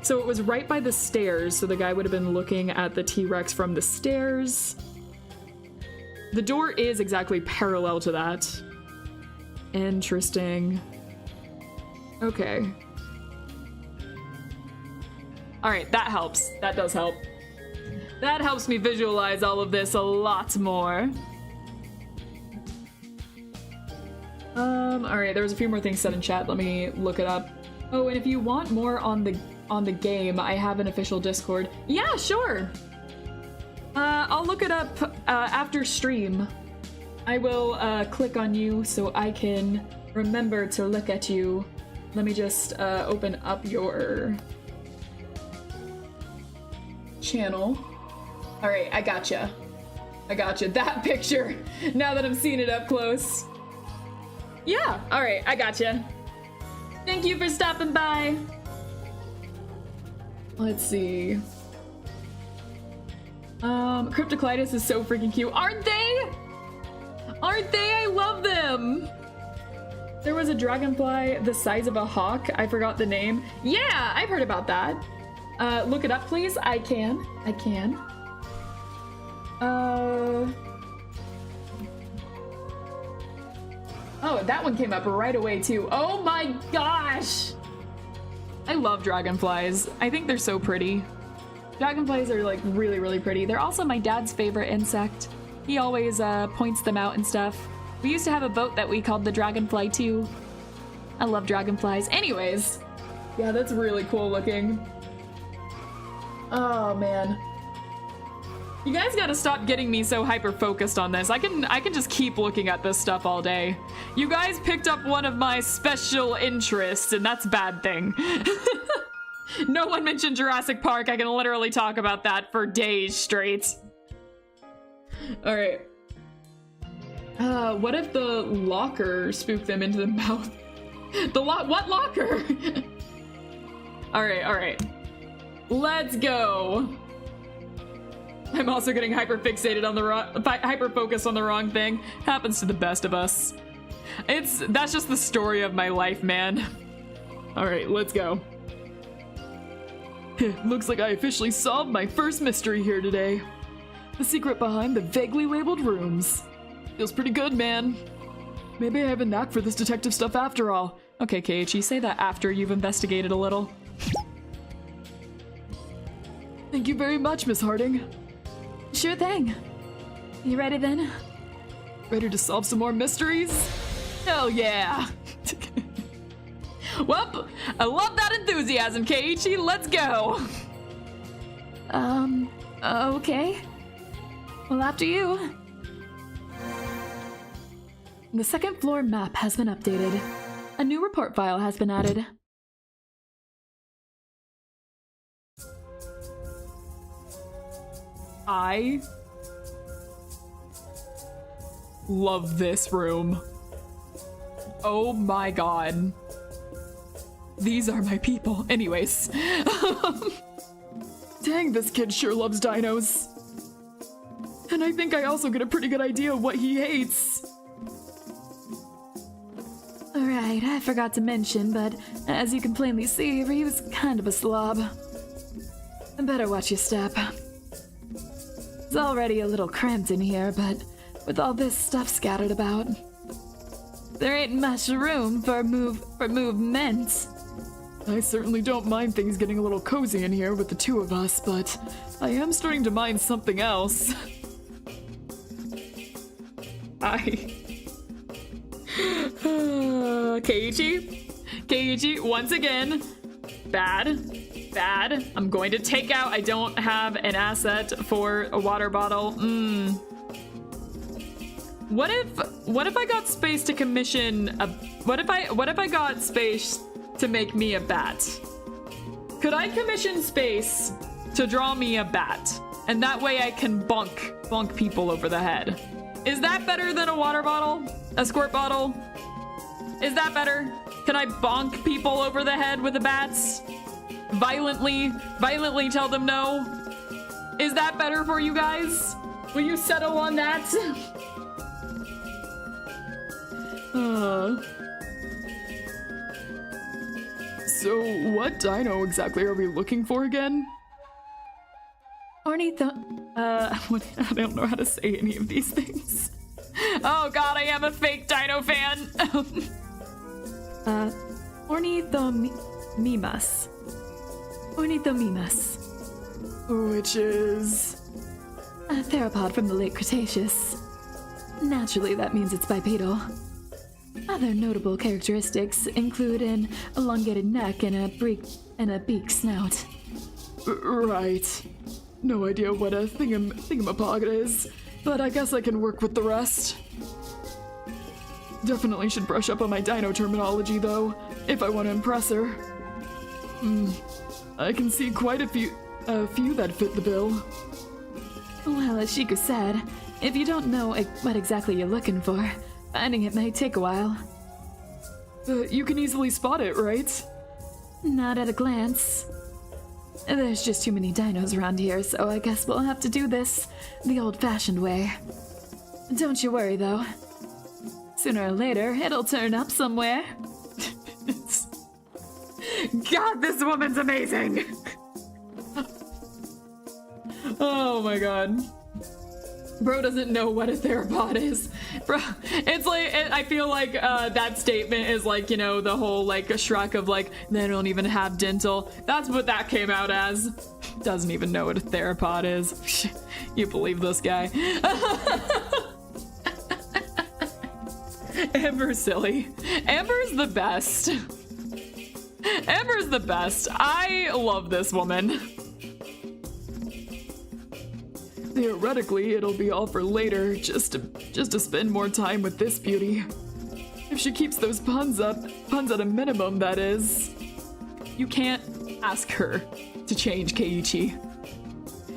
So it was right by the stairs, so the guy would have been looking at the T-Rex from the stairs. The door is exactly parallel to that. Interesting. Okay. Alright, that helps. That does help. That helps me visualize all of this a lot more. Alright, there was a few more things said in chat. Let me look it up. Oh, and if you want more on the game, I have an official Discord. Yeah, sure! I'll look it up after stream. I will click on you so I can remember to look at you. Let me just open up your channel. Alright, I gotcha. I gotcha. That picture, now that I'm seeing it up close. Yeah, alright, I gotcha. Thank you for stopping by. Let's see. Cryptoclitus is so freaking cute. Aren't they? Aren't they? I love them. There was a dragonfly the size of a hawk. I forgot the name. Yeah, I've heard about that. Look it up, please. I can. Oh, that one came up right away too. Oh my gosh! I love dragonflies. I think they're so pretty. Dragonflies are like really, really pretty. They're also my dad's favorite insect. He always points them out and stuff. We used to have a boat that we called the Dragonfly too. I love dragonflies. Anyways, yeah, that's really cool looking. Oh man. You guys gotta stop getting me so hyper-focused on this. I can just keep looking at this stuff all day. You guys picked up one of my special interests, and that's a bad thing. No one mentioned Jurassic Park. I can literally talk about that for days straight. Alright. What if the locker spooked them into the mouth? What locker? Alright. Let's go. I'm also getting hyper-fixated on the wrong, hyper-focused on the wrong thing. Happens to the best of us. That's just the story of my life, man. Alright, let's go. Looks like I officially solved my first mystery here today. The secret behind the vaguely labeled rooms. Feels pretty good, man. Maybe I have a knack for this detective stuff after all. Okay, Keiichi, say that after you've investigated a little. Thank you very much, Miss Harding. Sure thing. You ready then? Ready to solve some more mysteries? Hell yeah! Well, I love that enthusiasm, Keiichi. Let's go! Okay. Well, after you. The second floor map has been updated. A new report file has been added. I love this room. Oh my god. These are my people. Anyways. Dang, this kid sure loves dinos. And I think I also get a pretty good idea of what he hates. Alright, I forgot to mention, but as you can plainly see, he was kind of a slob. Better watch your step. It's already a little cramped in here, but with all this stuff scattered about, there ain't much room for movement. I certainly don't mind things getting a little cozy in here with the two of us, but I am starting to mind something else. Keiichi, once again, bad. I'm going to take out, I don't have an asset for a water bottle. What if I got space to commission a, what if I got space to make me a bat? Could I commission space to draw me a bat? And that way I can bonk people over the head. Is that better than a water bottle? A squirt bottle? Is that better? Can I bonk people over the head with the bats? Violently tell them no? Is that better for you guys? Will you settle on that? So what dino exactly are we looking for again? What? I don't know how to say any of these things. Oh god, I am a fake dino fan! Ornithomimus. Ornithomimus. Which is... A theropod from the late Cretaceous. Naturally, that means it's bipedal. Other notable characteristics include an elongated neck and a beak snout. Right. No idea what a thingamapog is, but I guess I can work with the rest. Definitely should brush up on my dino terminology, though, if I want to impress her. I can see quite a few that fit the bill. Well, as Shiku said, if you don't know what exactly you're looking for, finding it may take a while. You can easily spot it, right? Not at a glance. There's just too many dinos around here, so I guess we'll have to do this the old-fashioned way. Don't you worry, though. Sooner or later, it'll turn up somewhere. God, this woman's amazing! Oh my god. Bro doesn't know what a theropod is. Bro, it's like, I feel like that statement is like, you know, the whole like a Shrek of like, they don't even have dental. That's what that came out as. Doesn't even know what a theropod is. You believe this guy. Amber's silly. Amber's the best. Amber's the best. I love this woman. Theoretically, it'll be all for later, just to spend more time with this beauty. If she keeps those puns at a minimum, that is. You can't ask her to change, Keiichi.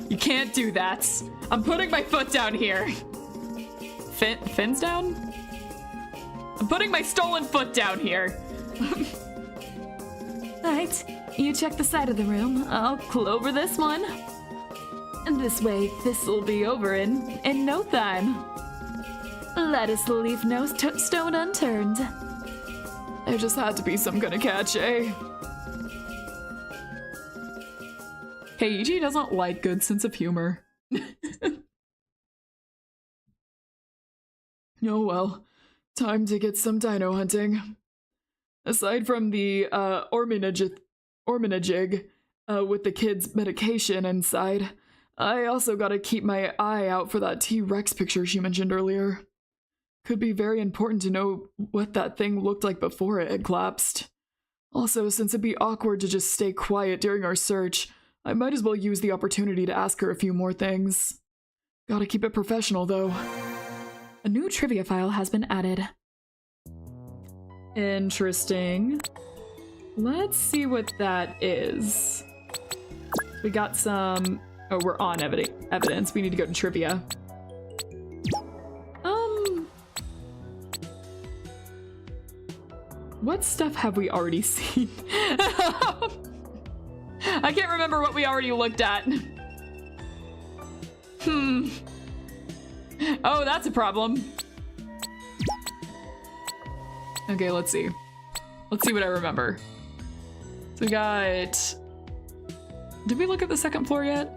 You can't do that. I'm putting my foot down here. Fins down? I'm putting my stolen foot down here. Right, you check the side of the room. I'll clover this one. And this way, this'll be over in no time. Let us leave no stone unturned. There just had to be some kind of catch, eh? Keiichi doesn't like good sense of humor. Oh well, time to get some dino hunting. Aside from the orminajig with the kids' medication inside, I also gotta keep my eye out for that T-Rex picture she mentioned earlier. Could be very important to know what that thing looked like before it had collapsed. Also, since it'd be awkward to just stay quiet during our search, I might as well use the opportunity to ask her a few more things. Gotta keep it professional, though. A new trivia file has been added. Interesting. Let's see what that is. We got some... Oh, we're on evidence. We need to go to trivia. What stuff have we already seen? I can't remember what we already looked at. Oh, that's a problem. Okay, let's see. Let's see what I remember. So we got... Did we look at the second floor yet?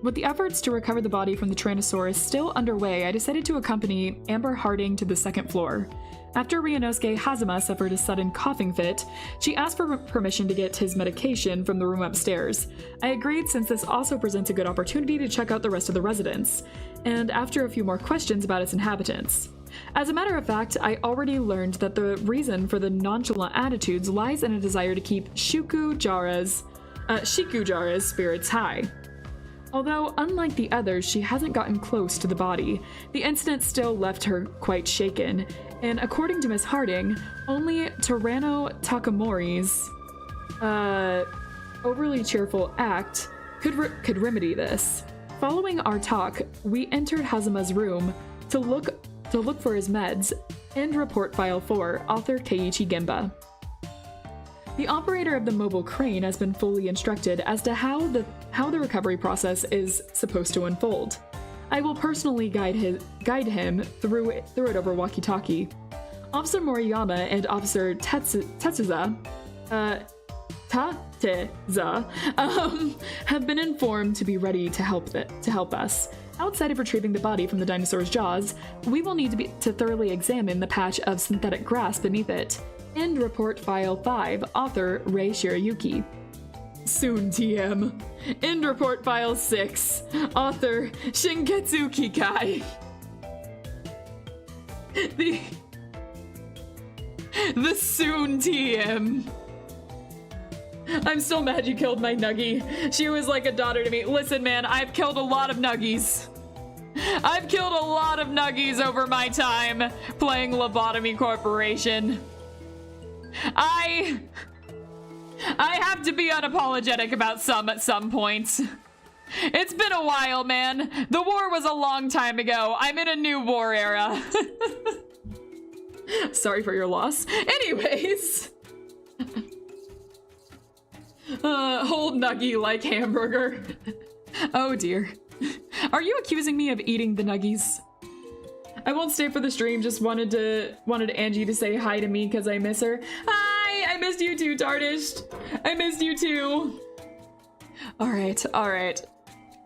With the efforts to recover the body from the Tyrannosaurus still underway, I decided to accompany Amber Harding to the second floor. After Ryunosuke Hazama suffered a sudden coughing fit, she asked for permission to get his medication from the room upstairs. I agreed since this also presents a good opportunity to check out the rest of the residence, and after a few more questions about its inhabitants. As a matter of fact, I already learned that the reason for the nonchalant attitudes lies in a desire to keep Shikujara's spirits high. Although, unlike the others, she hasn't gotten close to the body, the incident still left her quite shaken, and according to Miss Harding, only Tyranno Takamori's overly cheerful act could remedy this. Following our talk, we entered Hazama's room to look for his meds and report file 4, author Keiichi Genba. The operator of the mobile crane has been fully instructed as to how the recovery process is supposed to unfold. I will personally guide him through it over walkie-talkie. Officer Moriyama and Officer Tatsuza have been informed to be ready to help us. Outside of retrieving the body from the dinosaur's jaws, we will need to thoroughly examine the patch of synthetic grass beneath it. End report file 5, author Rei Shirayuki. Soon, TM. End report file 6, author Shinketsu Kikai. The soon TM. I'm still mad you killed my Nuggie. She was like a daughter to me. Listen, man, I've killed a lot of Nuggies. I've killed a lot of Nuggies over my time playing Lobotomy Corporation. I have to be unapologetic about some at some points. It's been a while, man. The war was a long time ago. I'm in a new war era. Sorry for your loss. Anyways. Hold Nuggie like hamburger. Oh dear. Are you accusing me of eating the Nuggies? I won't stay for the stream, just wanted Angie to say hi to me because I miss her. Hi! I missed you too, Tarnished. I missed you too. Alright.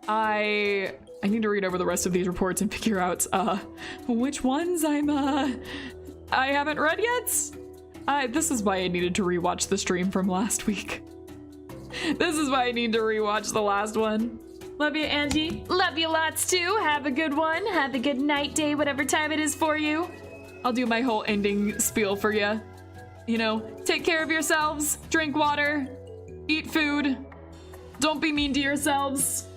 I need to read over the rest of these reports and figure out which ones I haven't read yet. This is why I needed to rewatch the stream from last week. This is why I need to rewatch the last one. Love you, Angie. Love you lots too. Have a good one. Have a good night, day, whatever time it is for you. I'll do my whole ending spiel for you. You know, take care of yourselves, drink water, eat food, don't be mean to yourselves.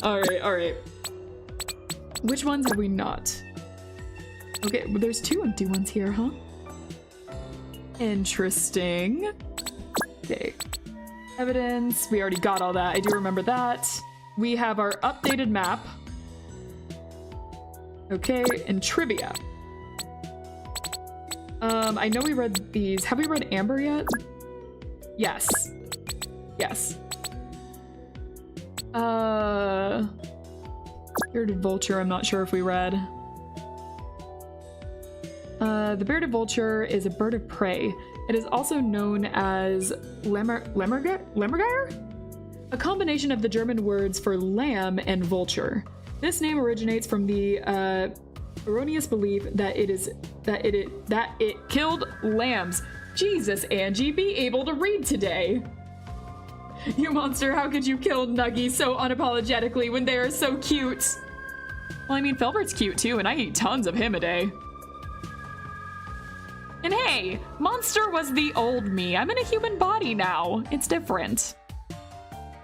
All right. Which ones have we not? Okay, well, there's 2 empty ones here, huh? Interesting. Okay. Evidence, we already got all that. I do remember that. We have our updated map. Okay, and trivia. I know we read these. Have we read Amber yet? Yes. Bearded Vulture, I'm not sure if we read. The bearded vulture is a bird of prey. It is also known as Lemmergeier? A combination of the German words for lamb and vulture. This name originates from the erroneous belief that it killed lambs. Jesus, Angie, be able to read today. You monster, how could you kill Nuggie so unapologetically when they are so cute? Well, I mean, Filbert's cute too, and I eat tons of him a day. And hey, Monster was the old me. I'm in a human body now. It's different.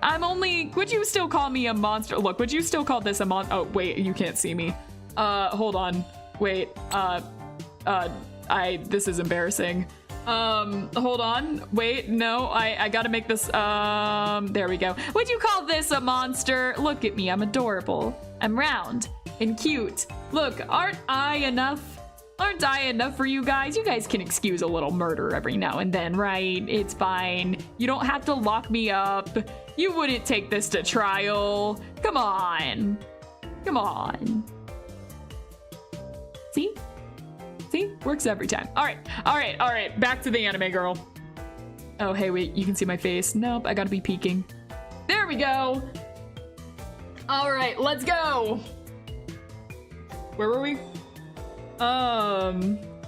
I'm only, would you still call me a monster? Look, would you still call this a oh, wait, you can't see me. Hold on. Wait, this is embarrassing. Hold on. Wait, no, I gotta make this, there we go. Would you call this a monster? Look at me, I'm adorable. I'm round and cute. Look, aren't I enough? Aren't I enough for you guys? You guys can excuse a little murder every now and then, right? It's fine. You don't have to lock me up. You wouldn't take this to trial. Come on. Come on. See? See? Works every time. All right. Back to the anime girl. Oh, hey, wait, you can see my face. Nope, I gotta be peeking. There we go. All right, let's go. Where were we?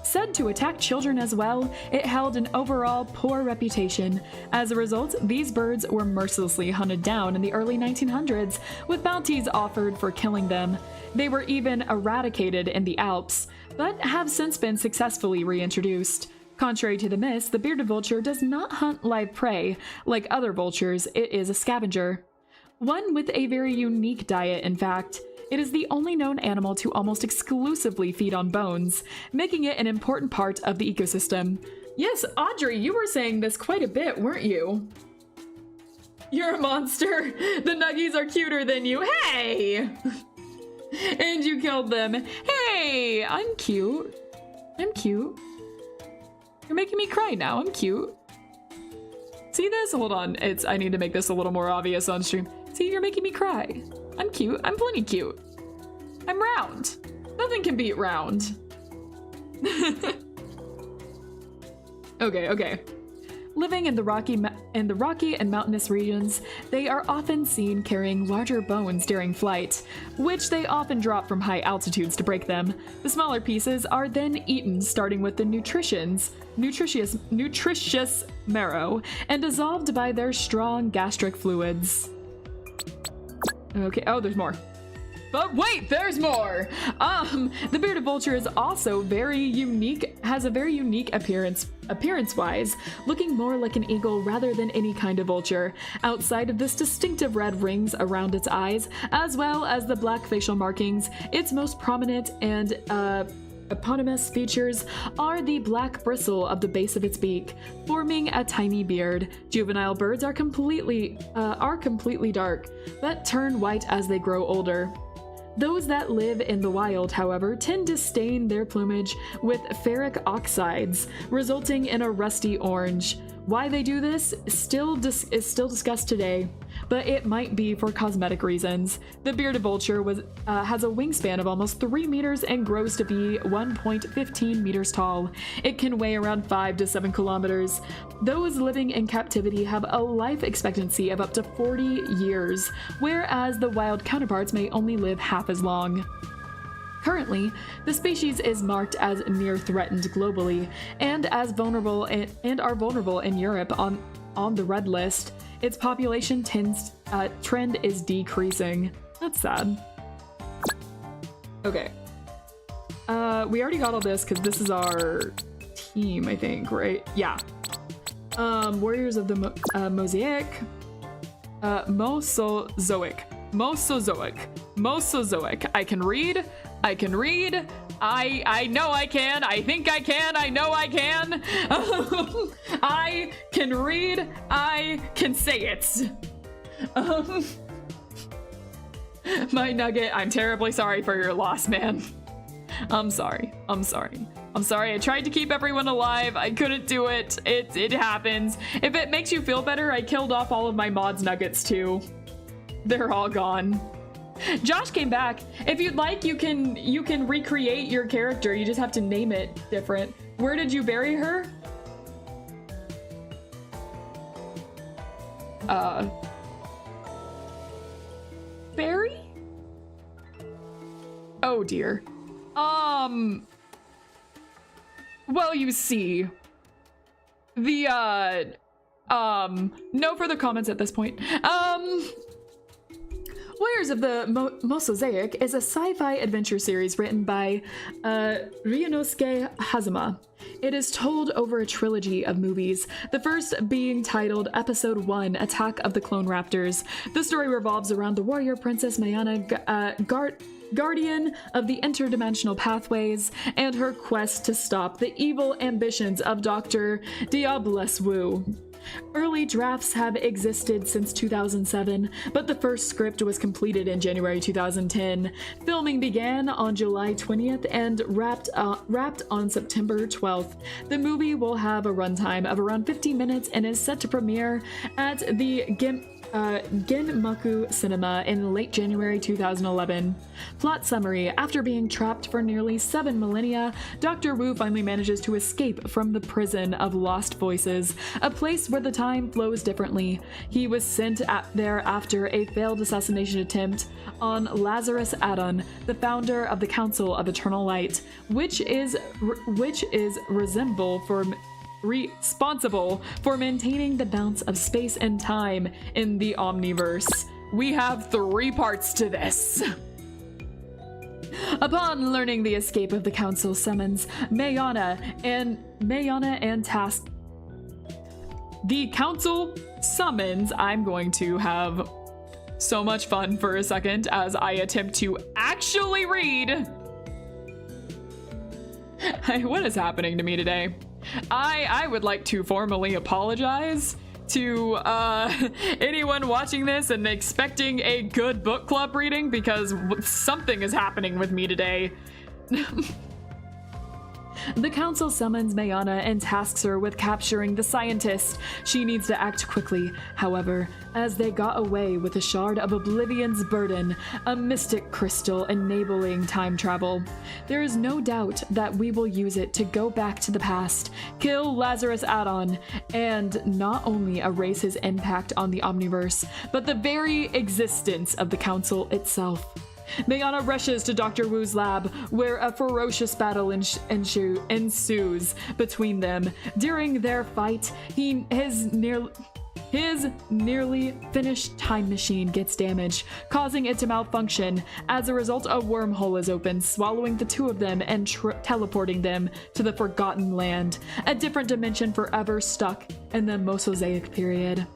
Said to attack children as well, it held an overall poor reputation. As a result, these birds were mercilessly hunted down in the early 1900s, with bounties offered for killing them. They were even eradicated in the Alps, but have since been successfully reintroduced. Contrary to the myths, the bearded vulture does not hunt live prey. Like other vultures, it is a scavenger. One with a very unique diet, in fact. It is the only known animal to almost exclusively feed on bones, making it an important part of the ecosystem. Yes, Audrey, you were saying this quite a bit, weren't you? You're a monster. The nuggies are cuter than you. Hey! And you killed them. Hey, I'm cute. I'm cute. You're making me cry now. I'm cute. See this? Hold on. I need to make this a little more obvious on stream. See, you're making me cry. I'm cute. I'm plenty cute. I'm round. Nothing can beat round. Okay. Living in the rocky and mountainous regions, they are often seen carrying larger bones during flight, which they often drop from high altitudes to break them. The smaller pieces are then eaten, starting with the nutritious marrow, and dissolved by their strong gastric fluids. Okay, oh, there's more. But wait, there's more! The bearded vulture is also has a very unique appearance-wise, looking more like an eagle rather than any kind of vulture. Outside of this distinctive red rings around its eyes, as well as the black facial markings, its most prominent and eponymous features are the black bristle of the base of its beak, forming a tiny beard. Juvenile birds are completely dark, but turn white as they grow older. Those that live in the wild, however, tend to stain their plumage with ferric oxides, resulting in a rusty orange. Why they do this is still discussed today, but it might be for cosmetic reasons. The bearded vulture has a wingspan of almost 3 meters and grows to be 1.15 meters tall. It can weigh around 5 to 7 kilometers. Those living in captivity have a life expectancy of up to 40 years, whereas the wild counterparts may only live half as long. Currently, the species is marked as near threatened globally, and as vulnerable are vulnerable in Europe on the red list. Its population trend is decreasing. That's sad. Okay. We already got all this because this is our team, I think, right? Yeah. Warriors of the Mosaic. Mosozoic. I can read. I know I can. I think I can. I know I can. I can read. I can say it. My nugget, I'm terribly sorry for your loss, man. I'm sorry. I tried to keep everyone alive. I couldn't do it. It happens. If it makes you feel better, I killed off all of my mods nuggets too. They're all gone. Josh came back. If you'd like, you can recreate your character. You just have to name it different. Where did you bury her? Barry? Oh dear. Well, you see, no further comments at this point. Warriors of the Mosaic is a sci-fi adventure series written by Ryunosuke Hazama. It is told over a trilogy of movies, the first being titled Episode 1, Attack of the Clone Raptors. The story revolves around the warrior princess Mayana, guardian of the interdimensional pathways, and her quest to stop the evil ambitions of Dr. Diabolus Wu. Early drafts have existed since 2007, but the first script was completed in January 2010. Filming began on July 20th and wrapped on September 12th. The movie will have a runtime of around 15 minutes and is set to premiere at the Genmaku Cinema in late January 2011. Plot summary: after being trapped for nearly 7 millennia, Dr. Wu finally manages to escape from the prison of Lost Voices, a place where the time flows differently. He was sent there after a failed assassination attempt on Lazarus Adon, the founder of the Council of Eternal Light, which is responsible for maintaining the balance of space and time in the Omniverse. We have 3 parts to this. Upon learning the escape of the Council summons, Mayana and task. The Council summons. I'm going to have so much fun for a second as I attempt to actually read. What is happening to me today? I would like to formally apologize to anyone watching this and expecting a good book club reading, because something is happening with me today. The Council summons Mayana and tasks her with capturing the scientist. She needs to act quickly, however, as they got away with a shard of Oblivion's Burden, a mystic crystal enabling time travel. There is no doubt that we will use it to go back to the past, kill Lazarus Adon, and not only erase his impact on the Omniverse, but the very existence of the Council itself. Mayana rushes to Dr. Wu's lab, where a ferocious battle ensues between them. During their fight, his nearly finished time machine gets damaged, causing it to malfunction. As a result, a wormhole is opened, swallowing the two of them and teleporting them to the Forgotten Land, a different dimension forever stuck in the Mosaic period.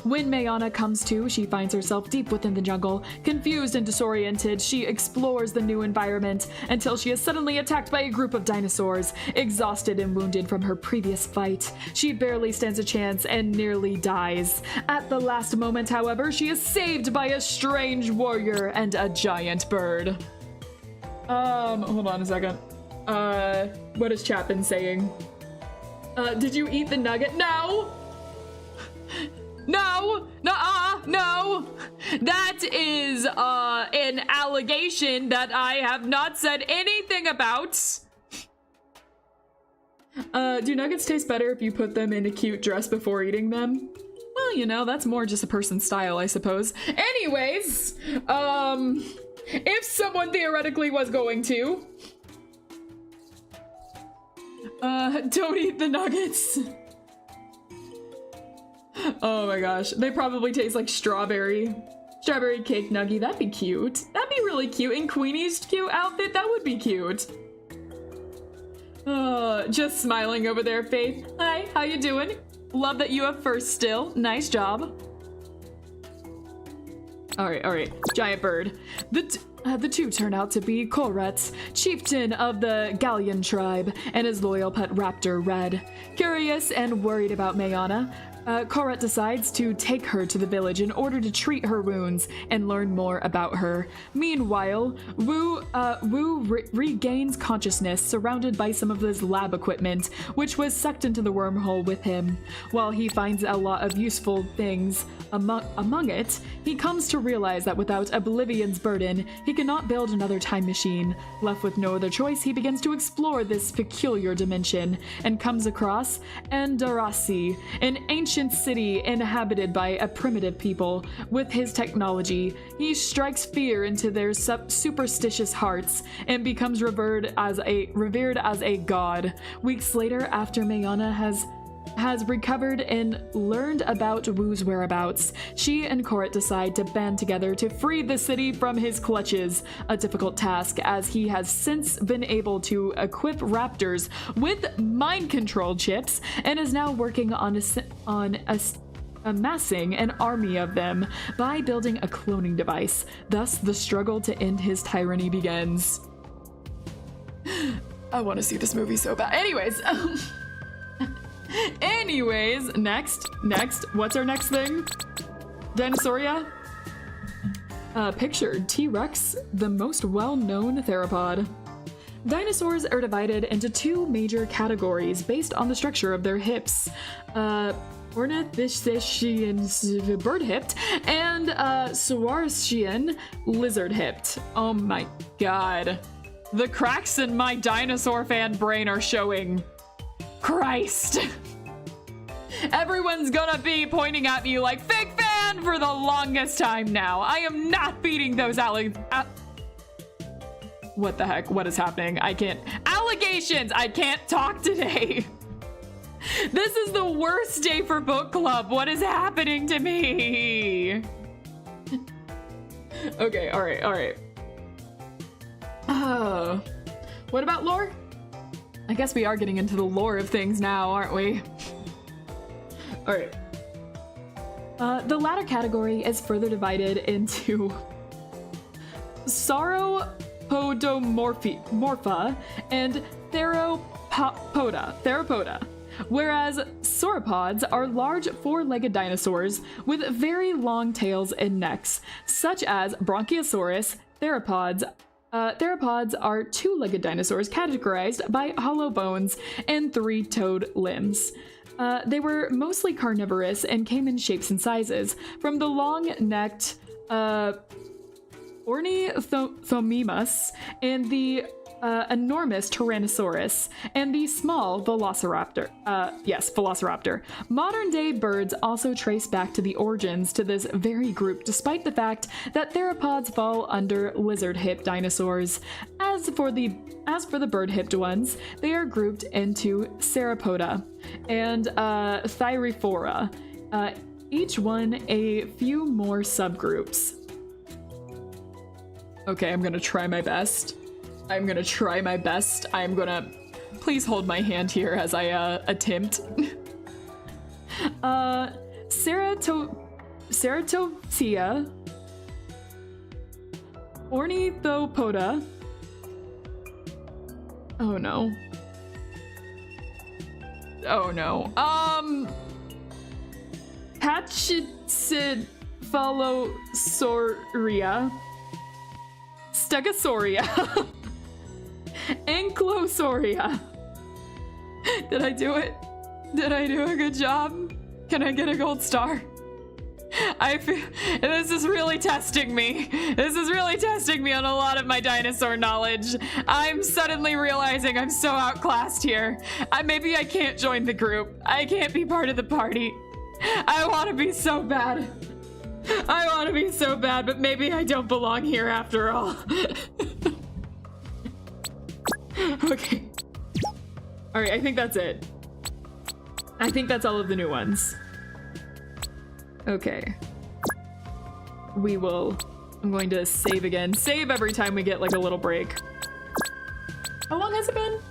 When Mayana comes to, she finds herself deep within the jungle. Confused and disoriented, she explores the new environment until she is suddenly attacked by a group of dinosaurs. Exhausted and wounded from her previous fight, she barely stands a chance and nearly dies. At the last moment, however, she is saved by a strange warrior and a giant bird. Hold on a second. What has chat been saying? Did you eat the nugget? No! No! No! That is, an allegation that I have not said anything about. Do nuggets taste better if you put them in a cute dress before eating them? Well, you know, that's more just a person's style, I suppose. Anyways, if someone theoretically was going to, don't eat the nuggets. Oh my gosh, they probably taste like strawberry cake nugget. That'd be cute. That'd be really cute. In Queenie's cute outfit, that would be cute. Just smiling over there, Faith. Hi, how you doing? Love that you have first still. Nice job. All right. Giant bird. The two turn out to be Koretz, chieftain of the Gallian tribe, and his loyal pet raptor, Red. Curious and worried about Mayana, Koret decides to take her to the village in order to treat her wounds and learn more about her. Meanwhile, Wu regains consciousness, surrounded by some of his lab equipment, which was sucked into the wormhole with him. While he finds a lot of useful things among it, he comes to realize that without Oblivion's Burden, he cannot build another time machine. Left with no other choice, he begins to explore this peculiar dimension and comes across Endarasi, an ancient city inhabited by a primitive people. With his technology, he strikes fear into their superstitious hearts and becomes revered as a god. Weeks later, after Mayana has has recovered and learned about Wu's whereabouts, she and Koret decide to band together to free the city from his clutches, a difficult task as he has since been able to equip raptors with mind control chips and is now working on amassing an army of them by building a cloning device. Thus, the struggle to end his tyranny begins. I want to see this movie so bad. Anyways, next, what's our next thing? Dinosauria? Pictured T-Rex, the most well-known theropod. Dinosaurs are divided into two major categories based on the structure of their hips. Ornithischian bird-hipped and Saurischian lizard-hipped. Oh my god. The cracks in my dinosaur fan brain are showing. Christ. Everyone's gonna be pointing at me like fake fan for the longest time now. I am not beating those what the heck? What is happening? I can't. Allegations! I can't talk today. This is the worst day for book club. What is happening to me? Okay, alright. What about lore? I guess we are getting into the lore of things now, aren't we? Alright. The latter category is further divided into Sauropodomorpha and Theropoda, whereas sauropods are large four-legged dinosaurs with very long tails and necks, such as Bronchiosaurus. Theropods are two-legged dinosaurs categorized by hollow bones and three-toed limbs. They were mostly carnivorous and came in shapes and sizes, from the long-necked Ornithomimus and the enormous Tyrannosaurus and the small Velociraptor. Velociraptor. Modern-day birds also trace back to the origins to this very group, despite the fact that theropods fall under lizard-hipped dinosaurs. As for the bird-hipped ones, they are grouped into Sauropoda and Thyreophora, each one a few more subgroups. Okay, I'm gonna try my best. Please hold my hand here as I attempt. Ceratopsia, Ornithopoda. Oh no. Pachycephalosauria, Stegosauria, Ankylosaurus. Did I do it? Did I do a good job? Can I get a gold star? I feel this is really testing me. This is really testing me on a lot of my dinosaur knowledge. I'm suddenly realizing I'm so outclassed here. Maybe I can't join the group. I can't be part of the party. I want to be so bad. But maybe I don't belong here after all. Okay. Alright, I think that's it. I think that's all of the new ones. Okay. I'm going to save again. Save every time we get like a little break. How long has it been?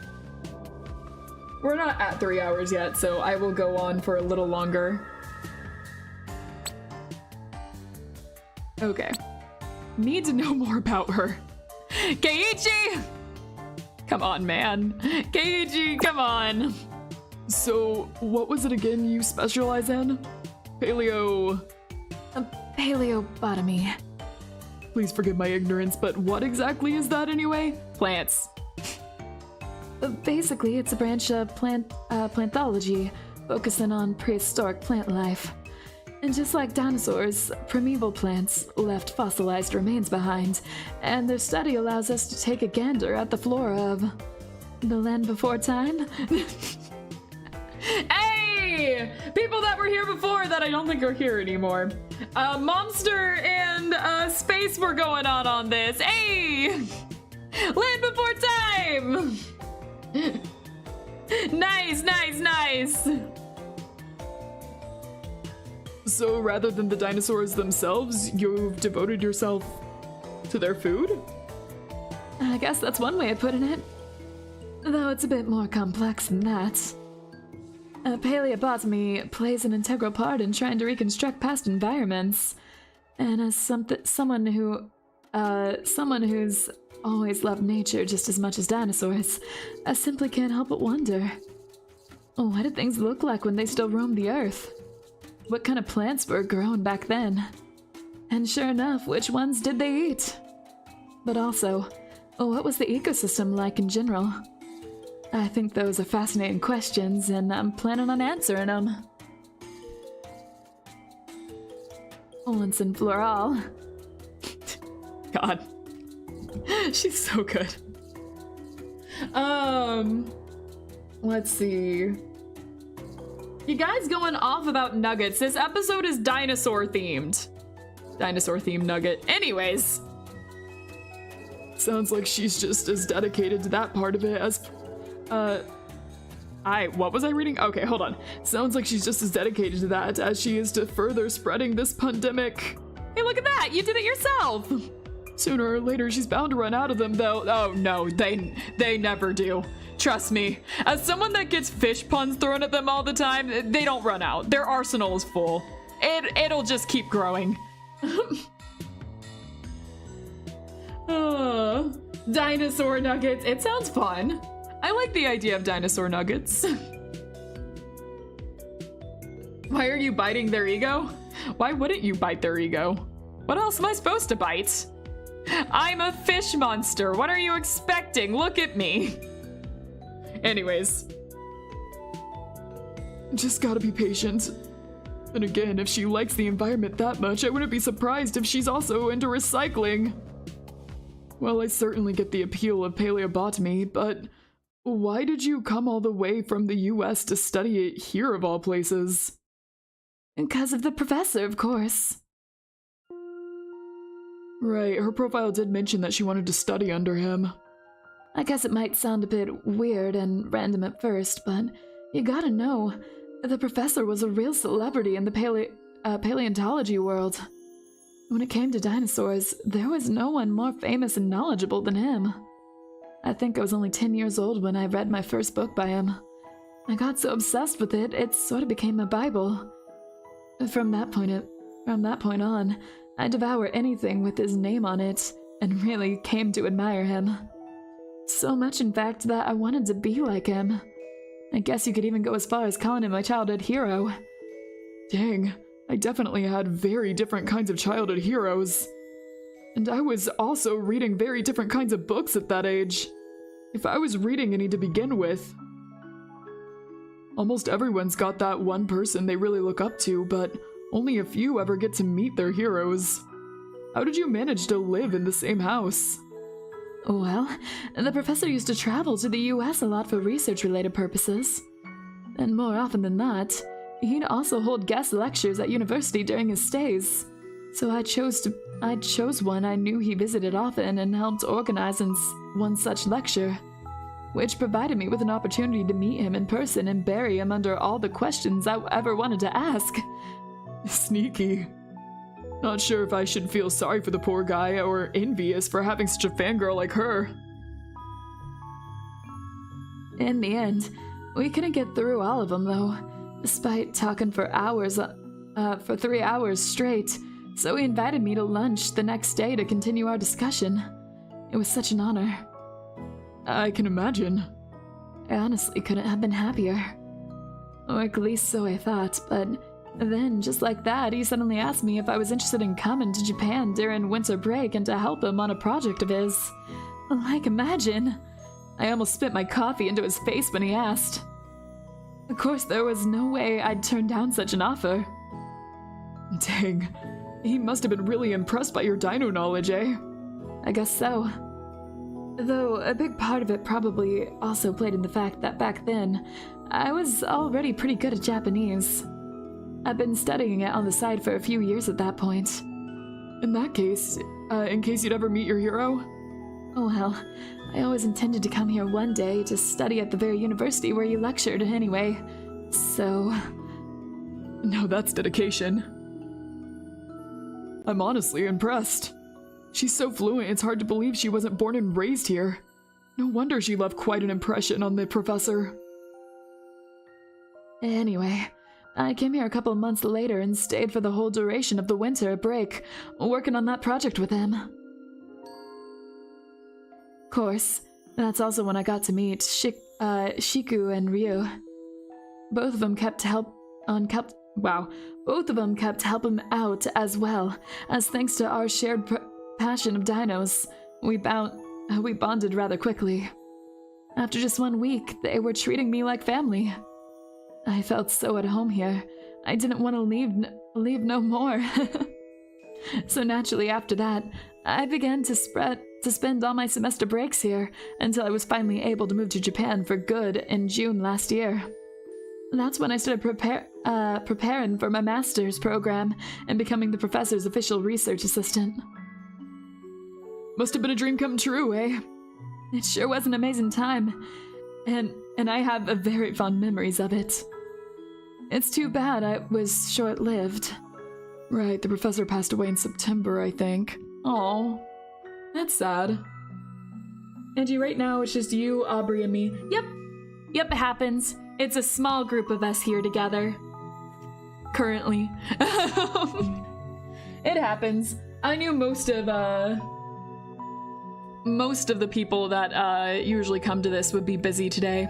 We're not at 3 hours yet, so I will go on for a little longer. Okay. Need to know more about her. Keiichi! Come on, man. Keiichi, come on. So, what was it again you specialize in? Paleobotomy. Please forgive my ignorance, but what exactly is that anyway? Plants. Basically, it's a branch of plantology, focusing on prehistoric plant life. And just like dinosaurs, primeval plants left fossilized remains behind, and their study allows us to take a gander at the flora of the land before time. Hey! People that were here before that I don't think are here anymore. Monster and space were going on this. Hey! Land before time! Nice. So rather than the dinosaurs themselves, you've devoted yourself to their food? I guess that's one way of putting it. Though it's a bit more complex than that. Paleobotany plays an integral part in trying to reconstruct past environments. And as someone who's always loved nature just as much as dinosaurs, I simply can't help but wonder. What did things look like when they still roamed the earth? What kind of plants were grown back then? And sure enough, which ones did they eat? But also, what was the ecosystem like in general? I think those are fascinating questions, and I'm planning on answering them. Once and for all. God. She's so good. Let's see. You guys going off about nuggets. This episode is dinosaur themed. Dinosaur themed nugget. Anyways. Sounds like she's just as dedicated to that part of it as, what was I reading? Okay, hold on. Sounds like she's just as dedicated to that as she is to further spreading this pandemic. Hey, look at that! You did it yourself! Sooner or later, she's bound to run out of them, though. Oh no, they never do. Trust me. As someone that gets fish puns thrown at them all the time, they don't run out. Their arsenal is full. It'll just keep growing. Dinosaur nuggets. It sounds fun. I like the idea of dinosaur nuggets. Why are you biting their ego? Why wouldn't you bite their ego? What else am I supposed to bite? I'm a fish monster. What are you expecting? Look at me. Anyways. Just gotta be patient. And again, if she likes the environment that much, I wouldn't be surprised if she's also into recycling. Well, I certainly get the appeal of paleobotany, but why did you come all the way from the US to study it here of all places? Because of the professor, of course. Right, her profile did mention that she wanted to study under him. I guess it might sound a bit weird and random at first, but you gotta know, the professor was a real celebrity in the paleontology world. When it came to dinosaurs, there was no one more famous and knowledgeable than him. I think I was only 10 years old when I read my first book by him. I got so obsessed with it, it sort of became my Bible. From that point on, I devour anything with his name on it, and really came to admire him. So much, in fact, that I wanted to be like him. I guess you could even go as far as calling him my childhood hero. Dang, I definitely had very different kinds of childhood heroes. And I was also reading very different kinds of books at that age. If I was reading any to begin with. Almost everyone's got that one person they really look up to, but only a few ever get to meet their heroes. How did you manage to live in the same house? Well, the professor used to travel to the US a lot for research-related purposes. And more often than not, he'd also hold guest lectures at university during his stays. So I chose one I knew he visited often and helped organize one such lecture, which provided me with an opportunity to meet him in person and bury him under all the questions I ever wanted to ask. Sneaky. Not sure if I should feel sorry for the poor guy or envious for having such a fangirl like her. In the end, we couldn't get through all of them though, despite talking for 3 hours straight, so he invited me to lunch the next day to continue our discussion. It was such an honor. I can imagine. I honestly couldn't have been happier. Or at least so I thought, but then, just like that, he suddenly asked me if I was interested in coming to Japan during winter break and to help him on a project of his. Like, imagine! I almost spit my coffee into his face when he asked. Of course, there was no way I'd turn down such an offer. Dang, he must have been really impressed by your dino knowledge, eh? I guess so. Though a big part of it probably also played in the fact that back then, I was already pretty good at Japanese. I've been studying it on the side for a few years at that point. In that case, in case you'd ever meet your hero? Well, I always intended to come here one day to study at the very university where you lectured anyway, so... No, that's dedication. I'm honestly impressed. She's so fluent, it's hard to believe she wasn't born and raised here. No wonder she left quite an impression on the professor. Anyway, I came here a couple of months later and stayed for the whole duration of the winter break, working on that project with him. Of course, that's also when I got to meet Shiku and Ryu. Both of them kept helping out as well, as thanks to our shared passion of dinos, we bonded rather quickly. After just 1 week, they were treating me like family. I felt so at home here. I didn't want to leave no more. So naturally after that, I began to spend all my semester breaks here until I was finally able to move to Japan for good in June last year. That's when I started preparing for my master's program and becoming the professor's official research assistant. Must have been a dream come true, eh? It sure was an amazing time, and I have very fond memories of it. It's too bad it was short-lived. Right, the professor passed away in September, I think. Aw, that's sad. Angie, right now it's just you, Aubrey, and me. Yep, it happens. It's a small group of us here together. Currently. It happens. I knew most of the people that usually come to this would be busy today.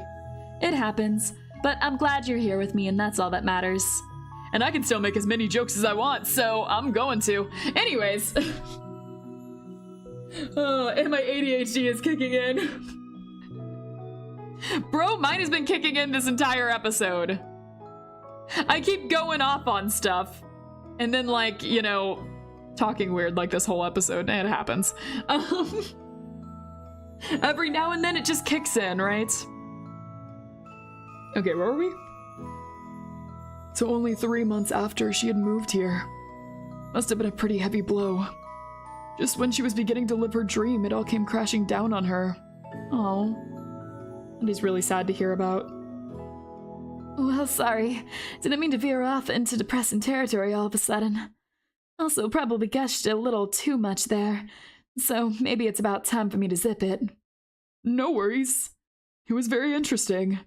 It happens, but I'm glad you're here with me, and that's all that matters. And I can still make as many jokes as I want, so I'm going to. Anyways. Oh, and my ADHD is kicking in. Bro, mine has been kicking in this entire episode. I keep going off on stuff. And then, like, you know, talking weird like this whole episode. It happens. Every now and then it just kicks in, right? Okay, where were we? So only 3 months after she had moved here. Must have been a pretty heavy blow. Just when she was beginning to live her dream, it all came crashing down on her. Oh, that is really sad to hear about. Well, sorry. Didn't mean to veer off into depressing territory all of a sudden. Also, probably gushed a little too much there. So maybe it's about time for me to zip it. No worries. It was very interesting.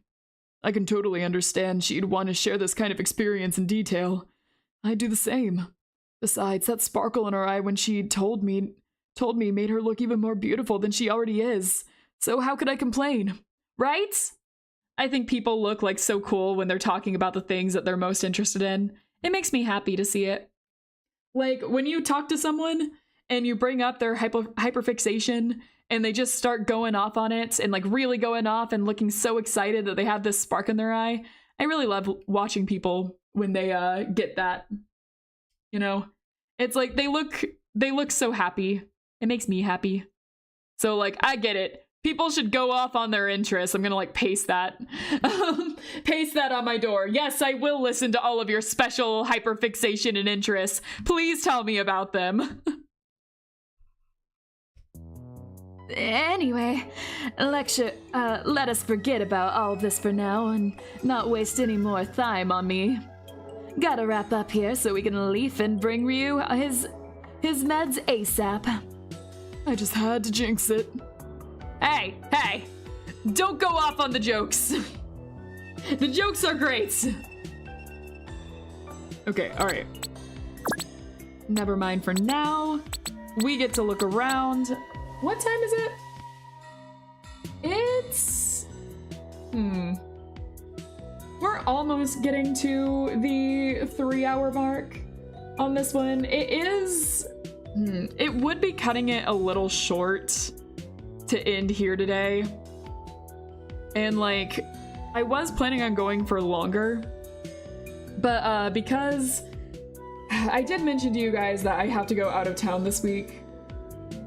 I can totally understand she'd want to share this kind of experience in detail. I'd do the same. Besides, that sparkle in her eye when she told me made her look even more beautiful than she already is. So how could I complain? Right? I think people look like so cool when they're talking about the things that they're most interested in. It makes me happy to see it. Like, when you talk to someone and you bring up their hyperfixation and they just start going off on it and like really going off and looking so excited that they have this spark in their eye. I really love watching people when they get that. You know, it's like they look so happy. It makes me happy. So like, I get it. People should go off on their interests. I'm gonna like paste that. Paste that on my door. Yes, I will listen to all of your special hyperfixation and interests. Please tell me about them. Anyway, let us forget about all of this for now and not waste any more time on me. Gotta wrap up here so we can leave and bring Ryu his meds ASAP. I just had to jinx it. Hey, don't go off on the jokes. The jokes are great. Okay, alright. Never mind for now. We get to look around. What time is it? It's... We're almost getting to the 3-hour mark on this one. It is... It would be cutting it a little short to end here today. And like, I was planning on going for longer, but because I did mention to you guys that I have to go out of town this week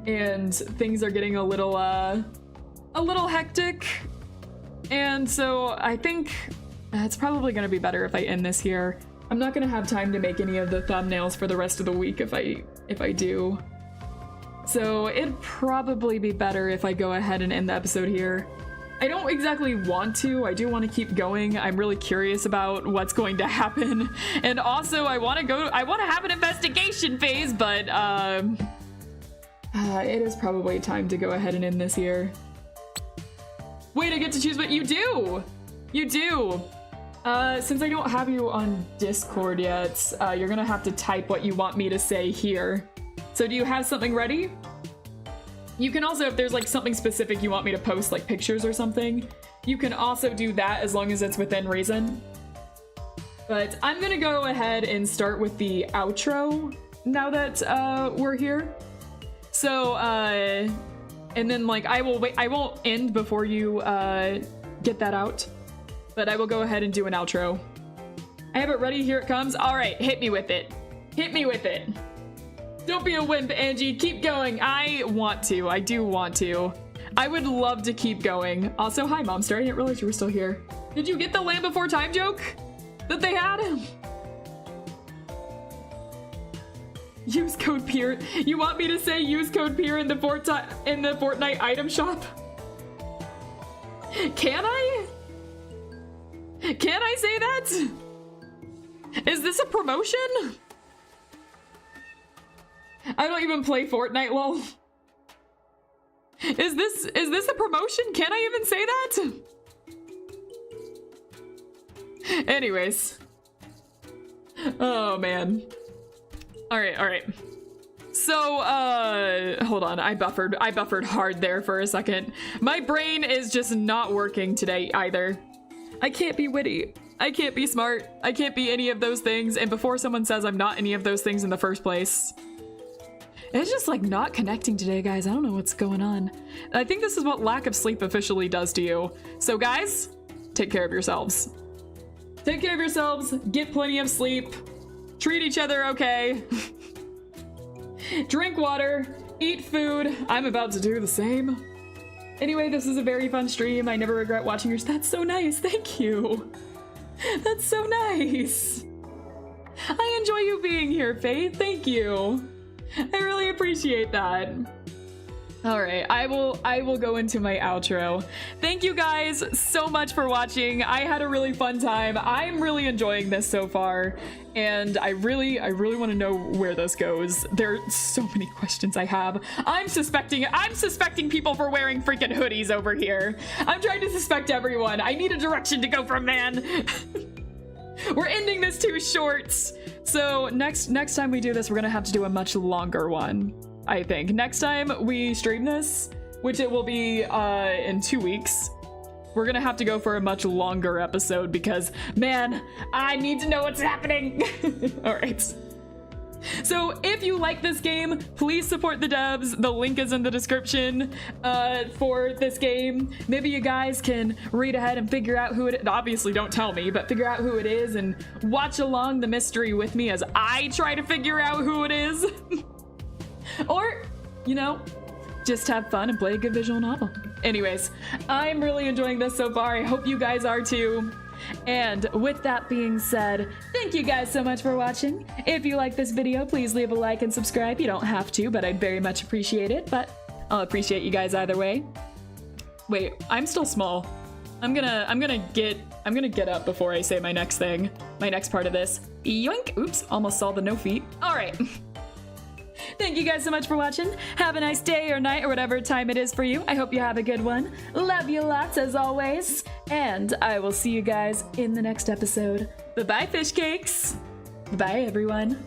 and things are getting a little hectic. And so I think it's probably gonna be better if I end this here. I'm not gonna have time to make any of the thumbnails for the rest of the week if I do. So it'd probably be better if I go ahead and end the episode here. I don't exactly want to. I do want to keep going. I'm really curious about what's going to happen. And also I want to have an investigation phase, but it is probably time to go ahead and end this year. Wait, I get to choose what you do. You do. Since I don't have you on Discord yet, you're gonna have to type what you want me to say here. So do you have something ready? You can also, if there's like something specific you want me to post, like pictures or something, you can also do that as long as it's within reason. But I'm gonna go ahead and start with the outro now that we're here. So, and then like I won't end before you get that out, but I will go ahead and do an outro. I have it ready, here it comes. All right, hit me with it. Hit me with it. Don't be a wimp, Angie. Keep going. I want to. I do want to. I would love to keep going. Also, hi, Momster. I didn't realize you were still here. Did you get the Land Before Time joke that they had? Use code PEER. You want me to say use code PEER in the Fortnite item shop? Can I? Can I say that? Is this a promotion? I don't even play Fortnite, lol. Is this a promotion? Can I even say that? Anyways. Oh man. All right. So, hold on. I buffered hard there for a second. My brain is just not working today either. I can't be witty. I can't be smart. I can't be any of those things. And before someone says I'm not any of those things in the first place. It's just like not connecting today, guys. I don't know what's going on. I think this is what lack of sleep officially does to you. So guys, take care of yourselves. Take care of yourselves. Get plenty of sleep. Treat each other okay. Drink water. Eat food. I'm about to do the same. Anyway, this is a very fun stream. I never regret watching yours. That's so nice. Thank you. That's so nice. I enjoy you being here, Faith. Thank you. I really appreciate that. All right, I will go into my outro. Thank you guys so much for watching. I had a really fun time. I'm really enjoying this so far, and I really want to know where this goes. There are so many questions I have. I'm suspecting people for wearing freaking hoodies over here. I'm trying to suspect everyone. I need a direction to go from, man. We're ending this too short. So next time we do this, we're gonna have to do a much longer one, I think. Next time we stream this, which it will be in 2 weeks, we're gonna have to go for a much longer episode because, man, I need to know what's happening. All right. So if you like this game, please support the devs. The link is in the description for this game. Maybe you guys can read ahead and figure out who it is. Obviously don't tell me, but figure out who it is and watch along the mystery with me as I try to figure out who it is. Or, you know, just have fun and play a good visual novel. Anyways, I'm really enjoying this so far. I hope you guys are too. And with that being said, thank you guys so much for watching. If you like this video, please leave a like and subscribe. You don't have to, but I'd very much appreciate it. But I'll appreciate you guys either way. Wait, I'm still small. I'm gonna get up before I say my next thing. My next part of this. Yoink! Oops, almost saw the no feet. All right. Thank you guys so much for watching. Have a nice day or night or whatever time it is for you. I hope you have a good one. Love you lots as always. And I will see you guys in the next episode. Bye-bye, fish cakes. Bye, everyone.